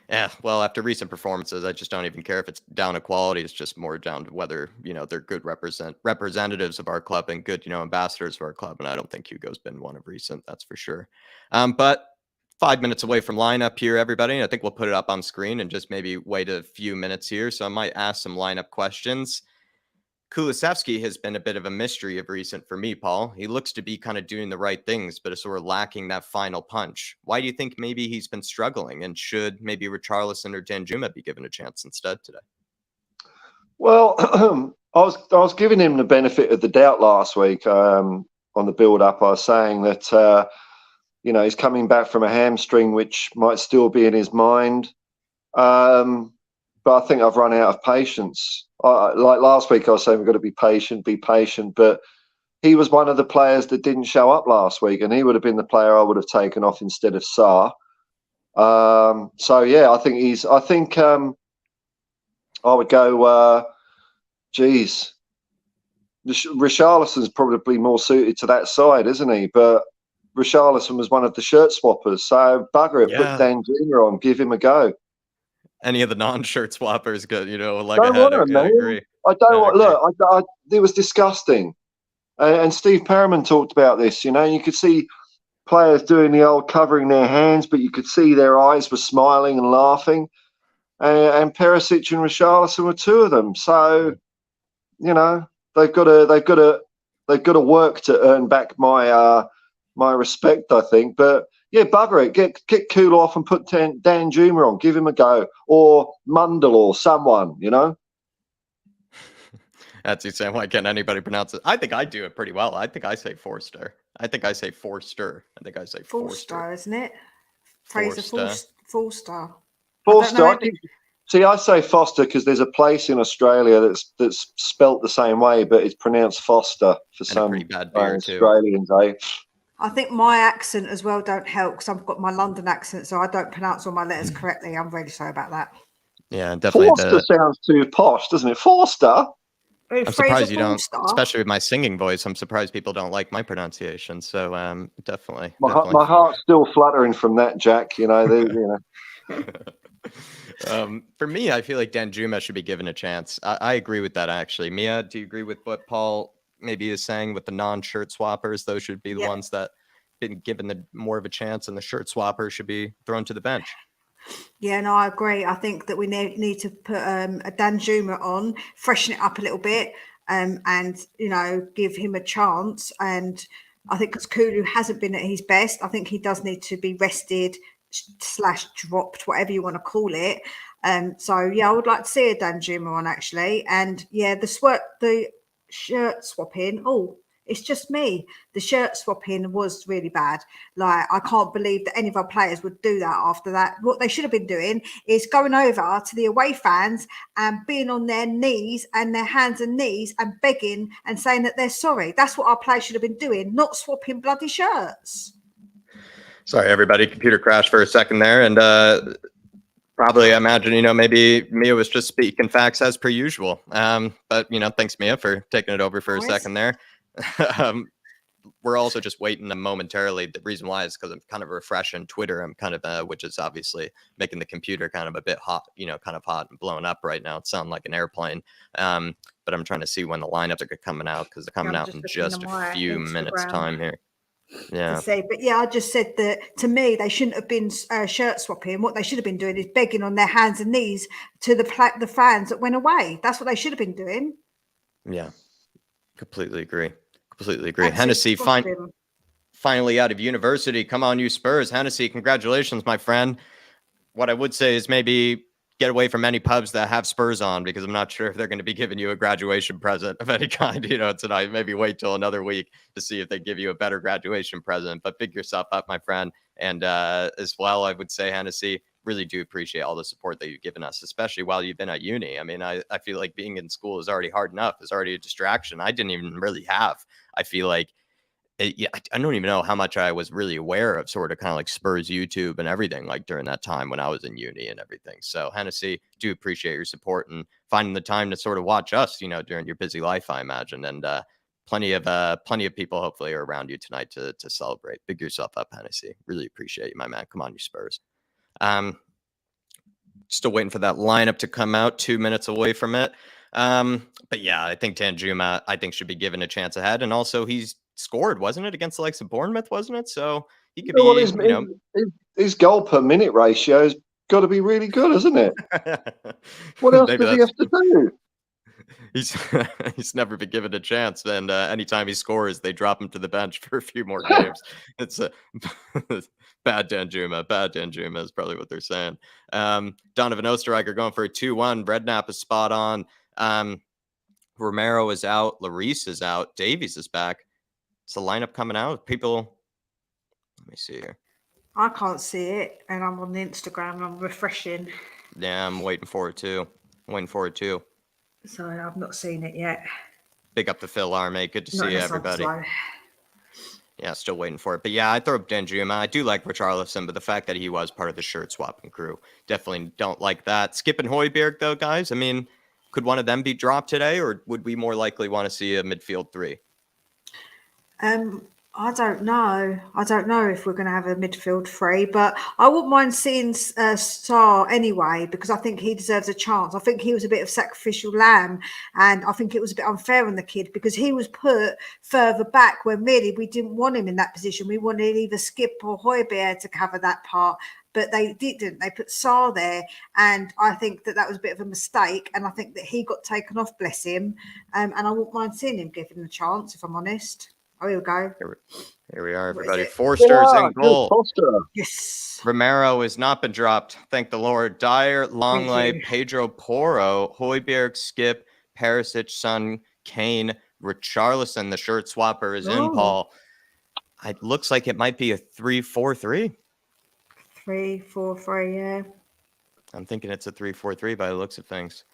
Yeah, well, after recent performances, I just don't even care if it's down to quality. It's just more down to whether they're good representatives of our club and good ambassadors of our club. And I don't think Hugo's been one of recent. That's for sure. But 5 minutes away from lineup here, everybody. I think we'll put it up on screen and just maybe wait a few minutes here. So I might ask some lineup questions. Kulusevski has been a bit of a mystery of recent for me, Paul. He looks to be kind of doing the right things, but is sort of lacking that final punch. Why do you think maybe he's been struggling, and should maybe Richarlison or Danjuma be given a chance instead today? Well, I was giving him the benefit of the doubt last week on the build-up. I was saying that he's coming back from a hamstring, which might still be in his mind. But I think I've run out of patience. Like last week, I was saying we've got to be patient. But he was one of the players that didn't show up last week, and he would have been the player I would have taken off instead of Sarr. I think I would go, Richarlison's probably more suited to that side, isn't he? But Richarlison was one of the shirt swappers. So bugger it, Yeah. put Dan Jr. on, give him a go. Any of the non-shirt swappers could, leg Don't ahead. want him, I man. agree. I don't I want. agree. Look, it was disgusting. And Steve Perriman talked about this. You could see players doing the old covering their hands, but you could see their eyes were smiling and laughing. And Perisic and Richarlison were two of them. So, they've got to work to earn back my respect, I think. But yeah, bugger it. Get cool off and put Dan Juma on. Give him a go, or Mundell or someone. That's you saying, why can't anybody pronounce it? I think I do it pretty well. I think I say Forster. I think I say Forster. I think I say Forster, isn't it? Fraser Forster. Forster. I say Foster because there's a place in Australia that's spelt the same way, but it's pronounced Foster for some pretty bad beer too. Australians, eh? I think my accent as well don't help because I've got my London accent, so I don't pronounce all my letters correctly. I'm really sorry about that. Yeah, definitely. Forster sounds too posh, doesn't it? Forster. I'm surprised you don't, especially with my singing voice. I'm surprised people don't like my pronunciation. So definitely. My heart's still fluttering from that, Jack. For me, I feel like Danjuma should be given a chance. I agree with that, actually. Mia, do you agree with what Paul maybe is saying with the non-shirt swappers? Those should be the ones that been given more of a chance, and the shirt swappers should be thrown to the bench. Yeah, no, I agree. I think that we need to put a Danjuma on, freshen it up a little bit, and give him a chance. And I think because Kulu hasn't been at his best, I think he does need to be rested / dropped, whatever you want to call it. So yeah, I would like to see a Danjuma on actually. And yeah, the shirt swapping. Oh, it's just me. The shirt swapping was really bad. Like, I can't believe that any of our players would do that after that. What they should have been doing is going over to the away fans and being on their knees and their hands and knees and begging and saying that they're sorry. That's what our players should have been doing, not swapping bloody shirts. Sorry, everybody. Computer crashed for a second there. And probably, I imagine, maybe Mia was just speaking facts as per usual. But, thanks, Mia, for taking it over for a second there. We're also just waiting momentarily. The reason why is because I'm kind of refreshing Twitter. I'm kind of, which is obviously making the computer kind of a bit hot, kind of hot and blowing up right now. It sounds like an airplane. But I'm trying to see when the lineups are coming out because they're coming out in just a few minutes time here. Yeah. But yeah, I just said that to me, they shouldn't have been shirt swapping. What they should have been doing is begging on their hands and knees to the fans that went away. That's what they should have been doing. Yeah, completely agree. Hennessy finally out of university. Come on, you Spurs. Hennessy, congratulations, my friend. What I would say is maybe get away from any pubs that have Spurs on, because I'm not sure if they're going to be giving you a graduation present of any kind, tonight. Maybe wait till another week to see if they give you a better graduation present. But pick yourself up, my friend. And as well, I would say, Hennessy, really do appreciate all the support that you've given us, especially while you've been at uni. I mean, I feel like being in school is already hard enough. It's already a distraction I didn't even really have. I feel like I don't even know how much I was really aware of sort of kind of like Spurs YouTube and everything like during that time when I was in uni and everything. So Hennessy, do appreciate your support and finding the time to sort of watch us, during your busy life, I imagine. And plenty of people hopefully are around you tonight to celebrate. Big yourself up, Hennessy. Really appreciate you, my man. Come on, you Spurs. Still waiting for that lineup to come out, 2 minutes away from it. But yeah, I think Danjuma, should be given a chance ahead. And also he's scored, wasn't it, against the likes of Bournemouth, wasn't it? So he could be, his goal per minute ratio has got to be really good, isn't it? What else does he have to do? He's never been given a chance, and anytime he scores, they drop him to the bench for a few more games. It's a bad Danjuma is probably what they're saying. Donovan Osterreicher going for a 2-1. Redknapp is spot on. Romero is out. Lloris is out. Davies is back. It's the lineup coming out. People, let me see here. I can't see it, and I'm on the Instagram. I'm refreshing. Yeah, I'm waiting for it too. So I've not seen it yet. Big up the Phil Army. Good to see everybody. Yeah, still waiting for it. But yeah, I throw up Danjuma. I do like Richarlison, but the fact that he was part of the shirt swapping crew, definitely don't like that. Skip and Højbjerg, though, guys. I mean, could one of them be dropped today, or would we more likely want to see a midfield three? I don't know. I don't know if we're going to have a midfield three, but I wouldn't mind seeing Sarr anyway, because I think he deserves a chance. I think he was a bit of sacrificial lamb, and I think it was a bit unfair on the kid because he was put further back when really we didn't want him in that position. We wanted either Skip or Højbjerg to cover that part. But they didn't. They put Sarr there, and I think that was a bit of a mistake. And I think that he got taken off, bless him. And I wouldn't mind seeing him given a chance, if I'm honest. Oh, here we go. Here we are, What is everybody. it? Forster's in goal. Foster. Yes. Romero has not been dropped. Thank the Lord. Dyer, Longley, you. Pedro Porro, Højbjerg, Skip, Perisic, Son, Kane, Richarlison. The shirt swapper is in, Oh. Paul. It looks like it might be a 3-4-3. 3-4-3, yeah. I'm thinking it's a 3-4-3 by the looks of things.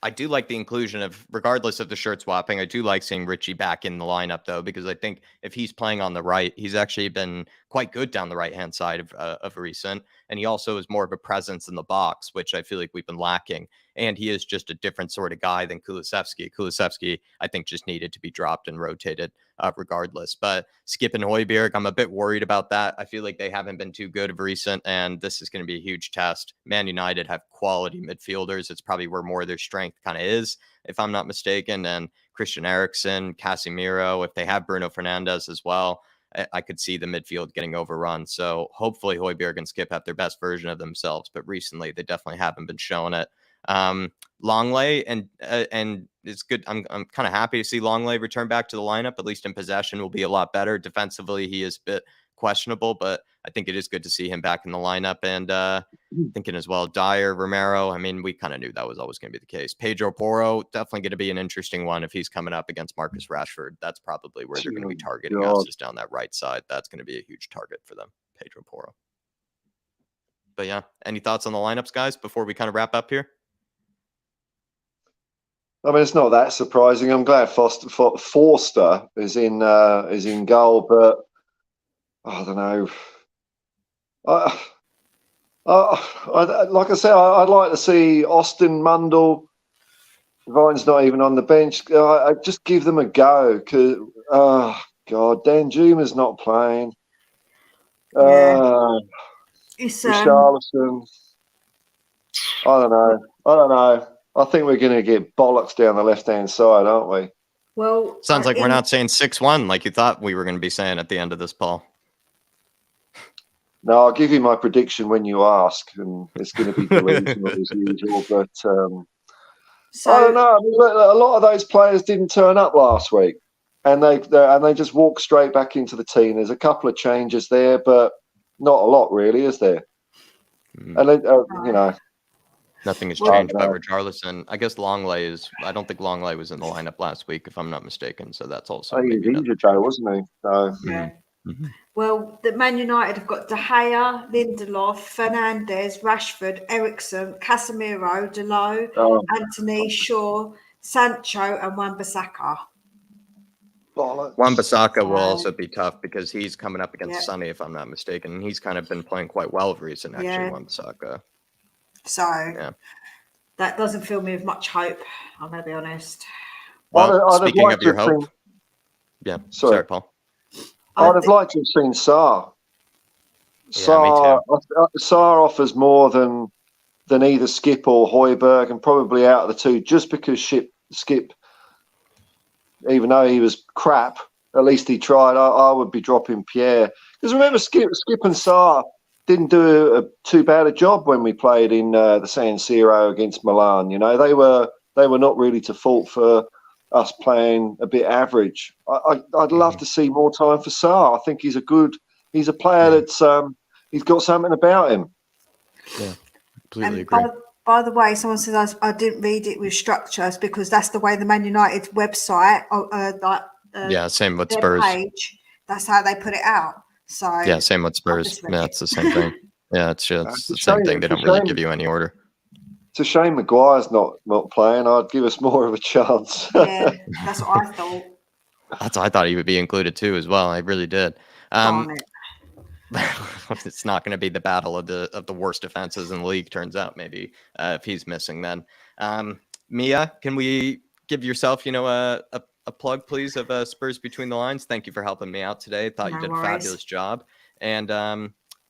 I do like the inclusion of, regardless of the shirt swapping, I do like seeing Richie back in the lineup, though, because I think if he's playing on the right, he's actually been quite good down the right-hand side of recent. And he also is more of a presence in the box, which I feel like we've been lacking. And he is just a different sort of guy than Kulusevski. Kulusevski, I think, just needed to be dropped and rotated regardless. But Skip and Højbjerg, I'm a bit worried about that. I feel like they haven't been too good of recent, and this is going to be a huge test. Man United have quality midfielders. It's probably where more of their strength kind of is, if I'm not mistaken. And Christian Eriksen, Casemiro, if they have Bruno Fernandes as well, I could see the midfield getting overrun. So hopefully Højbjerg and Skip have their best version of themselves, but recently they definitely haven't been showing it. Longley and it's good. I'm kind of happy to see Longley return back to the lineup. At least in possession will be a lot better. Defensively, he is a bit questionable, but I think it is good to see him back in the lineup. And thinking as well, Dyer, Romero. I mean, we kind of knew that was always going to be the case. Pedro Porro, definitely going to be an interesting one if he's coming up against Marcus Rashford. That's probably where they're going to be targeting us, is down that right side. That's going to be a huge target for them, Pedro Porro. But yeah, any thoughts on the lineups, guys, before we kind of wrap up here? I mean, it's not that surprising. I'm glad Forster is in goal, but I don't know. Like I said, I'd like to see Austin Mundell. Vine's not even on the bench. I just give them a go because, oh God, Dan Juma's not playing. Richarlison. I don't know. I think we're going to get bollocks down the left-hand side, aren't we? Well, sounds like we're not saying 6-1 like you thought we were going to be saying at the end of this, Paul. No, I'll give you my prediction when you ask, and it's going to be delusional as usual. But I don't know. I mean, a lot of those players didn't turn up last week, and they just walked straight back into the team. There's a couple of changes there, but not a lot really, is there? And you know. Nothing has changed about Richarlison. I guess Longley is. I don't think Longley was in the lineup last week, if I'm not mistaken. So that's also. He was injured, Joe, wasn't he? So. Yeah. Mm-hmm. Well, the Man United have got De Gea, Lindelof, Fernandes, Rashford, Eriksen, Casemiro, Dalot, Anthony, Shaw, Sancho, and Wan-Bissaka. Wan-Bissaka will also be tough because he's coming up against Sonny, if I'm not mistaken. And he's kind of been playing quite well of recent, actually, Wan-Bissaka. So that doesn't fill me with much hope, I'm going to be honest. Well, speaking of your hope. Sorry, Paul. I'd have liked to have seen Sarr. Sarr offers more than either Skip or Højbjerg, and probably out of the two, just because Skip, even though he was crap, at least he tried. I would be dropping Pierre. Because remember, Skip and Sarr didn't do too bad a job when we played in the San Siro against Milan. You know, they were not really to fault for us playing a bit average. I'd love to see more time for Sarr. I think he's a player that's he's got something about him. Yeah, completely agree. By the way, someone says I didn't read it with structures because that's the way the Man United website, same with Spurs. Page, that's how they put it out. So same with Spurs. Yeah, it's the same thing. Yeah, it's the same thing. They don't really give you any order. It's a shame Maguire's not playing. I'd give us more of a chance. Yeah, that's what I thought. I thought he would be included too, as well. I really did. It's not going to be the battle of the worst defenses in the league. Turns out, maybe if he's missing, then Mia, can we give yourself, a a plug, please, of Spurs Between the Lines. Thank you for helping me out today. Thought you No did a worries. fabulous job. And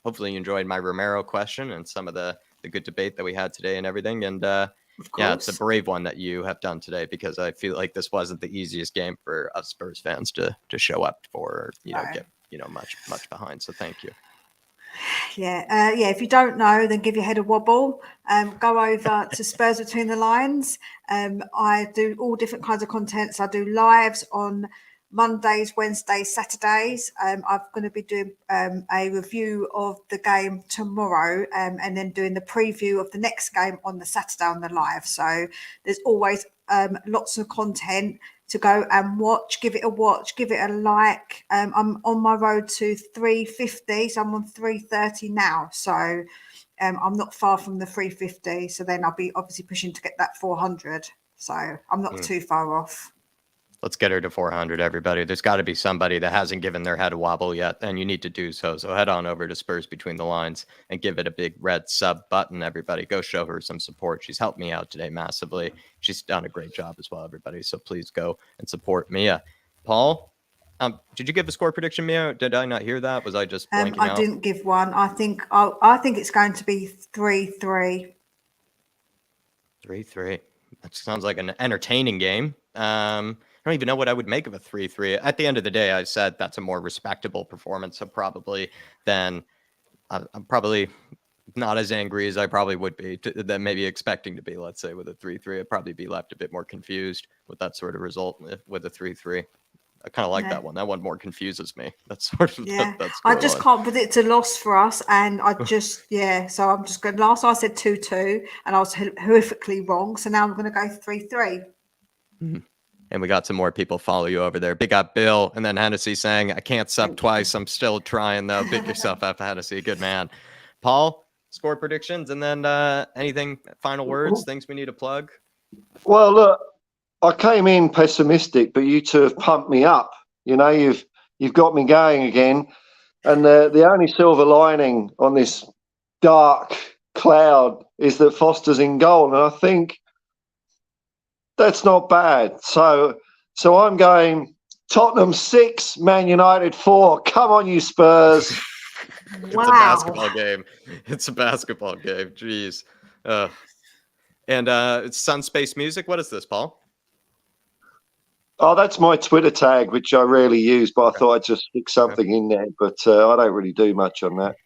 hopefully you enjoyed my Romero question and some of the good debate that we had today and everything. And Of yeah, it's a course. brave one that you have done today, because I feel like this wasn't the easiest game for us Spurs fans to show up for, or, No. get, much behind. So thank you. Yeah, if you don't know, then give your head a wobble. Go over to Spurs Between the Lines. I do all different kinds of content. So I do lives on Mondays, Wednesdays, Saturdays. I'm going to be doing a review of the game tomorrow, and then doing the preview of the next game on the Saturday on the live. So there's always lots of content to go and watch. Give it a watch, give it a like. I'm on my road to 350, so I'm on 330 now. So I'm not far from the 350. So then I'll be obviously pushing to get that 400. So I'm not too far off. Let's get her to 400, everybody. There's got to be somebody that hasn't given their head a wobble yet, and you need to do so. So head on over to Spurs Between the Lines and give it a big red sub button, everybody. Go show her some support. She's helped me out today massively. She's done a great job as well, everybody. So please go and support Mia. Paul, did you give a score prediction, Mia? Did I not hear that? Was I just blanking out? I didn't give one. I think it's going to be 3-3. 3-3. That sounds like an entertaining game. I don't even know what I would make of a 3-3. At the end of the day, I said that's a more respectable performance. So probably then I'm probably not as angry as I probably would be than maybe expecting to be, let's say, with a 3-3. I'd probably be left a bit more confused with that sort of result with a 3-3. I kind of like that one. That one more confuses me. That's sort of that's I just can't predict a loss for us, and I just So I'm just going. Last I said 2-2, and I was horrifically wrong. So now I'm going to go 3-3. And we got some more people follow you over there. Big up Bill, and then Hennessy saying, I can't sub twice. I'm still trying, though. Big yourself up, Hennessy. Good man. Paul, score predictions, and then anything, final words, things we need to plug? Well, look, I came in pessimistic, but you two have pumped me up. You know, you've got me going again. And the only silver lining on this dark cloud is that Foster's in goal. And I think that's not bad. So I'm going Tottenham 6, Man United 4. Come on, you Spurs. It's a basketball game. It's a basketball game. Jeez. And it's Sunspace Music. What is this, Paul? Oh, that's my Twitter tag, which I rarely use, but I thought I'd just stick something in there. But I don't really do much on that.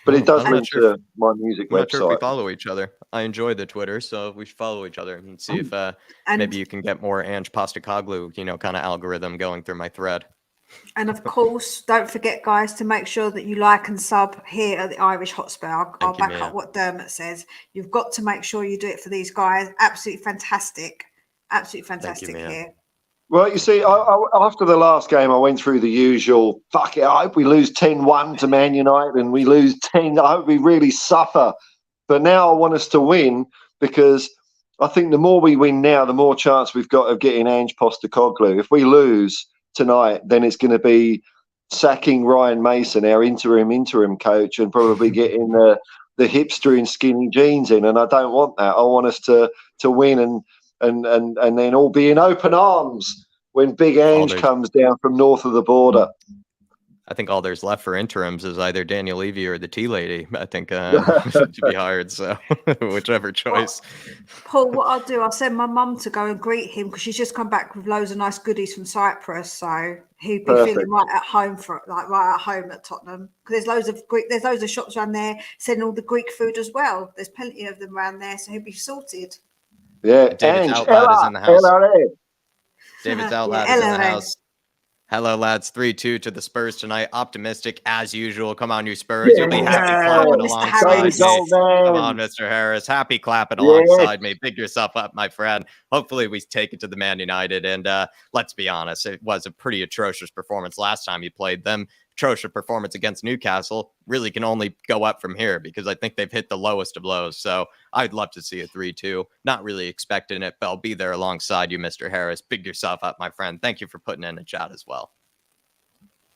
But it does link to my music I'm website. not sure if we follow each other. I enjoy the Twitter, so we should follow each other and see if maybe you can get more Ange Postecoglou, kind of algorithm going through my thread. And of course, don't forget, guys, to make sure that you like and sub here at the Irish Hotspur. I'll back up what Dermot says. You've got to make sure you do it for these guys. Absolutely fantastic. Absolutely fantastic here. Well, you see, after the last game, I went through the usual, fuck it, I hope we lose 10-1 to Man United and we lose 10. I hope we really suffer. But now I want us to win, because I think the more we win now, the more chance we've got of getting Ange Postecoglou. If we lose tonight, then it's going to be sacking Ryan Mason, our interim coach, and probably getting the hipster in skinny jeans in. And I don't want that. I want us to win and then all be in open arms when Big Ange comes down from north of the border. I think all there's left for interims is either Daniel Levy or the tea lady, I think, to be hired. So whichever choice. Paul, what I'll do, I'll send my mum to go and greet him, because she's just come back with loads of nice goodies from Cyprus. So he'd be feeling right at home at Tottenham, because there's loads of shops around there selling all the Greek food as well. There's plenty of them around there, so he'll be sorted. Yeah, David's Outlad is in the house. David's Outlad is in the house. Hello, lads. 3-2 to the Spurs tonight. Optimistic as usual. Come on, you Spurs. You'll be happy clapping alongside me. Come on, Mr. Harris. Happy clapping alongside me. Big yourself up, my friend. Hopefully we take it to the Man United. And let's be honest, it was a pretty atrocious performance last time you played them. Atrocious performance against Newcastle really can only go up from here, because I think they've hit the lowest of lows. So I'd love to see a 3-2. Not really expecting it, but I'll be there alongside you, Mr. Harris. Big yourself up, my friend. Thank you for putting in a chat as well.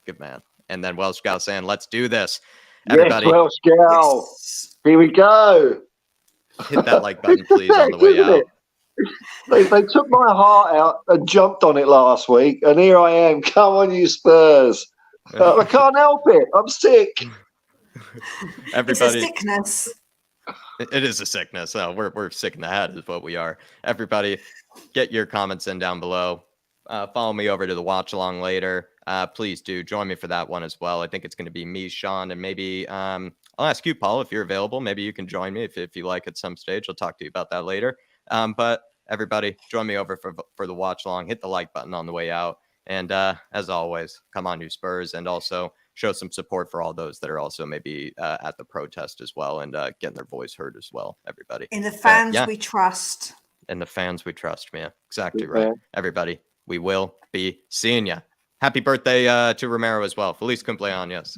Good man. And then Welsh Gal saying, let's do this. Everybody. Yes, Welsh Gal. Yes. Here we go. Hit that like button, please, on the way out. They took my heart out and jumped on it last week, and here I am. Come on, you Spurs! I can't help it. I'm sick. Everybody, It's a sickness. it is a sickness. No, we're sick in the head is what we are. Everybody, get your comments in down below. Follow me over to the watch along later. Please do join me for that one as well. I think it's going to be me, Sean, and maybe I'll ask you, Paul, if you're available. Maybe you can join me if you like at some stage. I'll talk to you about that later. But everybody, join me over for the watch along. Hit the like button on the way out. And as always, come on, you Spurs, and also show some support for all those that are also maybe at the protest as well and getting their voice heard as well. Everybody. In the fans we trust. In the fans we trust, man. Exactly right. Everybody, we will be seeing you. Happy birthday to Romero as well. Feliz cumpleaños.